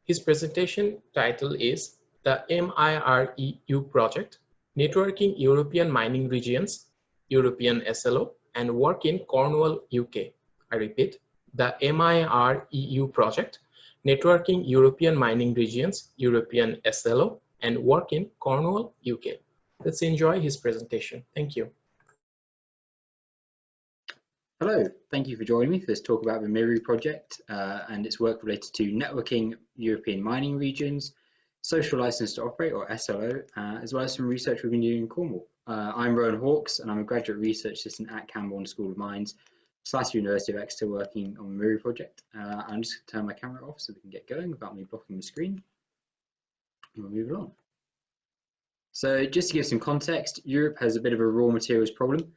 His presentation title is The MIREU Project, Networking European Mining Regions, European SLO, and Work in Cornwall, UK. I repeat, the MIREU Project, Networking European Mining Regions, European SLO, and Work in Cornwall, UK. Let's enjoy his presentation. Thank you. Hello, thank you for joining me for this talk about the MIREU project and its work related to networking European mining regions, social license to operate or SLO, as well as some research we've been doing in Cornwall. I'm Rowan Hawkes and I'm a graduate research assistant at Camborne School of Mines / University of Exeter working on the MIREU project. I'm just going to turn my camera off so we can get going without me blocking the screen. And we'll move along. So just to give some context, Europe has a bit of a raw materials problem.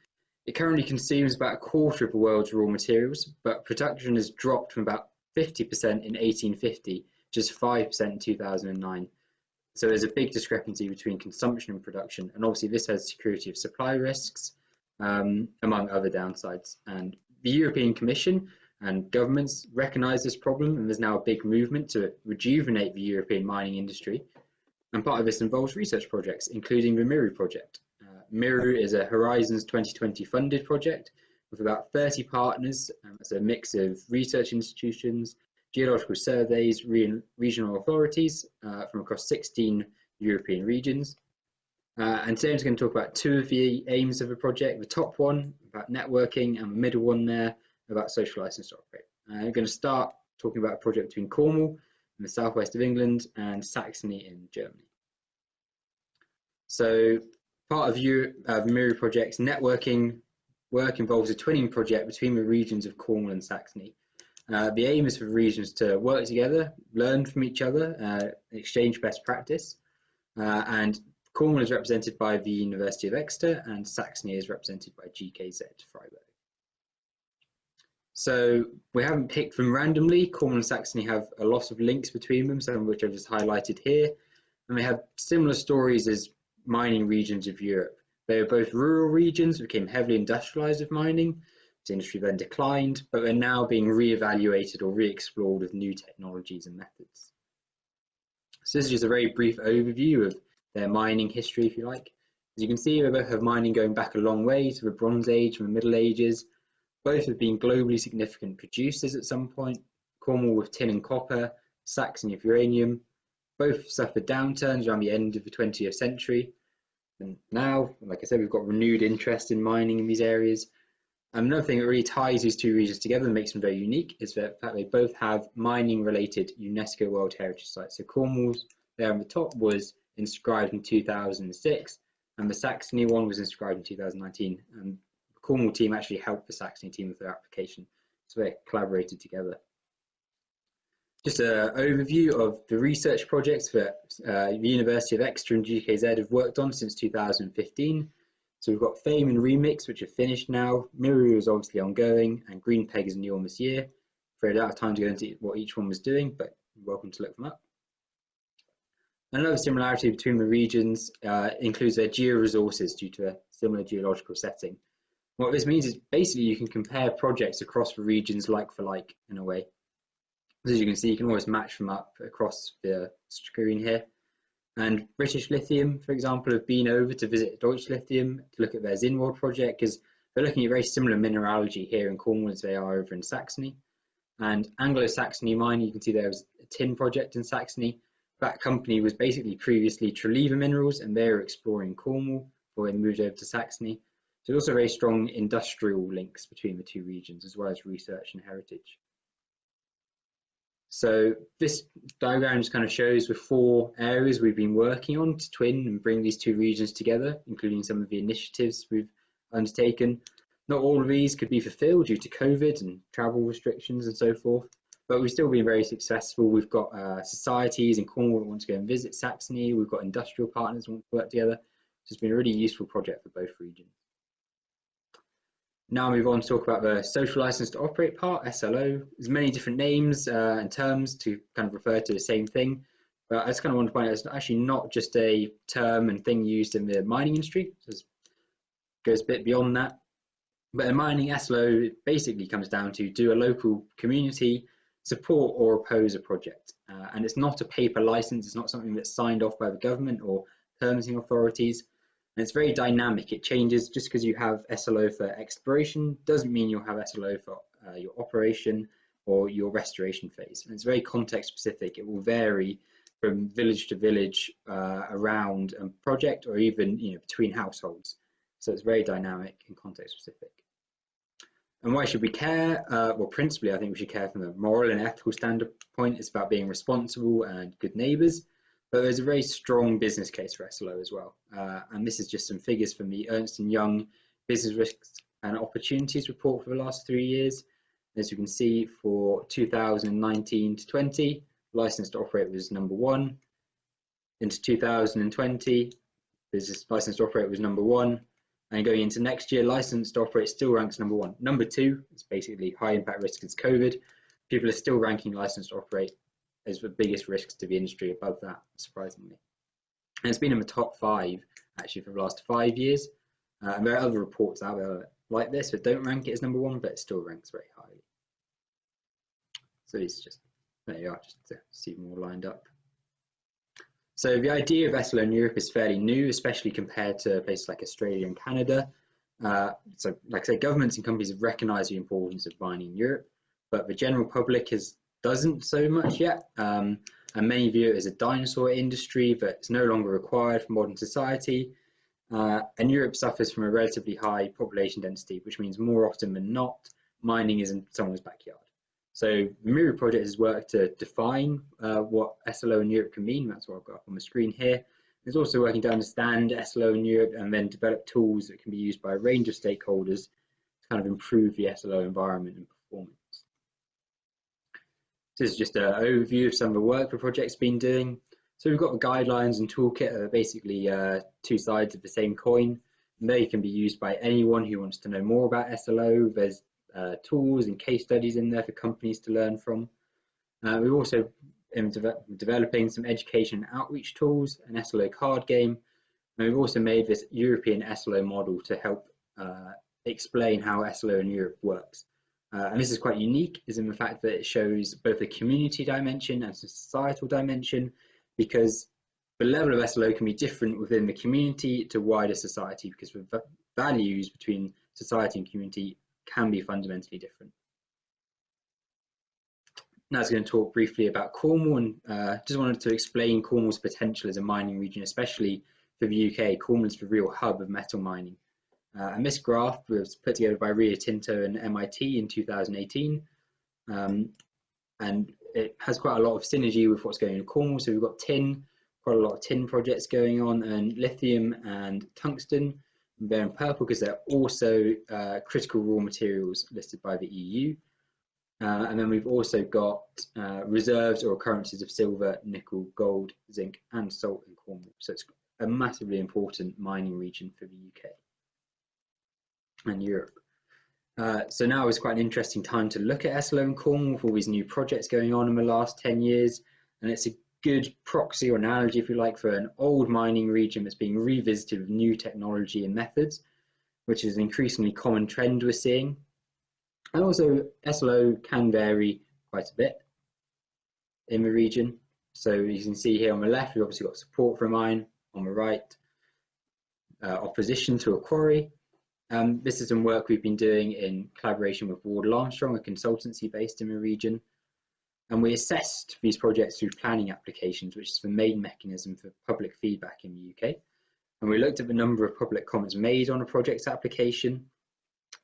It currently consumes about a quarter of the world's raw materials, but production has dropped from about 50% in 1850 to just 5% in 2009. So there's a big discrepancy between consumption and production, and obviously this has security of supply risks, among other downsides. And the European Commission and governments recognise this problem, and there's now a big movement to rejuvenate the European mining industry. And part of this involves research projects, including the MIREU project. MIREU is a Horizons 2020 funded project with about 30 partners. It's a mix of research institutions, geological surveys, regional authorities from across 16 European regions. And today I'm just going to talk about two of the aims of the project, the top one about networking and the middle one there about social license to operate. I'm going to start talking about a project between Cornwall in the southwest of England and Saxony in Germany. So part of the MIREU project's networking work involves a twinning project between the regions of Cornwall and Saxony. The aim is for the regions to work together, learn from each other, exchange best practice. And Cornwall is represented by the University of Exeter and Saxony is represented by GKZ Freiburg. So we haven't picked them randomly. Cornwall and Saxony have a lot of links between them, some of which I've just highlighted here. And they have similar stories as mining regions of Europe. They were both rural regions that became heavily industrialized with mining. The industry then declined, but they're now being re-evaluated or re-explored with new technologies and methods. So this is just a very brief overview of their mining history, if you like. As you can see, they both have mining going back a long way to the Bronze Age and the Middle Ages. Both have been globally significant producers at some point. Cornwall with tin and copper, Saxony with uranium. Both suffered downturns around the end of the 20th century. And now, like I said, we've got renewed interest in mining in these areas. Another thing that really ties these two regions together and makes them very unique is the fact they both have mining-related UNESCO World Heritage Sites. So Cornwall's there on the top was inscribed in 2006, and the Saxony one was inscribed in 2019. And the Cornwall team actually helped the Saxony team with their application, so they collaborated together. Just an overview of the research projects that the University of Exeter and GKZ have worked on since 2015. So we've got FAME and Remix, which are finished now. MIREU is obviously ongoing, and Green Peg is new on this year. Afraid I don't have time to go into what each one was doing, but you're welcome to look them up. Another similarity between the regions includes their georesources due to a similar geological setting. What this means is basically you can compare projects across the regions like for like in a way. As you can see, you can always match them up across the screen here. And British Lithium, for example, have been over to visit Deutsche Lithium to look at their Zinnwald project because they're looking at very similar mineralogy here in Cornwall as they are over in Saxony. And Anglo-Saxony Mine, you can see there was a tin project in Saxony. That company was basically previously Treliva Minerals, and they were exploring Cornwall before they moved over to Saxony. So there's also very strong industrial links between the two regions, as well as research and heritage. So this diagram just kind of shows the 4 areas we've been working on to twin and bring these two regions together, including some of the initiatives we've undertaken. Not all of these could be fulfilled due to COVID and travel restrictions and so forth, but we've still been very successful. We've got societies in Cornwall that want to go and visit Saxony. We've got industrial partners that want to work together. So it's been a really useful project for both regions. Now move on to talk about the social license to operate part, SLO. There's many different names and terms to kind of refer to the same thing, But I just kind of want to point out it's actually not just a term and thing used in the mining industry. So it goes a bit beyond that. But in mining, SLO basically comes down to do a local community support or oppose a project. And it's not a paper license. It's not something that's signed off by the government or permitting authorities. And it's very dynamic. It changes. Just because you have SLO for exploration doesn't mean you'll have SLO for your operation or your restoration phase. And it's very context specific. It will vary from village to village around a project, or even between households. So it's very dynamic and context specific. And why should we care? Well, principally, I think we should care from a moral and ethical standpoint. It's about being responsible and good neighbours. But there's a very strong business case for SLO as well. And this is just some figures from the Ernst & Young Business Risks and Opportunities report for the last 3 years. As you can see, for 2019 to 20, license to operate was number 1. Into 2020, business license to operate was number 1. And going into next year, license to operate still ranks number 1. Number 2 is basically high impact risk as COVID. People are still ranking license to operate as the biggest risks to the industry above that, surprisingly. And it's been in the top 5 actually for the last 5 years. And there are other reports out there like this that don't rank it as number 1, but it still ranks very highly. So it's just, there you are, just to see more lined up. So the idea of SLO in Europe is fairly new, especially compared to places like Australia and Canada. So like I say, governments and companies have recognized the importance of mining in Europe, but the general public doesn't so much yet. And many view it as a dinosaur industry that's no longer required for modern society. And Europe suffers from a relatively high population density, which means more often than not, mining is in someone's backyard. So the MIRU project has worked to define what SLO in Europe can mean. That's what I've got up on the screen here. It's also working to understand SLO in Europe and then develop tools that can be used by a range of stakeholders to kind of improve the SLO environment and performance. This is just an overview of some of the work the project's been doing. So we've got the guidelines and toolkit that are basically 2 sides of the same coin. And they can be used by anyone who wants to know more about SLO. There's tools and case studies in there for companies to learn from. We've also been developing some education and outreach tools, an SLO card game, and we've also made this European SLO model to help explain how SLO in Europe works. And this is quite unique, is in the fact that it shows both a community dimension and a societal dimension, because the level of SLO can be different within the community to wider society, because the values between society and community can be fundamentally different. Now I was going to talk briefly about Cornwall, and just wanted to explain Cornwall's potential as a mining region, especially for the UK. Cornwall is the real hub of metal mining. And this graph was put together by Rio Tinto and MIT in 2018. And it has quite a lot of synergy with what's going on in Cornwall. So we've got tin, quite a lot of tin projects going on, and lithium and tungsten. They're in purple because they're also critical raw materials listed by the EU. And then we've also got reserves or occurrences of silver, nickel, gold, zinc, and salt in Cornwall. So it's a massively important mining region for the UK and Europe. So now is quite an interesting time to look at SLO in Cornwall with all these new projects going on in the last 10 years. And it's a good proxy or analogy, if you like, for an old mining region that's being revisited with new technology and methods, which is an increasingly common trend we're seeing. And also SLO can vary quite a bit in the region. So you can see here on the left, we've obviously got support for a mine. On the right, opposition to a quarry. This is some work we've been doing in collaboration with Wardell Armstrong, a consultancy based in the region. And we assessed these projects through planning applications, which is the main mechanism for public feedback in the UK. And we looked at the number of public comments made on a project's application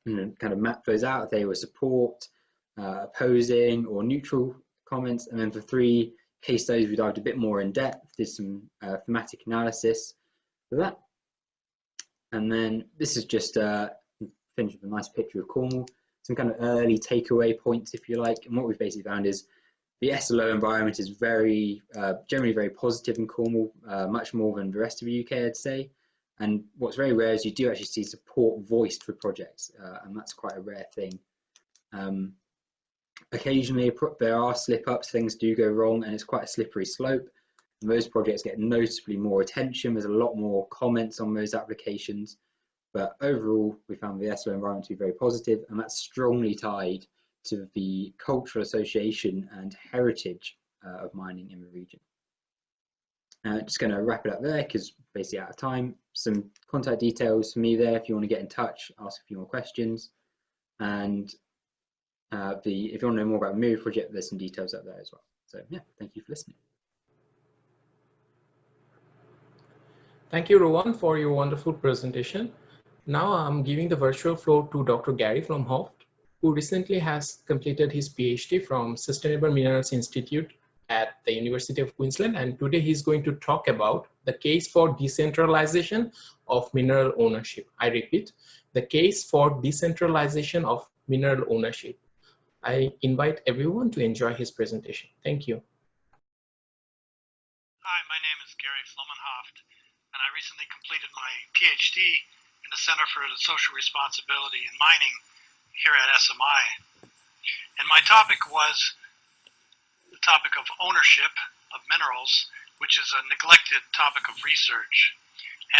and then kind of mapped those out. They were support, opposing, or neutral comments. And then for 3 case studies, we dived a bit more in depth, did some thematic analysis for that. And then this is just finished with a nice picture of Cornwall, some kind of early takeaway points, if you like. And what we've basically found is the SLO environment is very, generally very positive in Cornwall, much more than the rest of the UK, I'd say. And what's very rare is you do actually see support voiced for projects, and that's quite a rare thing. Occasionally there are slip-ups, things do go wrong, and it's quite a slippery slope. Those projects get noticeably more attention. There's a lot more comments on those applications. But overall, we found the ESO environment to be very positive, and that's strongly tied to the cultural association and heritage of mining in the region. Just going to wrap it up there because basically out of time. Some contact details for me there if you want to get in touch, ask a few more questions. And if you want to know more about the Myriad project, there's some details up there as well. So yeah, thank you for listening. Thank you, Rowan, for your wonderful presentation. Now I'm giving the virtual floor to Dr. Gary Flumhoft, who recently has completed his PhD from Sustainable Minerals Institute at the University of Queensland, and today he's going to talk about the case for decentralization of mineral ownership. I repeat, the case for decentralization of mineral ownership. I invite everyone to enjoy his presentation. Thank you. Hi, my name is Gary Flumhoft, and I recently completed my PhD in the Center for Social Responsibility in Mining here at SMI. And my topic was the topic of ownership of minerals, which is a neglected topic of research.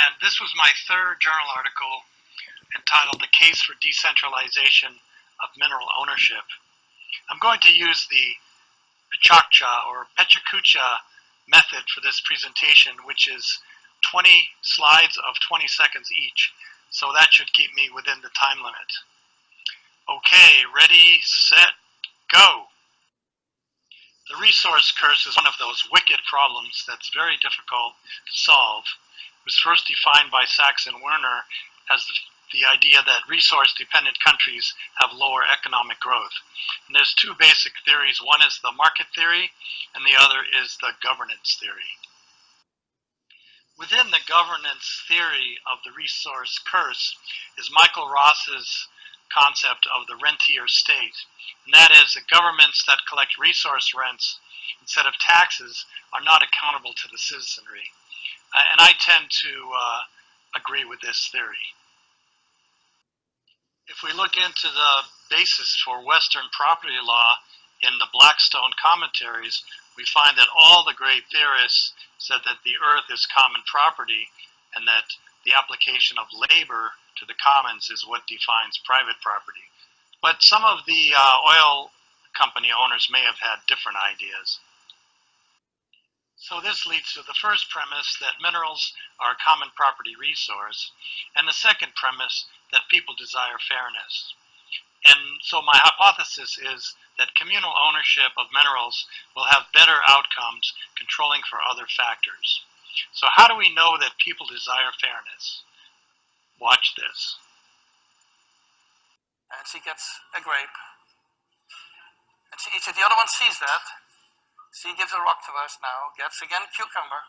And this was my third journal article entitled The Case for Decentralization of Mineral Ownership. I'm going to use the Pechakcha or Pechakucha method for this presentation, which is 20 slides of 20 seconds each. So that should keep me within the time limit. Okay, ready, set, go. The resource curse is one of those wicked problems that's very difficult to solve. It was first defined by Sachs and Werner as the idea that resource-dependent countries have lower economic growth. And there's two basic theories. One is the market theory, and the other is the governance theory. Within the governance theory of the resource curse is Michael Ross's concept of the rentier state. And that is that governments that collect resource rents instead of taxes are not accountable to the citizenry. And I tend to agree with this theory. If we look into the basis for Western property law in the Blackstone commentaries, we find that all the great theorists said that the earth is common property and that the application of labor to the commons is what defines private property. But some of the oil company owners may have had different ideas. So this leads to the first premise that minerals are a common property resource, and the second premise that people desire fairness. And so my hypothesis is that communal ownership of minerals will have better outcomes controlling for other factors. So how do we know that people desire fairness? Watch this. And she gets a grape. And the other one sees that. She gives a rock to us now, gets again a cucumber.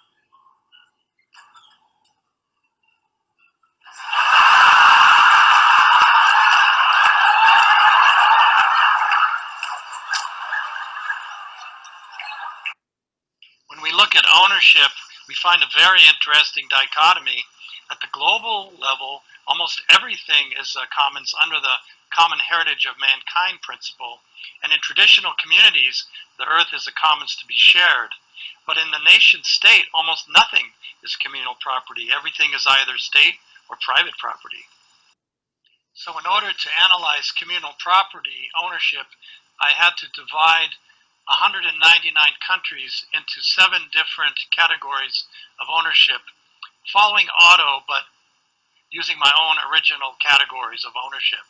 When we look at ownership, we find a very interesting dichotomy. At the global level, almost everything is commons under the common heritage of mankind principle. And in traditional communities, the earth is a commons to be shared. But in the nation state, almost nothing is communal property. Everything is either state or private property. So in order to analyze communal property ownership, I had to divide 199 countries into 7 different categories of ownership, following Otto, but using my own original categories of ownership.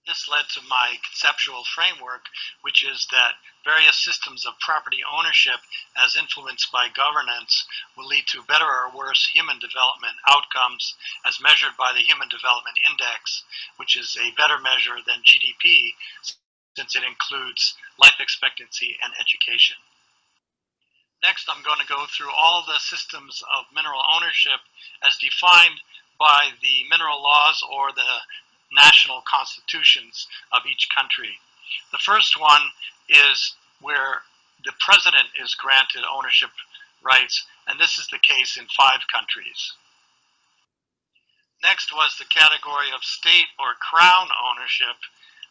This led to my conceptual framework, which is that various systems of property ownership as influenced by governance will lead to better or worse human development outcomes as measured by the Human Development Index, which is a better measure than GDP since it includes life expectancy and education. Next, I'm going to go through all the systems of mineral ownership as defined by the mineral laws or the national constitutions of each country. The first one is where the president is granted ownership rights, and this is the case in 5 countries. Next was the category of state or crown ownership,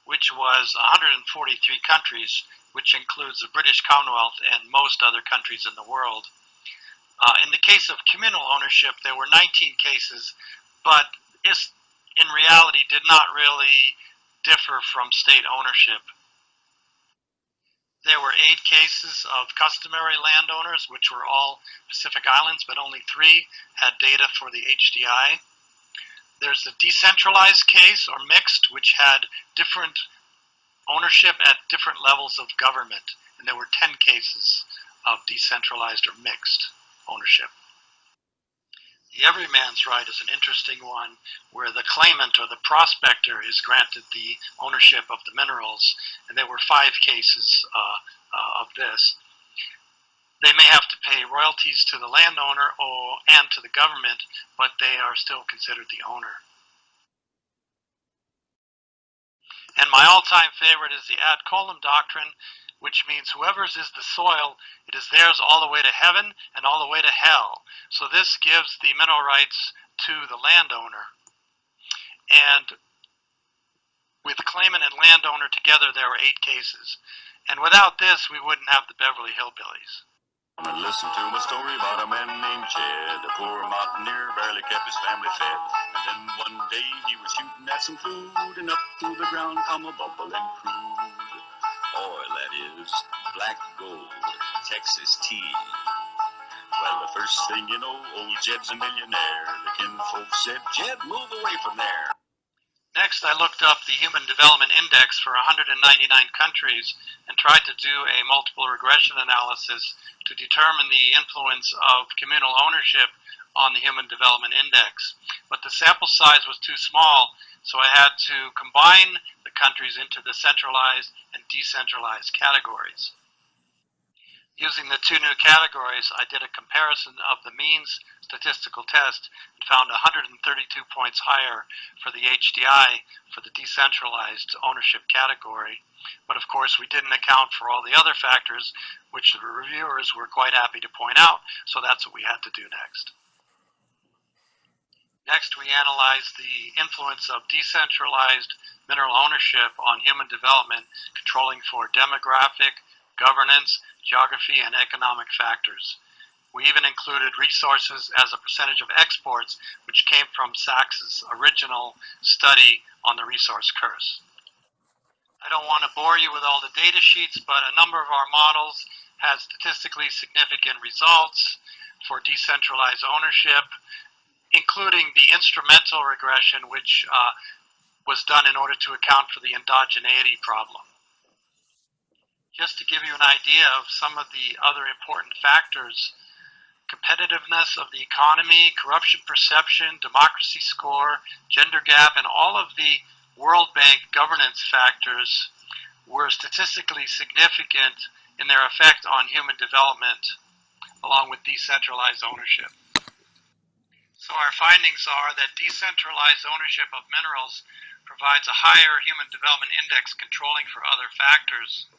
which was 143 countries, which includes the British Commonwealth and most other countries in the world. In the case of communal ownership, there were 19 cases, but in reality did not really differ from state ownership. There were 8 cases of customary landowners, which were all Pacific Islands, but only 3 had data for the HDI. There's the decentralized case, or mixed, which had different ownership at different levels of government, and there were 10 cases of decentralized or mixed ownership. The everyman's right is an interesting one, where the claimant or the prospector is granted the ownership of the minerals, and there were 5 cases of this. They may have to pay royalties to the landowner and to the government, but they are still considered the owner. And my all-time favorite is the ad coelum doctrine, which means whoever's is the soil, it is theirs all the way to heaven and all the way to hell. So this gives the mineral rights to the landowner. And with claimant and landowner together, there were 8 cases. And without this, we wouldn't have the Beverly Hillbillies. And listen to my story about a man named Jed. A poor mountaineer barely kept his family fed. And then one day he was shooting at some food, and up through the ground come a bubbling crude. Oil, that is, black gold, Texas tea. Well, the first thing you know, old Jed's a millionaire. The kinfolk said, Jed, move away from there. Next, I looked up the Human Development Index for 199 countries and tried to do a multiple regression analysis to determine the influence of communal ownership on the Human Development Index. But the sample size was too small, so I had to combine the countries into the centralized and decentralized categories. Using the 2 new categories, I did a comparison of the means statistical test and found 132 points higher for the HDI for the decentralized ownership category. But of course, we didn't account for all the other factors, which the reviewers were quite happy to point out, so that's what we had to do next. Next, we analyzed the influence of decentralized mineral ownership on human development, controlling for demographic, governance, geography, and economic factors. We even included resources as a percentage of exports, which came from Sachs's original study on the resource curse. I don't want to bore you with all the data sheets, but a number of our models had statistically significant results for decentralized ownership, including the instrumental regression, which was done in order to account for the endogeneity problem. Just to give you an idea of some of the other important factors, competitiveness of the economy, corruption perception, democracy score, gender gap, and all of the World Bank governance factors were statistically significant in their effect on human development, along with decentralized ownership. So our findings are that decentralized ownership of minerals provides a higher human development index controlling for other factors.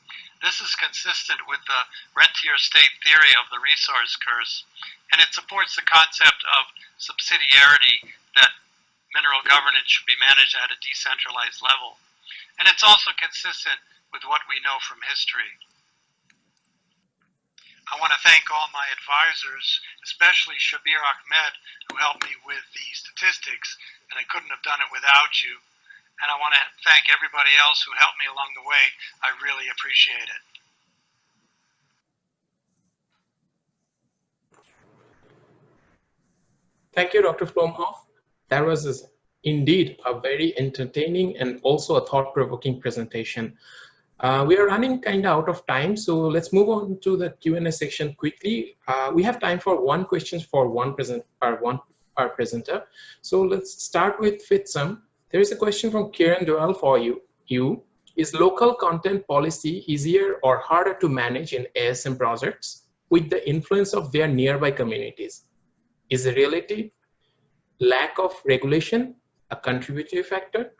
This is consistent with the rentier state theory of the resource curse, and it supports the concept of subsidiarity, that mineral governance should be managed at a decentralized level. And it's also consistent with what we know from history. I want to thank all my advisors, especially Shabir Ahmed, who helped me with the statistics, and I couldn't have done it without you. And I want to thank everybody else who helped me along the way. I really appreciate it. Thank you, Dr. Flomhoff. That was indeed a very entertaining and also a thought-provoking presentation. We are running kind of out of time, so let's move on to the Q&A section quickly. We have time for 1 question for one presenter. So let's start with Fitsum. There is a question from Kieran Doyle for you. Is local content policy easier or harder to manage in ASM projects with the influence of their nearby communities? Is the relative lack of regulation a contributory factor?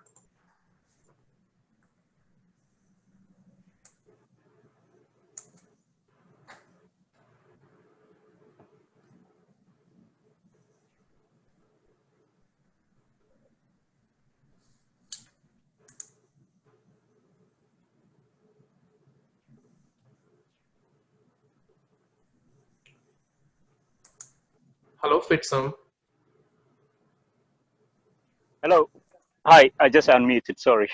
Hello, Fitsum. Hello. Hi, I just unmuted, sorry.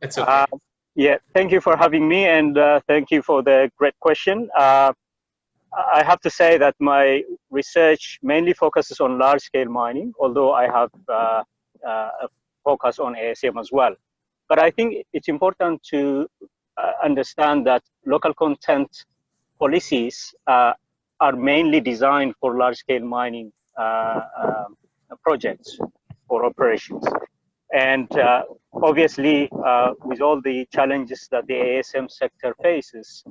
It's okay. Yeah, thank you for having me, and thank you for the great question. I have to say that my research mainly focuses on large-scale mining, although I have a focus on ASM as well. But I think it's important to understand that local content policies are mainly designed for large-scale mining projects or operations. And obviously, with all the challenges that the ASM sector faces,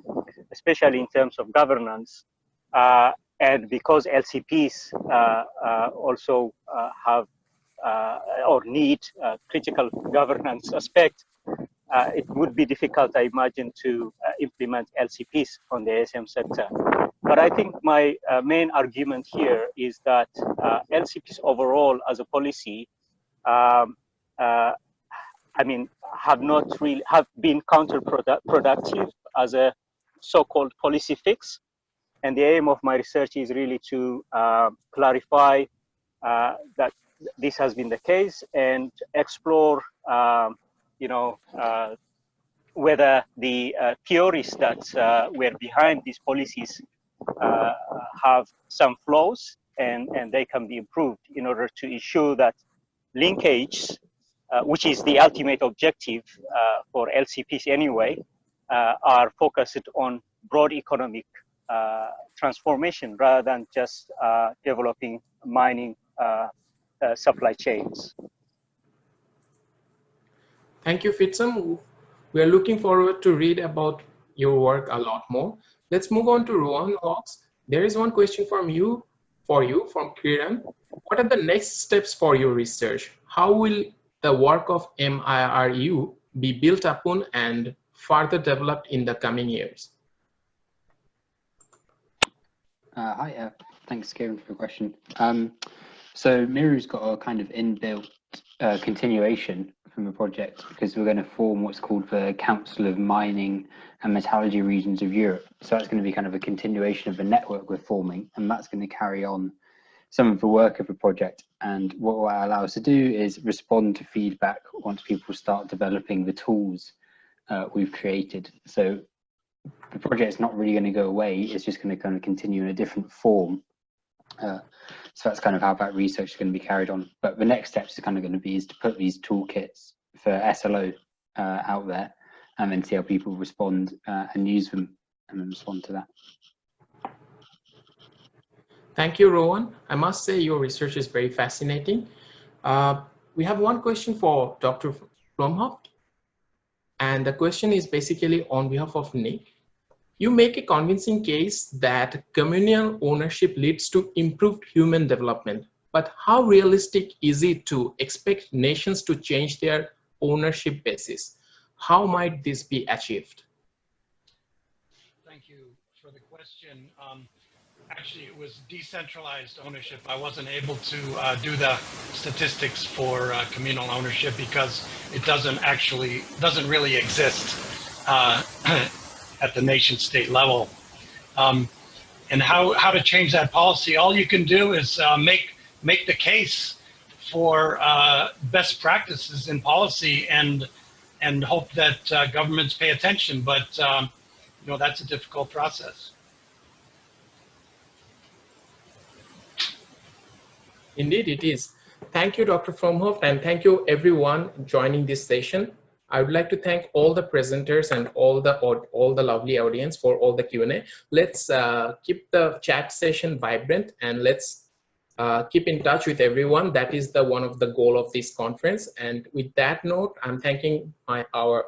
especially in terms of governance, and because LCPs also have or need critical governance aspect, it would be difficult, I imagine, to implement LCPs on the ASM sector. But I think my main argument here is that LCPs overall as a policy, I mean, have been counterproductive as a so-called policy fix. And the aim of my research is really to clarify that this has been the case and explore, whether the theories that were behind these policies have some flaws and they can be improved in order to ensure that linkage, which is the ultimate objective for LCPs anyway, are focused on broad economic transformation rather than just developing mining supply chains. Thank you, Fitsum. We are looking forward to read about your work a lot more. Let's move on to Rowan Hawks. There is one question from Kiran. What are the next steps for your research? How will the work of MIRU be built upon and further developed in the coming years? Hi, thanks, Kieran, for the question. So Miru's got a kind of inbuilt continuation from the project because we're going to form what's called the Council of Mining and Metallurgy Regions of Europe. So that's going to be kind of a continuation of the network we're forming, and that's going to carry on some of the work of the project. And what it will allow us to do is respond to feedback once people start developing the tools we've created. So the project is not really going to go away, it's just going to kind of continue in a different form. So that's kind of how that research is going to be carried on. But the next steps is kind of going to be is to put these toolkits for SLO out there and then see how people respond and use them and then respond to that. Thank you, Rowan. I must say your research is very fascinating. We have one question for Dr. Flomhoft, and the question is basically on behalf of Nick. You make a convincing case that communal ownership leads to improved human development, but how realistic is it to expect nations to change their ownership basis? How might this be achieved? Thank you for the question. Actually, it was decentralized ownership. I wasn't able to do the statistics for communal ownership because it doesn't really exist at the nation state level. And how to change that policy? All you can do is make the case for best practices in policy and hope that governments pay attention. But that's a difficult process. Indeed, it is. Thank you, Dr. Flomhoft, and thank you everyone joining this session. I would like to thank all the presenters and all the lovely audience for all the Q&A. Let's keep the chat session vibrant and let's keep in touch with everyone. That is one of the goal of this conference. And with that note, I'm thanking our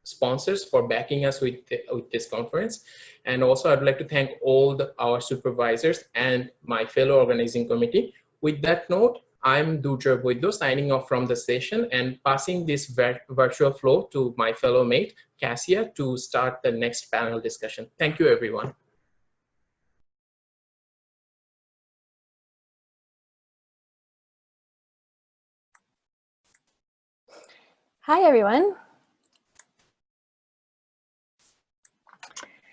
sponsors for backing us with this conference. And also I'd like to thank all our supervisors and my fellow organizing committee. With that note, I'm Durjar Boido signing off from the session and passing this virtual floor to my fellow mate, Cassia, to start the next panel discussion. Thank you, everyone. Hi, everyone.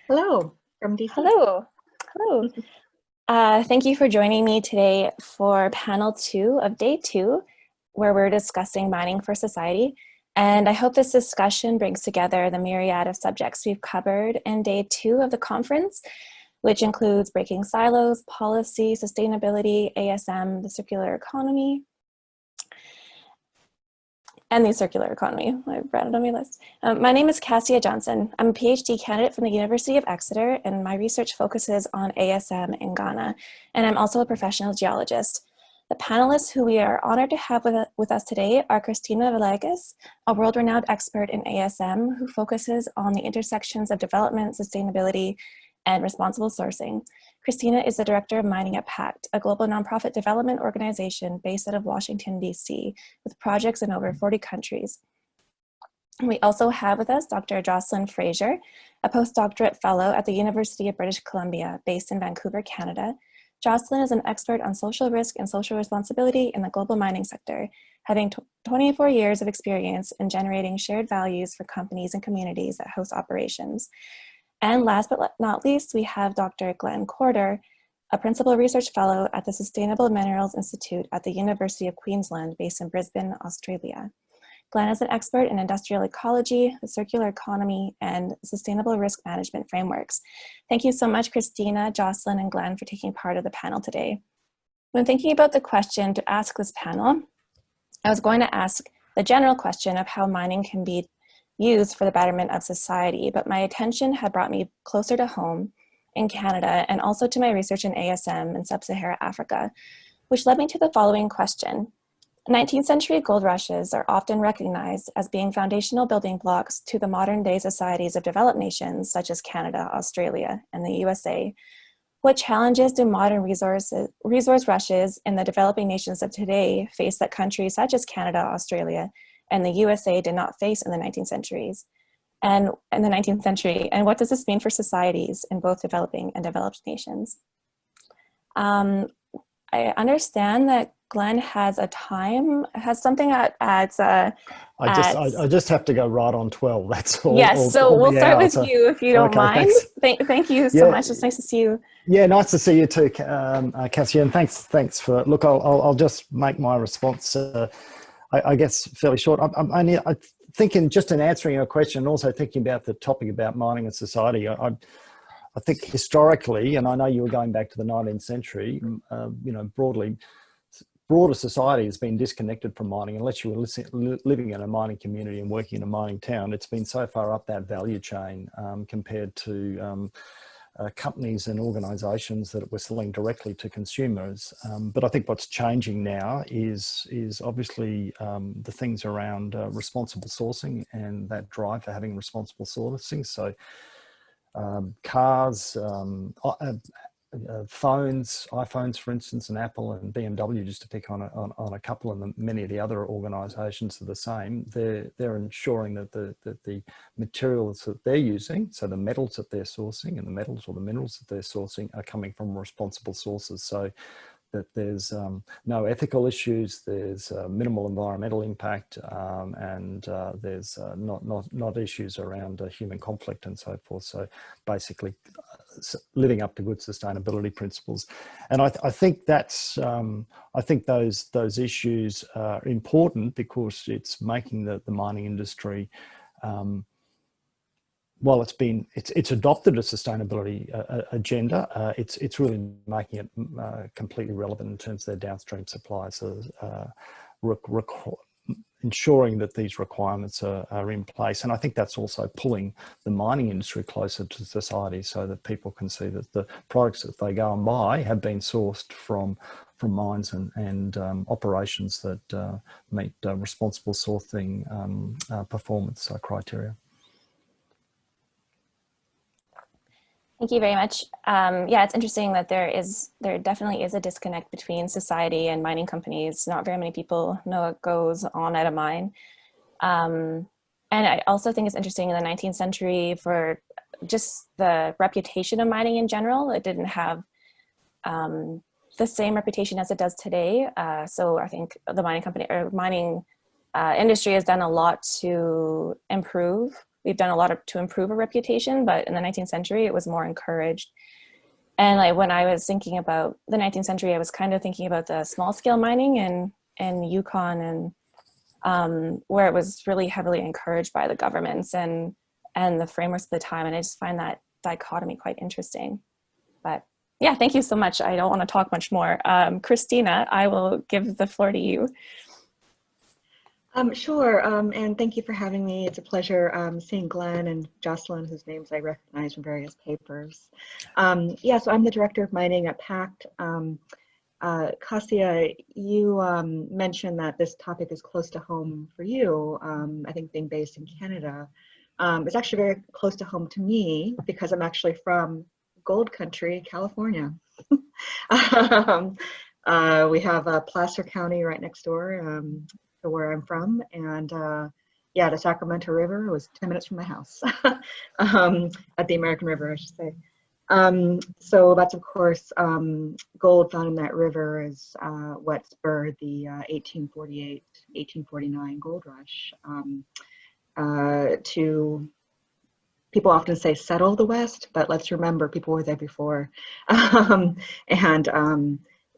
Hello from DC. Hello. Hello. Thank you for joining me today for panel 2 of day 2, where we're discussing mining for society. And I hope this discussion brings together the myriad of subjects we've covered in day 2 of the conference, which includes breaking silos, policy, sustainability, ASM, the circular economy, and the circular economy. I've read it on my list. My name is Cassia Johnson. I'm a PhD candidate from the University of Exeter, and my research focuses on ASM in Ghana, and I'm also a professional geologist. The panelists who we are honored to have with us today are Cristina Villegas, a world-renowned expert in ASM who focuses on the intersections of development, sustainability, and responsible sourcing. Cristina is the director of Mining at Pact, a global nonprofit development organization based out of Washington, D.C., with projects in over 40 countries. We also have with us Dr. Jocelyn Fraser, a postdoctorate fellow at the University of British Columbia, based in Vancouver, Canada. Jocelyn is an expert on social risk and social responsibility in the global mining sector, having 24 years of experience in generating shared values for companies and communities that host operations. And last but not least, we have Dr. Glenn Corder, a Principal Research Fellow at the Sustainable Minerals Institute at the University of Queensland, based in Brisbane, Australia. Glenn is an expert in industrial ecology, the circular economy, and sustainable risk management frameworks. Thank you so much, Cristina, Jocelyn, and Glenn for taking part of the panel today. When thinking about the question to ask this panel, I was going to ask the general question of how mining can be used for the betterment of society, but my attention had brought me closer to home in Canada and also to my research in ASM in sub-Saharan Africa, which led me to the following question. 19th century gold rushes are often recognized as being foundational building blocks to the modern day societies of developed nations such as Canada, Australia, and the USA. What challenges do modern resource rushes in the developing nations of today face that countries such as Canada, Australia, and the USA did not face in the 19th century? And what does this mean for societies in both developing and developed nations? I understand that Glenn has something at I just have to go right on 12. That's all. Yes, so we'll start with you if you don't mind. Thank you so much. It's nice to see you. Yeah, nice to see you too, Cassia. And thanks for. Look, I'll just make my response. I guess fairly short. I'm thinking, just in answering your question, and also thinking about the topic about mining and society. I think historically, and I know you were going back to the 19th century, broader society has been disconnected from mining. Unless you were living in a mining community and working in a mining town, it's been so far up that value chain compared to companies and organisations that were selling directly to consumers. But I think what's changing now is obviously the things around responsible sourcing and that drive for having responsible sourcing. So cars, phones, iPhones, for instance, and Apple and BMW, just to pick on a couple, and many of the other organisations are the same. They're ensuring that the materials that they're using, so the metals that they're sourcing and the metals or the minerals that they're sourcing, are coming from responsible sources. So that there's no ethical issues, there's minimal environmental impact, and there's not issues around human conflict and so forth. So basically living up to good sustainability principles. And I think that's, I think those issues are important because it's making the mining industry, while it's adopted a sustainability agenda, it's really making it completely relevant in terms of their downstream supplies. So, ensuring that these requirements are in place. And I think that's also pulling the mining industry closer to society so that people can see that the products that they go and buy have been sourced from mines and operations that meet responsible sourcing performance criteria. Thank you very much. Yeah, it's interesting that there definitely is a disconnect between society and mining companies. Not very many people know what goes on at a mine. And I also think it's interesting in the 19th century for just the reputation of mining in general. It didn't have the same reputation as it does today. So I think the mining industry has done a lot to improve. We've done a lot to improve a reputation, but in the 19th century, it was more encouraged. And like when I was thinking about the 19th century, I was kind of thinking about the small scale mining in Yukon and where it was really heavily encouraged by the governments and the frameworks of the time. And I just find that dichotomy quite interesting. But yeah, thank you so much. I don't want to talk much more. Christina, I will give the floor to you. Sure, and thank you for having me. It's a pleasure seeing Glenn and Jocelyn, whose names I recognize from various papers. Yeah, so I'm the director of mining at PACT. Kasia, you mentioned that this topic is close to home for you, I think being based in Canada. It's actually very close to home to me because I'm actually from Gold Country, California. We have Placer County right next door to where I'm from, and yeah, the Sacramento River was 10 minutes from my house, at the American River, I should say. So that's of course gold found in that river is what spurred the 1848-1849 gold rush to, people often say settle the West, but let's remember people were there before, and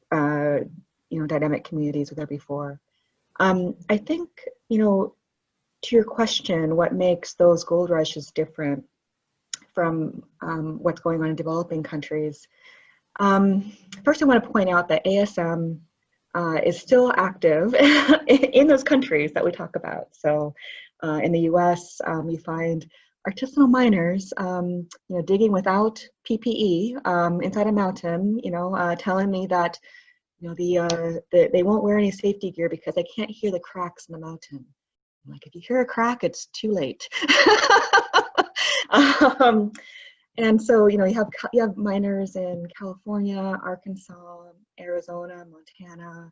you know, dynamic communities were there before. I think, you know, to your question, what makes those gold rushes different from what's going on in developing countries? First, I want to point out that ASM is still active in those countries that we talk about. So in the US, you find artisanal miners, you know, digging without PPE inside a mountain, you know, telling me that, you know, they won't wear any safety gear because they can't hear the cracks in the mountain. I'm like, if you hear a crack, it's too late. And so, you know, you have miners in California, Arkansas, Arizona, Montana.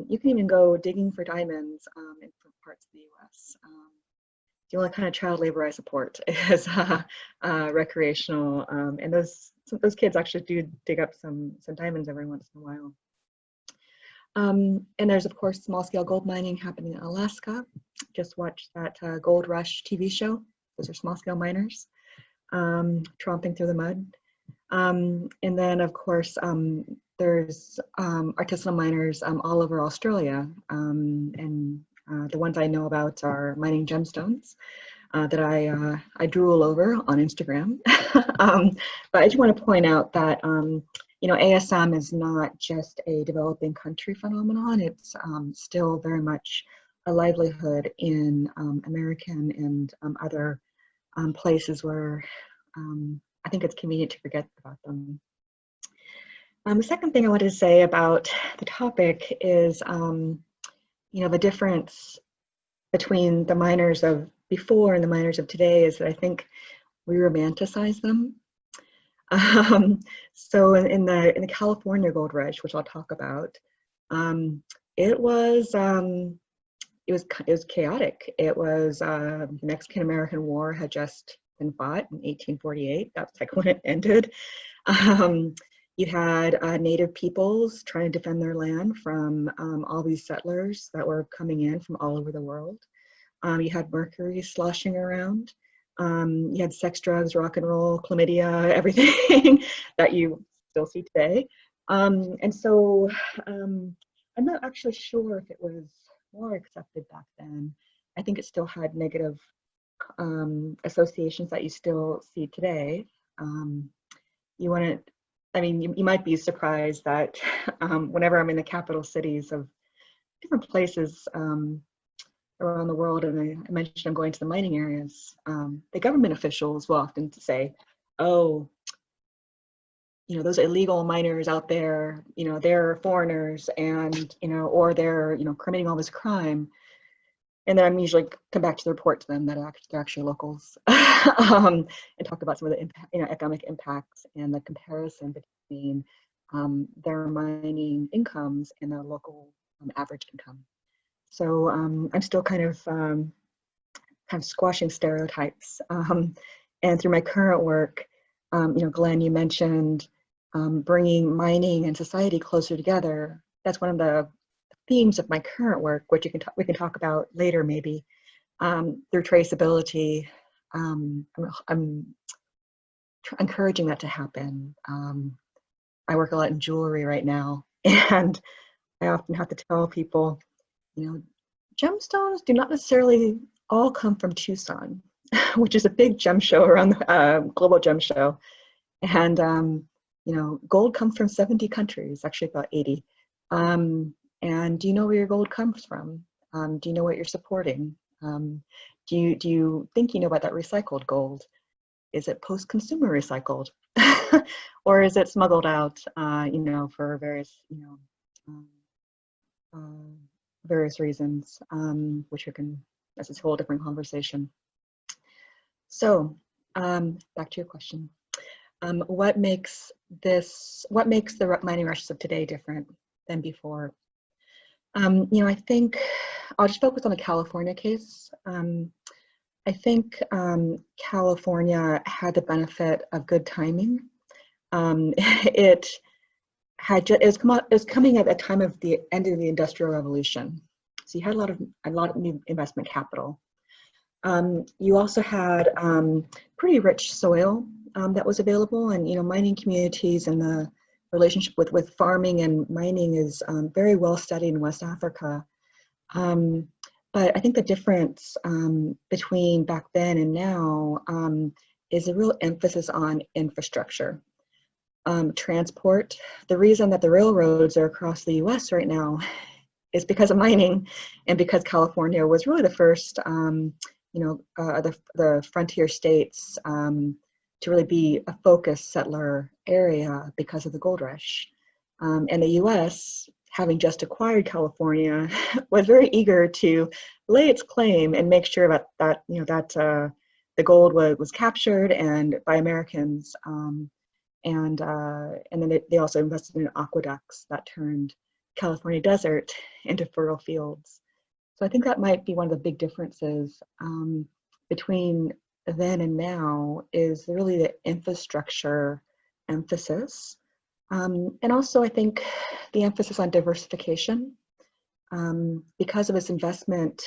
You can even go digging for diamonds in different parts of the US. The only kind of child labor I support is recreational, and those kids actually do dig up some diamonds every once in a while. And there's of course small scale gold mining happening in Alaska. Just watched that Gold Rush TV show. Those are small scale miners tromping through the mud. And then of course there's artisanal miners all over Australia, and the ones I know about are mining gemstones that I drool over on Instagram. But I just want to point out that you know, ASM is not just a developing country phenomenon. It's still very much a livelihood in American and other places where I think it's convenient to forget about them. The second thing I wanted to say about the topic is, you know, the difference between the miners of before and the miners of today is that I think we romanticize them. So in the California gold rush, which I'll talk about, it was chaotic. It was the Mexican-American War had just been fought in 1848. That's like when it ended. You had native peoples trying to defend their land from all these settlers that were coming in from all over the world. You had mercury sloshing around. You had sex, drugs, rock and roll, chlamydia, everything that you still see today. And so I'm not actually sure if it was more accepted back then. I think it still had negative associations that you still see today. You might be surprised that whenever I'm in the capital cities of different places around the world, and I mentioned I'm going to the mining areas, the government officials will often say, oh, you know, those illegal miners out there, you know, they're foreigners and, you know, or they're, you know, committing all this crime. And then I'm usually come back to the report to them that they're actually locals and talk about some of the economic impacts and the comparison between their mining incomes and their local average income. So I'm still kind of squashing stereotypes. And through my current work, you know, Glenn, you mentioned bringing mining and society closer together. That's one of the themes of my current work, which we can talk about later maybe, through traceability. I'm encouraging that to happen. I work a lot in jewelry right now, and I often have to tell people, you know, gemstones do not necessarily all come from Tucson, which is a big gem show around the global gem show. And, you know, gold comes from 70 countries, actually about 80. And do you know where your gold comes from? Do you know what you're supporting? Do you think you know about that recycled gold? Is it post-consumer recycled? Or is it smuggled out, you know, for various, you know, various reasons, which that's a whole different conversation. So back to your question. What makes the mining rushes of today different than before? You know, I think I'll just focus on the California case. I think California had the benefit of good timing. It was coming at a time of the end of the Industrial Revolution, so you had a lot of new investment capital. You also had pretty rich soil that was available, and you know, mining communities and the relationship with farming and mining is very well studied in West Africa. But I think the difference between back then and now is a real emphasis on infrastructure. Transport. The reason that the railroads are across the US right now is because of mining, and because California was really the first, you know, the frontier states to really be a focused settler area because of the gold rush. And the US, having just acquired California, was very eager to lay its claim and make sure that you know, that the gold was captured and by Americans. And then they also invested in aqueducts that turned California desert into fertile fields. So I think that might be one of the big differences between then and now, is really the infrastructure emphasis. And also I think the emphasis on diversification. Because of its investment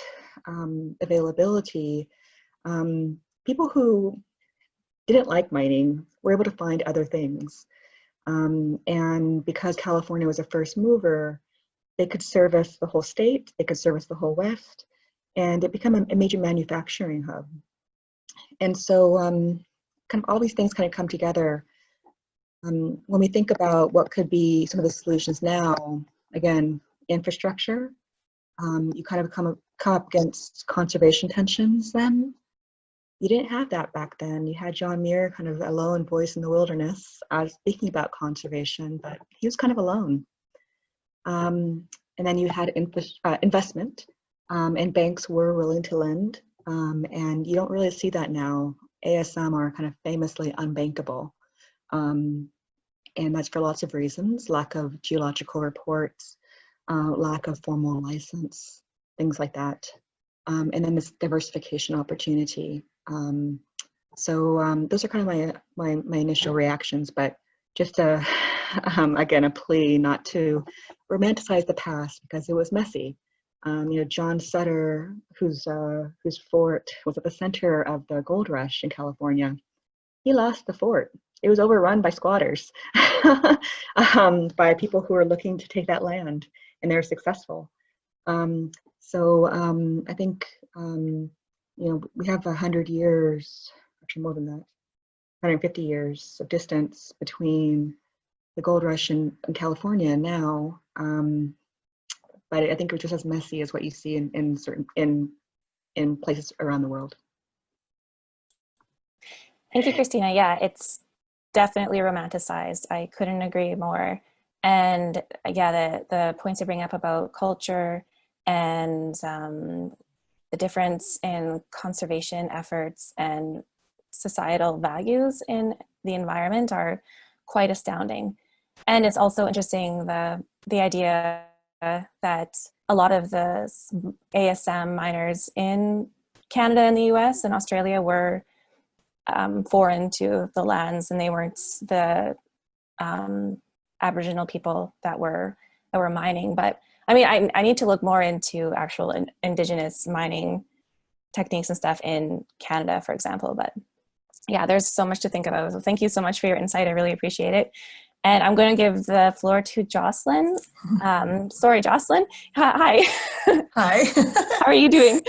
availability, people who didn't like mining were able to find other things. And because California was a first mover, they could service the whole state, they could service the whole West, and it became a major manufacturing hub. And so kind of all these things kind of come together. When we think about what could be some of the solutions now, again, infrastructure, you kind of come up against conservation tensions then. You didn't have that back then. You had John Muir, kind of a lone voice in the wilderness, speaking about conservation, but he was kind of alone. And then you had investment, and banks were willing to lend, and you don't really see that now. ASM are kind of famously unbankable, and that's for lots of reasons: lack of geological reports, lack of formal license, things like that, and then this diversification opportunity. So those are kind of my initial reactions, but just again, a plea not to romanticize the past, because it was messy. You know, John Sutter, whose fort was at the center of the gold rush in California, he lost the fort. It was overrun by squatters, by people who were looking to take that land, and they were successful. So I think, you know, we have 100 years, actually more than that, 150 years of distance between the gold rush in California now. But I think it's just as messy as what you see in places around the world. Thank you, Christina. Yeah, it's definitely romanticized. I couldn't agree more. And yeah, the points you bring up about culture and the difference in conservation efforts and societal values in the environment are quite astounding. And it's also interesting the idea that a lot of the ASM miners in Canada and the US and Australia were foreign to the lands, and they weren't the Aboriginal people that were mining. But I mean, I need to look more into actual Indigenous mining techniques and stuff in Canada, for example. But yeah, there's so much to think about. So thank you so much for your insight. I really appreciate it. And I'm going to give the floor to Jocelyn. Sorry, Jocelyn. Hi. Hi. How are you doing?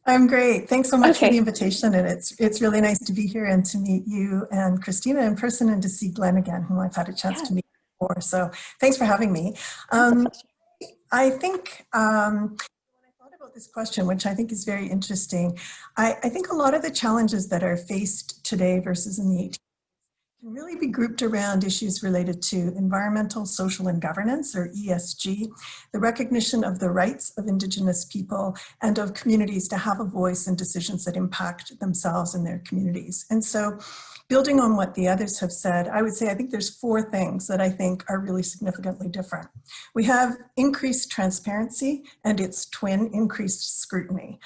I'm great. Thanks so much for Okay. the invitation. And it's really nice to be here and to meet you and Christina in person and to see Glenn again, whom I've had a chance to meet before. So thanks for having me. I think when I thought about this question, which I think is very interesting, I think a lot of the challenges that are faced today versus in the 1800s can really be grouped around issues related to environmental, social, and governance, or ESG, the recognition of the rights of Indigenous people and of communities to have a voice in decisions that impact themselves and their communities. And so, building on what the others have said, I would say I think there's 4 things that I think are really significantly different. We have increased transparency and its twin, increased scrutiny.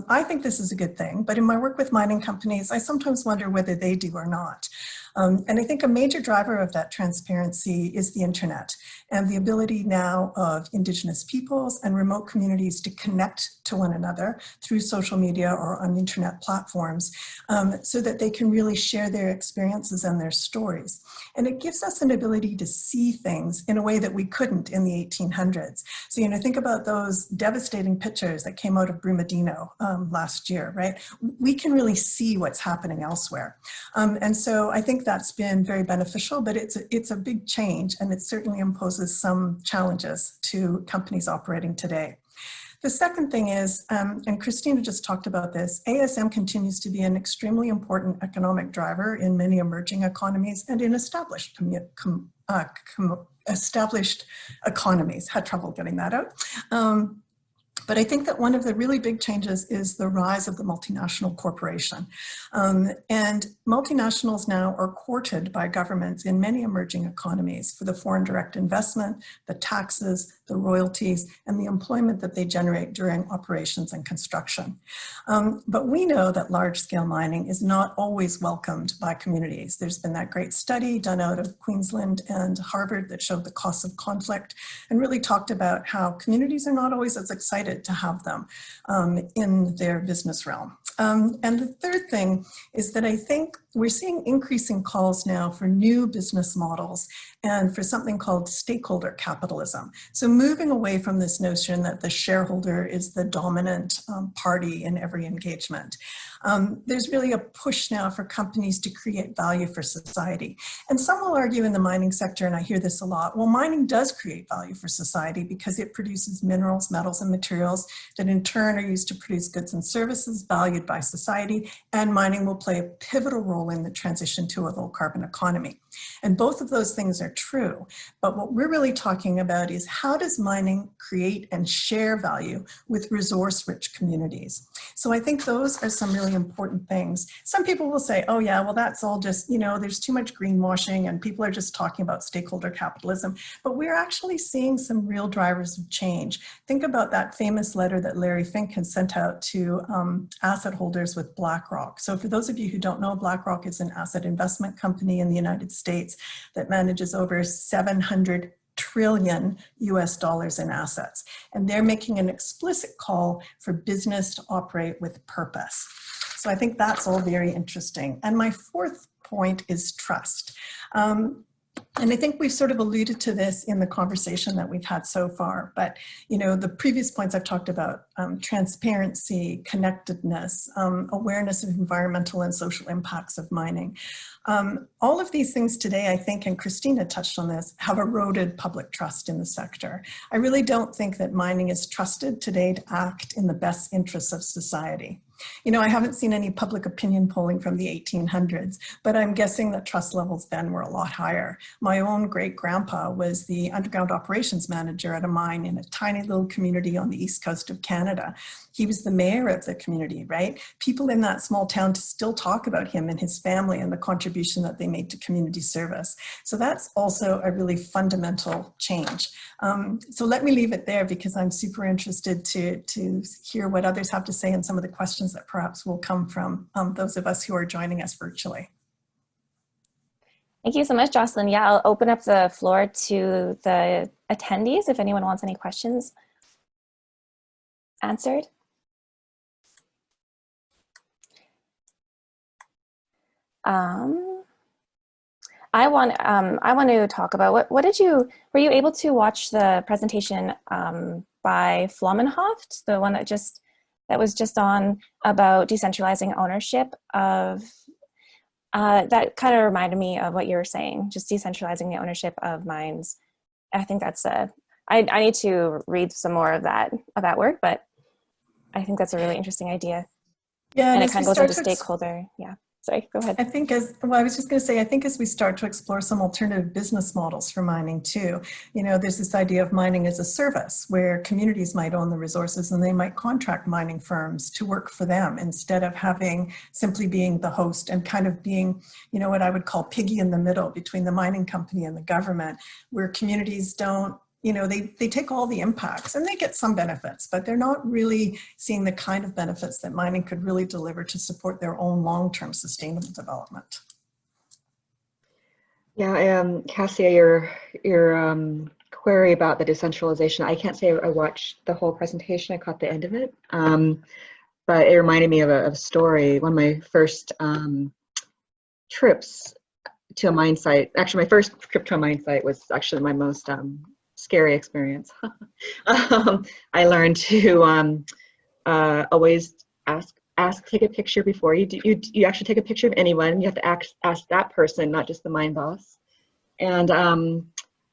I think this is a good thing, but in my work with mining companies, I sometimes wonder whether they do or not. And I think a major driver of that transparency is the internet and the ability now of Indigenous peoples and remote communities to connect to one another through social media or on internet platforms so that they can really share their experiences and their stories. And it gives us an ability to see things in a way that we couldn't in the 1800s. So, think about those devastating pictures that came out of Brumadinho last year, right? We can really see what's happening elsewhere. And so I think that's been very beneficial, but it's a big change, and it certainly imposes some challenges to companies operating today. The second thing is, and Christina just talked about this, ASM continues to be an extremely important economic driver in many emerging economies and in established economies. Had trouble getting that out. But I think that one of the really big changes is the rise of the multinational corporation. And multinationals now are courted by governments in many emerging economies for the foreign direct investment, the taxes, the royalties, and the employment that they generate during operations and construction. But we know that large-scale mining is not always welcomed by communities. There's been that great study done out of Queensland and Harvard that showed the costs of conflict and really talked about how communities are not always as excited to have them in their business realm. And the third thing is that I think we're seeing increasing calls now for new business models and for something called stakeholder capitalism. So moving away from this notion that the shareholder is the dominant party in every engagement. There's really a push now for companies to create value for society. And some will argue in the mining sector, and I hear this a lot, well, mining does create value for society because it produces minerals, metals, and materials that in turn are used to produce goods and services valued by society, and mining will play a pivotal role in the transition to a low carbon economy. And both of those things are true, but what we're really talking about is how does mining create and share value with resource-rich communities? So I think those are some really important things. Some people will say, oh yeah, well that's all just, there's too much greenwashing and people are just talking about stakeholder capitalism, but we're actually seeing some real drivers of change. Think about that famous letter that Larry Fink has sent out to asset holders with BlackRock. So for those of you who don't know, BlackRock is an asset investment company in the United States that manages over 700 trillion US dollars in assets. And they're making an explicit call for business to operate with purpose. So I think that's all very interesting. And my fourth point is trust. And I think we've sort of alluded to this in the conversation that we've had so far, but the previous points I've talked about, transparency, connectedness, awareness of environmental and social impacts of mining. All of these things today, I think, and Christina touched on this, have eroded public trust in the sector. I really don't think that mining is trusted today to act in the best interests of society. I haven't seen any public opinion polling from the 1800s, but I'm guessing that trust levels then were a lot higher. My own great-grandpa was the underground operations manager at a mine in a tiny little community on the east coast of Canada. He was the mayor of the community, right? People in that small town still talk about him and his family and the contribution that they made to community service. So that's also a really fundamental change. So let me leave it there because I'm super interested to hear what others have to say and some of the questions that perhaps will come from those of us who are joining us virtually. Thank you so much, Jocelyn. Yeah, I'll open up the floor to the attendees if anyone wants any questions answered. I want to talk about were you able to watch the presentation by Flamenhoft, the one that was just on about decentralizing ownership of, that kind of reminded me of what you were saying, just decentralizing the ownership of mines. I think that's I need to read some more of that work, but I think that's a really interesting idea. Yeah, and it kind of goes into stakeholder. Yeah. Sorry, go ahead. I think I was just going to say, I think as we start to explore some alternative business models for mining too, there's this idea of mining as a service where communities might own the resources and they might contract mining firms to work for them instead of simply being the host and kind of being, what I would call piggy in the middle between the mining company and the government, where communities don't, they take all the impacts and they get some benefits, but they're not really seeing the kind of benefits that mining could really deliver to support their own long-term sustainable development. Yeah, Cassia, your query about the decentralization, I can't say I watched the whole presentation, I caught the end of it, but it reminded me of a story. One of my first trips to a mine site, actually my first trip to a mine site was actually my most scary experience. I learned to always take a picture before you actually take a picture of anyone. You have to ask that person, not just the mine boss, and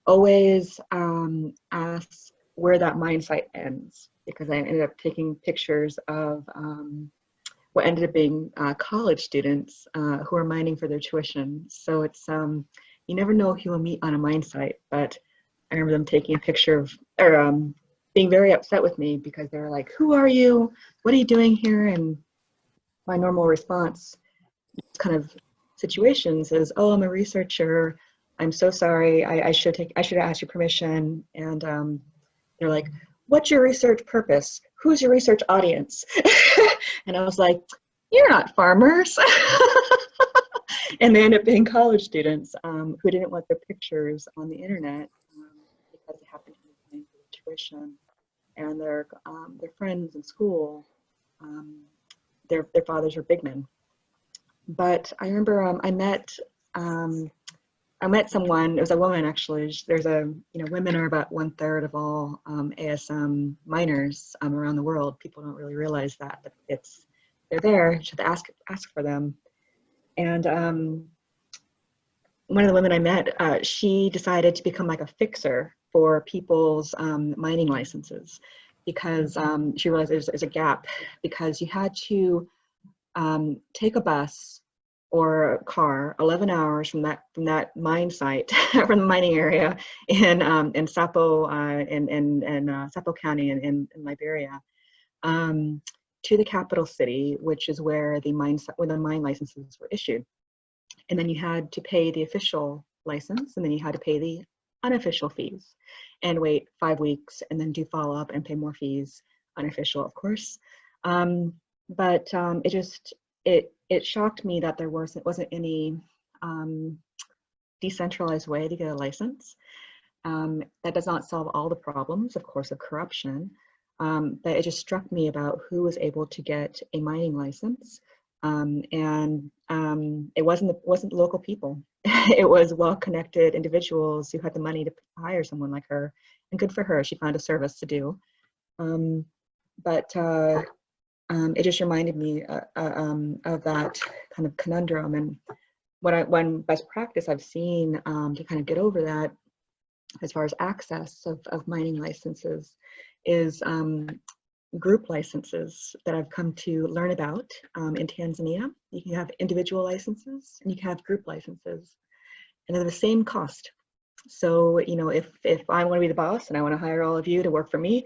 always ask where that mine site ends, because I ended up taking pictures of what ended up being college students who are mining for their tuition. So it's you never know who you'll meet on a mine site, but I remember them taking a picture of, or being very upset with me because they were like, "Who are you? What are you doing here?" And my normal response, kind of situations, is, "Oh, I'm a researcher. I'm so sorry. I should have asked your permission." And they're like, "What's your research purpose? Who's your research audience?" And I was like, "You're not farmers." And they ended up being college students who didn't want their pictures on the internet because they happened to be paying for their tuition, and their friends in school, their fathers were big men. But I remember I met someone. It was a woman, actually. Women are about 1/3 of all ASM miners around the world. People don't really realize that, but they're there. You should ask for them. And one of the women I met, she decided to become like a fixer for people's mining licenses, because she realized there's a gap, because you had to take a bus or a car 11 hours from that mine site, from the mining area in Sapo Sapo County in Liberia, to the capital city, which is where the mine licenses were issued. And then you had to pay the official license, and then you had to pay the unofficial fees, and wait 5 weeks, and then do follow up and pay more fees, unofficial, of course. But it shocked me that there wasn't any decentralized way to get a license. That does not solve all the problems, of course, of corruption. But it just struck me about who was able to get a mining license, and it wasn't local people. It was well-connected individuals who had the money to hire someone like her, and good for her. She found a service to do. But it just reminded me of that kind of conundrum, and one best practice I've seen to kind of get over that, as far as access of mining licenses, is group licenses that I've come to learn about in Tanzania. You can have individual licenses and you can have group licenses, and they're the same cost. So, if I want to be the boss and I want to hire all of you to work for me,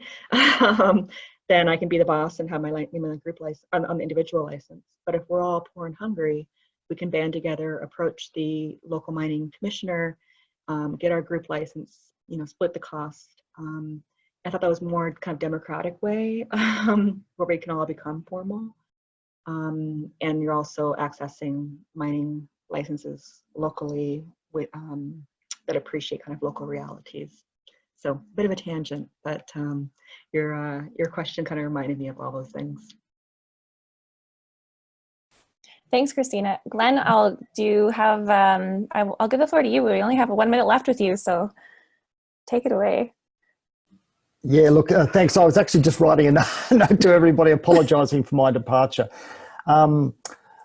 then I can be the boss and have my group license on the individual license. But if we're all poor and hungry, we can band together, approach the local mining commissioner, get our group license, split the cost. I thought that was more kind of democratic way where we can all become formal. And you're also accessing mining licenses locally with that appreciate kind of local realities. So a bit of a tangent, but your question kind of reminded me of all those things. Thanks, Christina. Glenn, I'll give the floor to you. We only have 1 minute left with you, so take it away. Yeah, look, thanks. I was actually just writing a note to everybody apologising for my departure.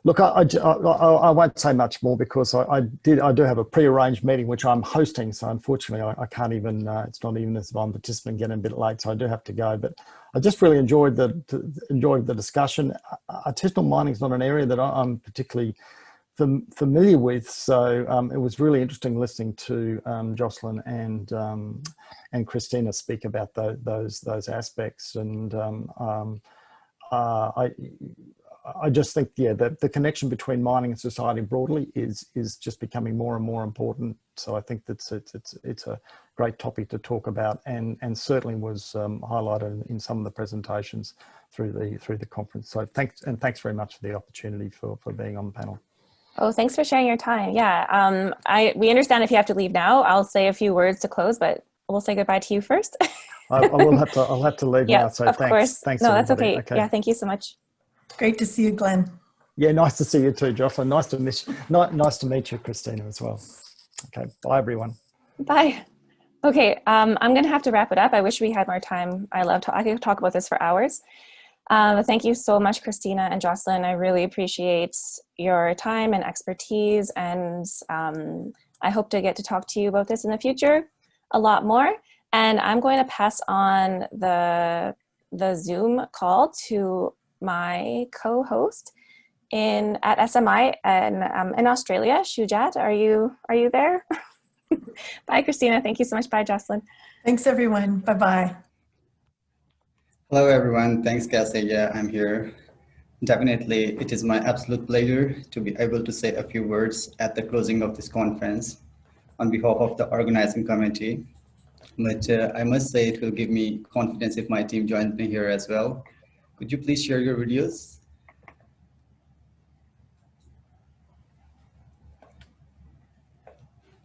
Look, I won't say much more because I do have a pre-arranged meeting which I'm hosting. So unfortunately, I can't even. It's not even as if I'm a participant getting a bit late, so I do have to go. But I just really enjoyed the discussion. Artisanal mining is not an area that I'm particularly familiar with, so it was really interesting listening to Jocelyn and Christina speak about those aspects. And I just think, yeah, that the connection between mining and society broadly is just becoming more and more important. So I think that's it's a great topic to talk about, and certainly was highlighted in some of the presentations through the conference. So thanks very much for the opportunity for being on the panel. Oh, thanks for sharing your time. Yeah, we understand if you have to leave now. I'll say a few words to close, but we'll say goodbye to you first. I'll have to leave now. So of course. Thanks. No, everybody. that's okay. Yeah, thank you so much. Great to see you, Glenn. Yeah, nice to see you too, Jocelyn. Nice to meet you, Christina, as well. Okay, bye everyone. Bye. Okay, I'm gonna have to wrap it up. I wish we had more time. I could talk about this for hours. Thank you so much, Christina and Jocelyn. I really appreciate your time and expertise, and I hope to get to talk to you about this in the future a lot more. And I'm going to pass on the Zoom call to my co-host at SMI in Australia. Shujat, are you there? Bye, Christina. Thank you so much. Bye, Jocelyn. Thanks, everyone. Bye-bye. Hello, everyone. Thanks, Cassie. Yeah, I'm here. Definitely, it is my absolute pleasure to be able to say a few words at the closing of this conference on behalf of the organizing committee. But I must say it will give me confidence if my team joins me here as well. Could you please share your videos?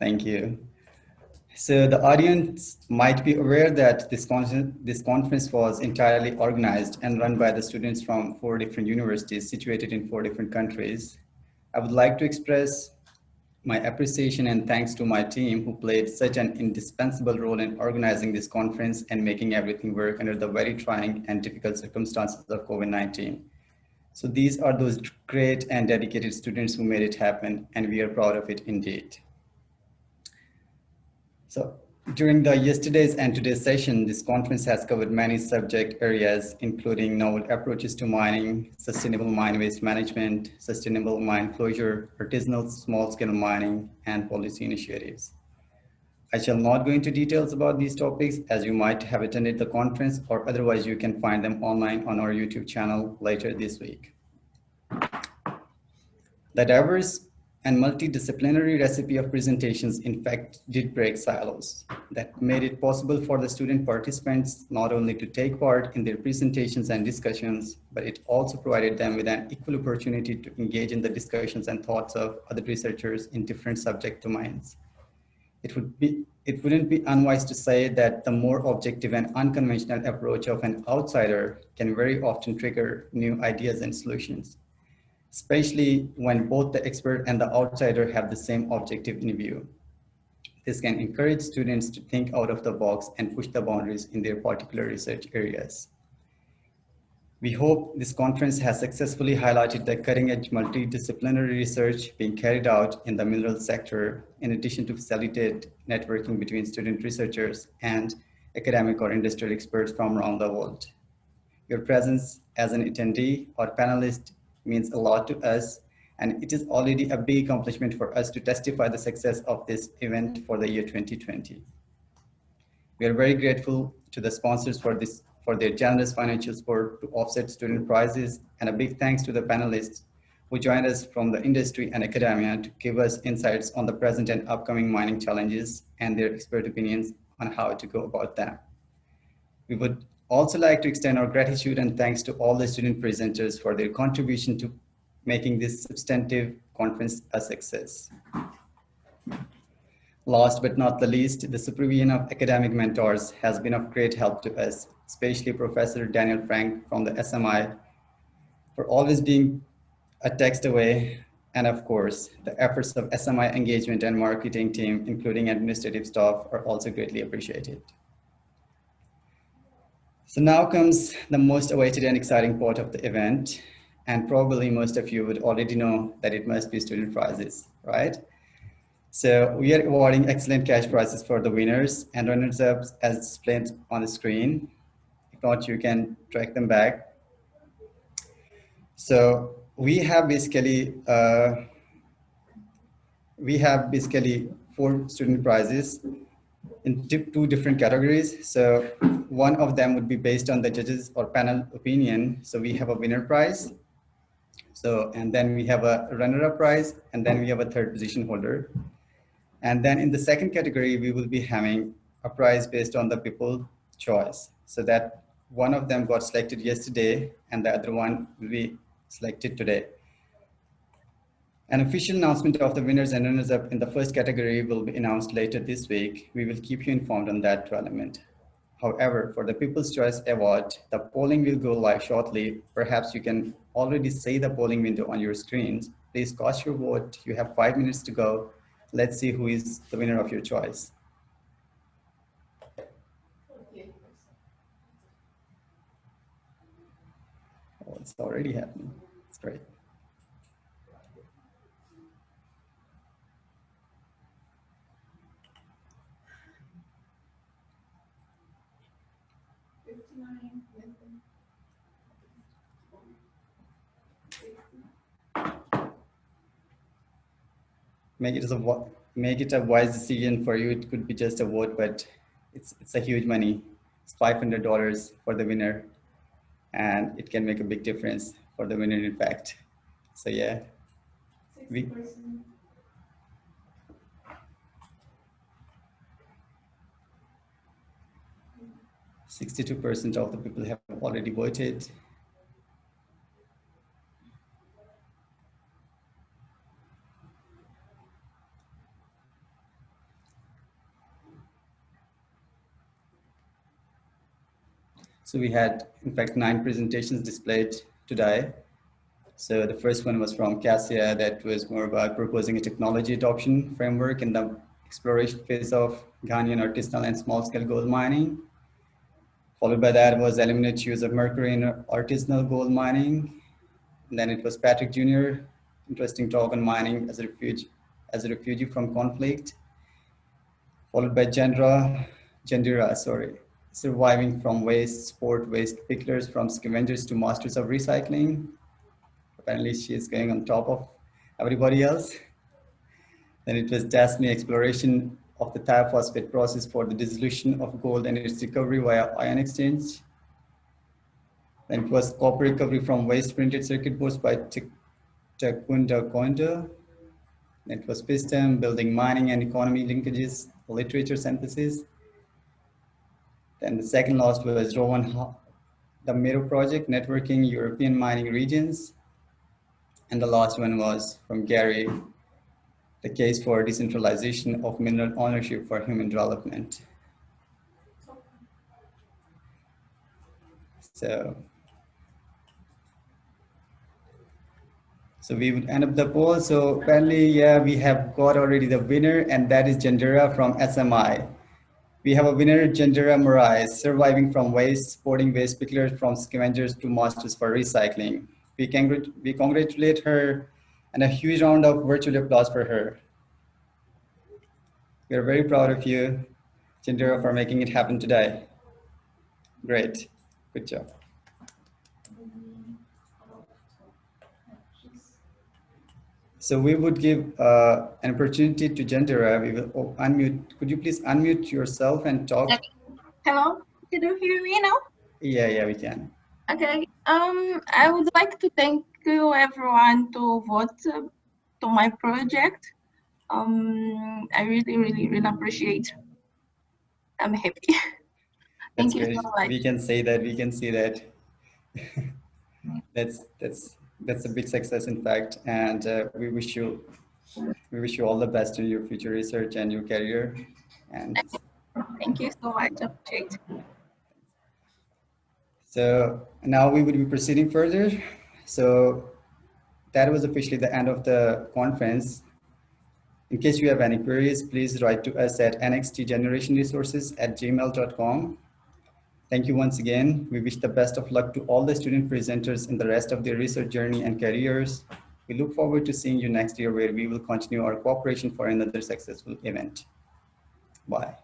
Thank you. So the audience might be aware that this conference was entirely organized and run by the students from 4 different universities situated in 4 different countries. I would like to express my appreciation and thanks to my team who played such an indispensable role in organizing this conference and making everything work under the very trying and difficult circumstances of COVID-19. So these are those great and dedicated students who made it happen, and we are proud of it indeed. So during the yesterday's and today's session, this conference has covered many subject areas, including novel approaches to mining, sustainable mine waste management, sustainable mine closure, artisanal small-scale mining, and policy initiatives. I shall not go into details about these topics, as you might have attended the conference, or otherwise you can find them online on our YouTube channel later this week. The diverse and multidisciplinary recipe of presentations, in fact, did break silos. That made it possible for the student participants not only to take part in their presentations and discussions, but it also provided them with an equal opportunity to engage in the discussions and thoughts of other researchers in different subject domains. It wouldn't be unwise to say that the more objective and unconventional approach of an outsider can very often trigger new ideas and solutions, especially when both the expert and the outsider have the same objective in view. This can encourage students to think out of the box and push the boundaries in their particular research areas. We hope this conference has successfully highlighted the cutting-edge multidisciplinary research being carried out in the mineral sector, in addition to facilitate networking between student researchers and academic or industrial experts from around the world. Your presence as an attendee or panelist means a lot to us, and it is already a big accomplishment for us to testify the success of this event for the year 2020. We are very grateful to the sponsors for their generous financial support to offset student prizes, and a big thanks to the panelists who joined us from the industry and academia to give us insights on the present and upcoming mining challenges and their expert opinions on how to go about them. We would also like to extend our gratitude and thanks to all the student presenters for their contribution to making this substantive conference a success. Last but not the least, the supervision of academic mentors has been of great help to us, especially Professor Daniel Frank from the SMI, for always being a text away. And of course, the efforts of SMI engagement and marketing team, including administrative staff, are also greatly appreciated. So now comes the most awaited and exciting part of the event. And probably most of you would already know that it must be student prizes, right? So we are awarding excellent cash prizes for the winners and runners-up as displayed on the screen. If not, you can track them back. So we have basically 4 student prizes in 2 different categories. So one of them would be based on the judges or panel opinion. So we have a winner prize. So, and then we have a runner-up prize, and then we have a 3rd position holder. And then in the second category, we will be having a prize based on the people choice. So that one of them got selected yesterday and the other one will be selected today. An official announcement of the winners and runners-up in the first category will be announced later this week. We will keep you informed on that development. However, for the People's Choice Award, the polling will go live shortly. Perhaps you can already see the polling window on your screens. Please cast your vote. You have 5 minutes to go. Let's see who is the winner of your choice. Oh, it's already happening. It's great. Make it a wise decision for you. It could be just a vote, but it's a huge money. It's $500 for the winner, and it can make a big difference for the winner, in fact. So yeah, 62% of the people have already voted. So we had, in fact, 9 presentations displayed today. So the first one was from Cassia, that was more about proposing a technology adoption framework in the exploration phase of Ghanaian artisanal and small-scale gold mining. Followed by that was eliminate use of mercury in artisanal gold mining. And then it was Patrick Jr., interesting talk on mining as a refugee from conflict. Followed by Jandira, surviving from waste, sport waste picklers from scavengers to masters of recycling. Apparently she is going on top of everybody else. Then it was Dasmi, exploration of the thiophosphate process for the dissolution of gold and its recovery via ion exchange. Then it was copper recovery from waste printed circuit boards by Takunda Kondo. Then it was FISTEM, building mining and economy linkages, literature synthesis. Then the second last was Rowan, the Miro project, networking European mining regions. And the last one was from Gary, the case for decentralization of mineral ownership for human development. So we would end up the poll. So apparently, yeah, we have got already the winner, and that is Jandira from SMI. We have a winner, Jandira Moraes, surviving from waste, sporting waste picklers from scavengers to masters for recycling. We congratulate her, and a huge round of virtual applause for her. We are very proud of you, Jandira, for making it happen today. Great, good job. So we would give an opportunity to Jandira. We will unmute. Could you please unmute yourself and talk? Hello, can you hear me now? Yeah, we can. Okay. I would like to thank you everyone to vote to my project. I really appreciate. I'm happy. Thank you so much. We can say that. We can see that. That's a big success, in fact, and we wish you all the best in your future research and your career. And thank you so much. Appreciate. So now we would be proceeding further. So that was officially the end of the conference. In case you have any queries, please write to us at nxtgenerationresources@gmail.com. Thank you once again. We wish the best of luck to all the student presenters in the rest of their research journey and careers. We look forward to seeing you next year, where we will continue our cooperation for another successful event. Bye.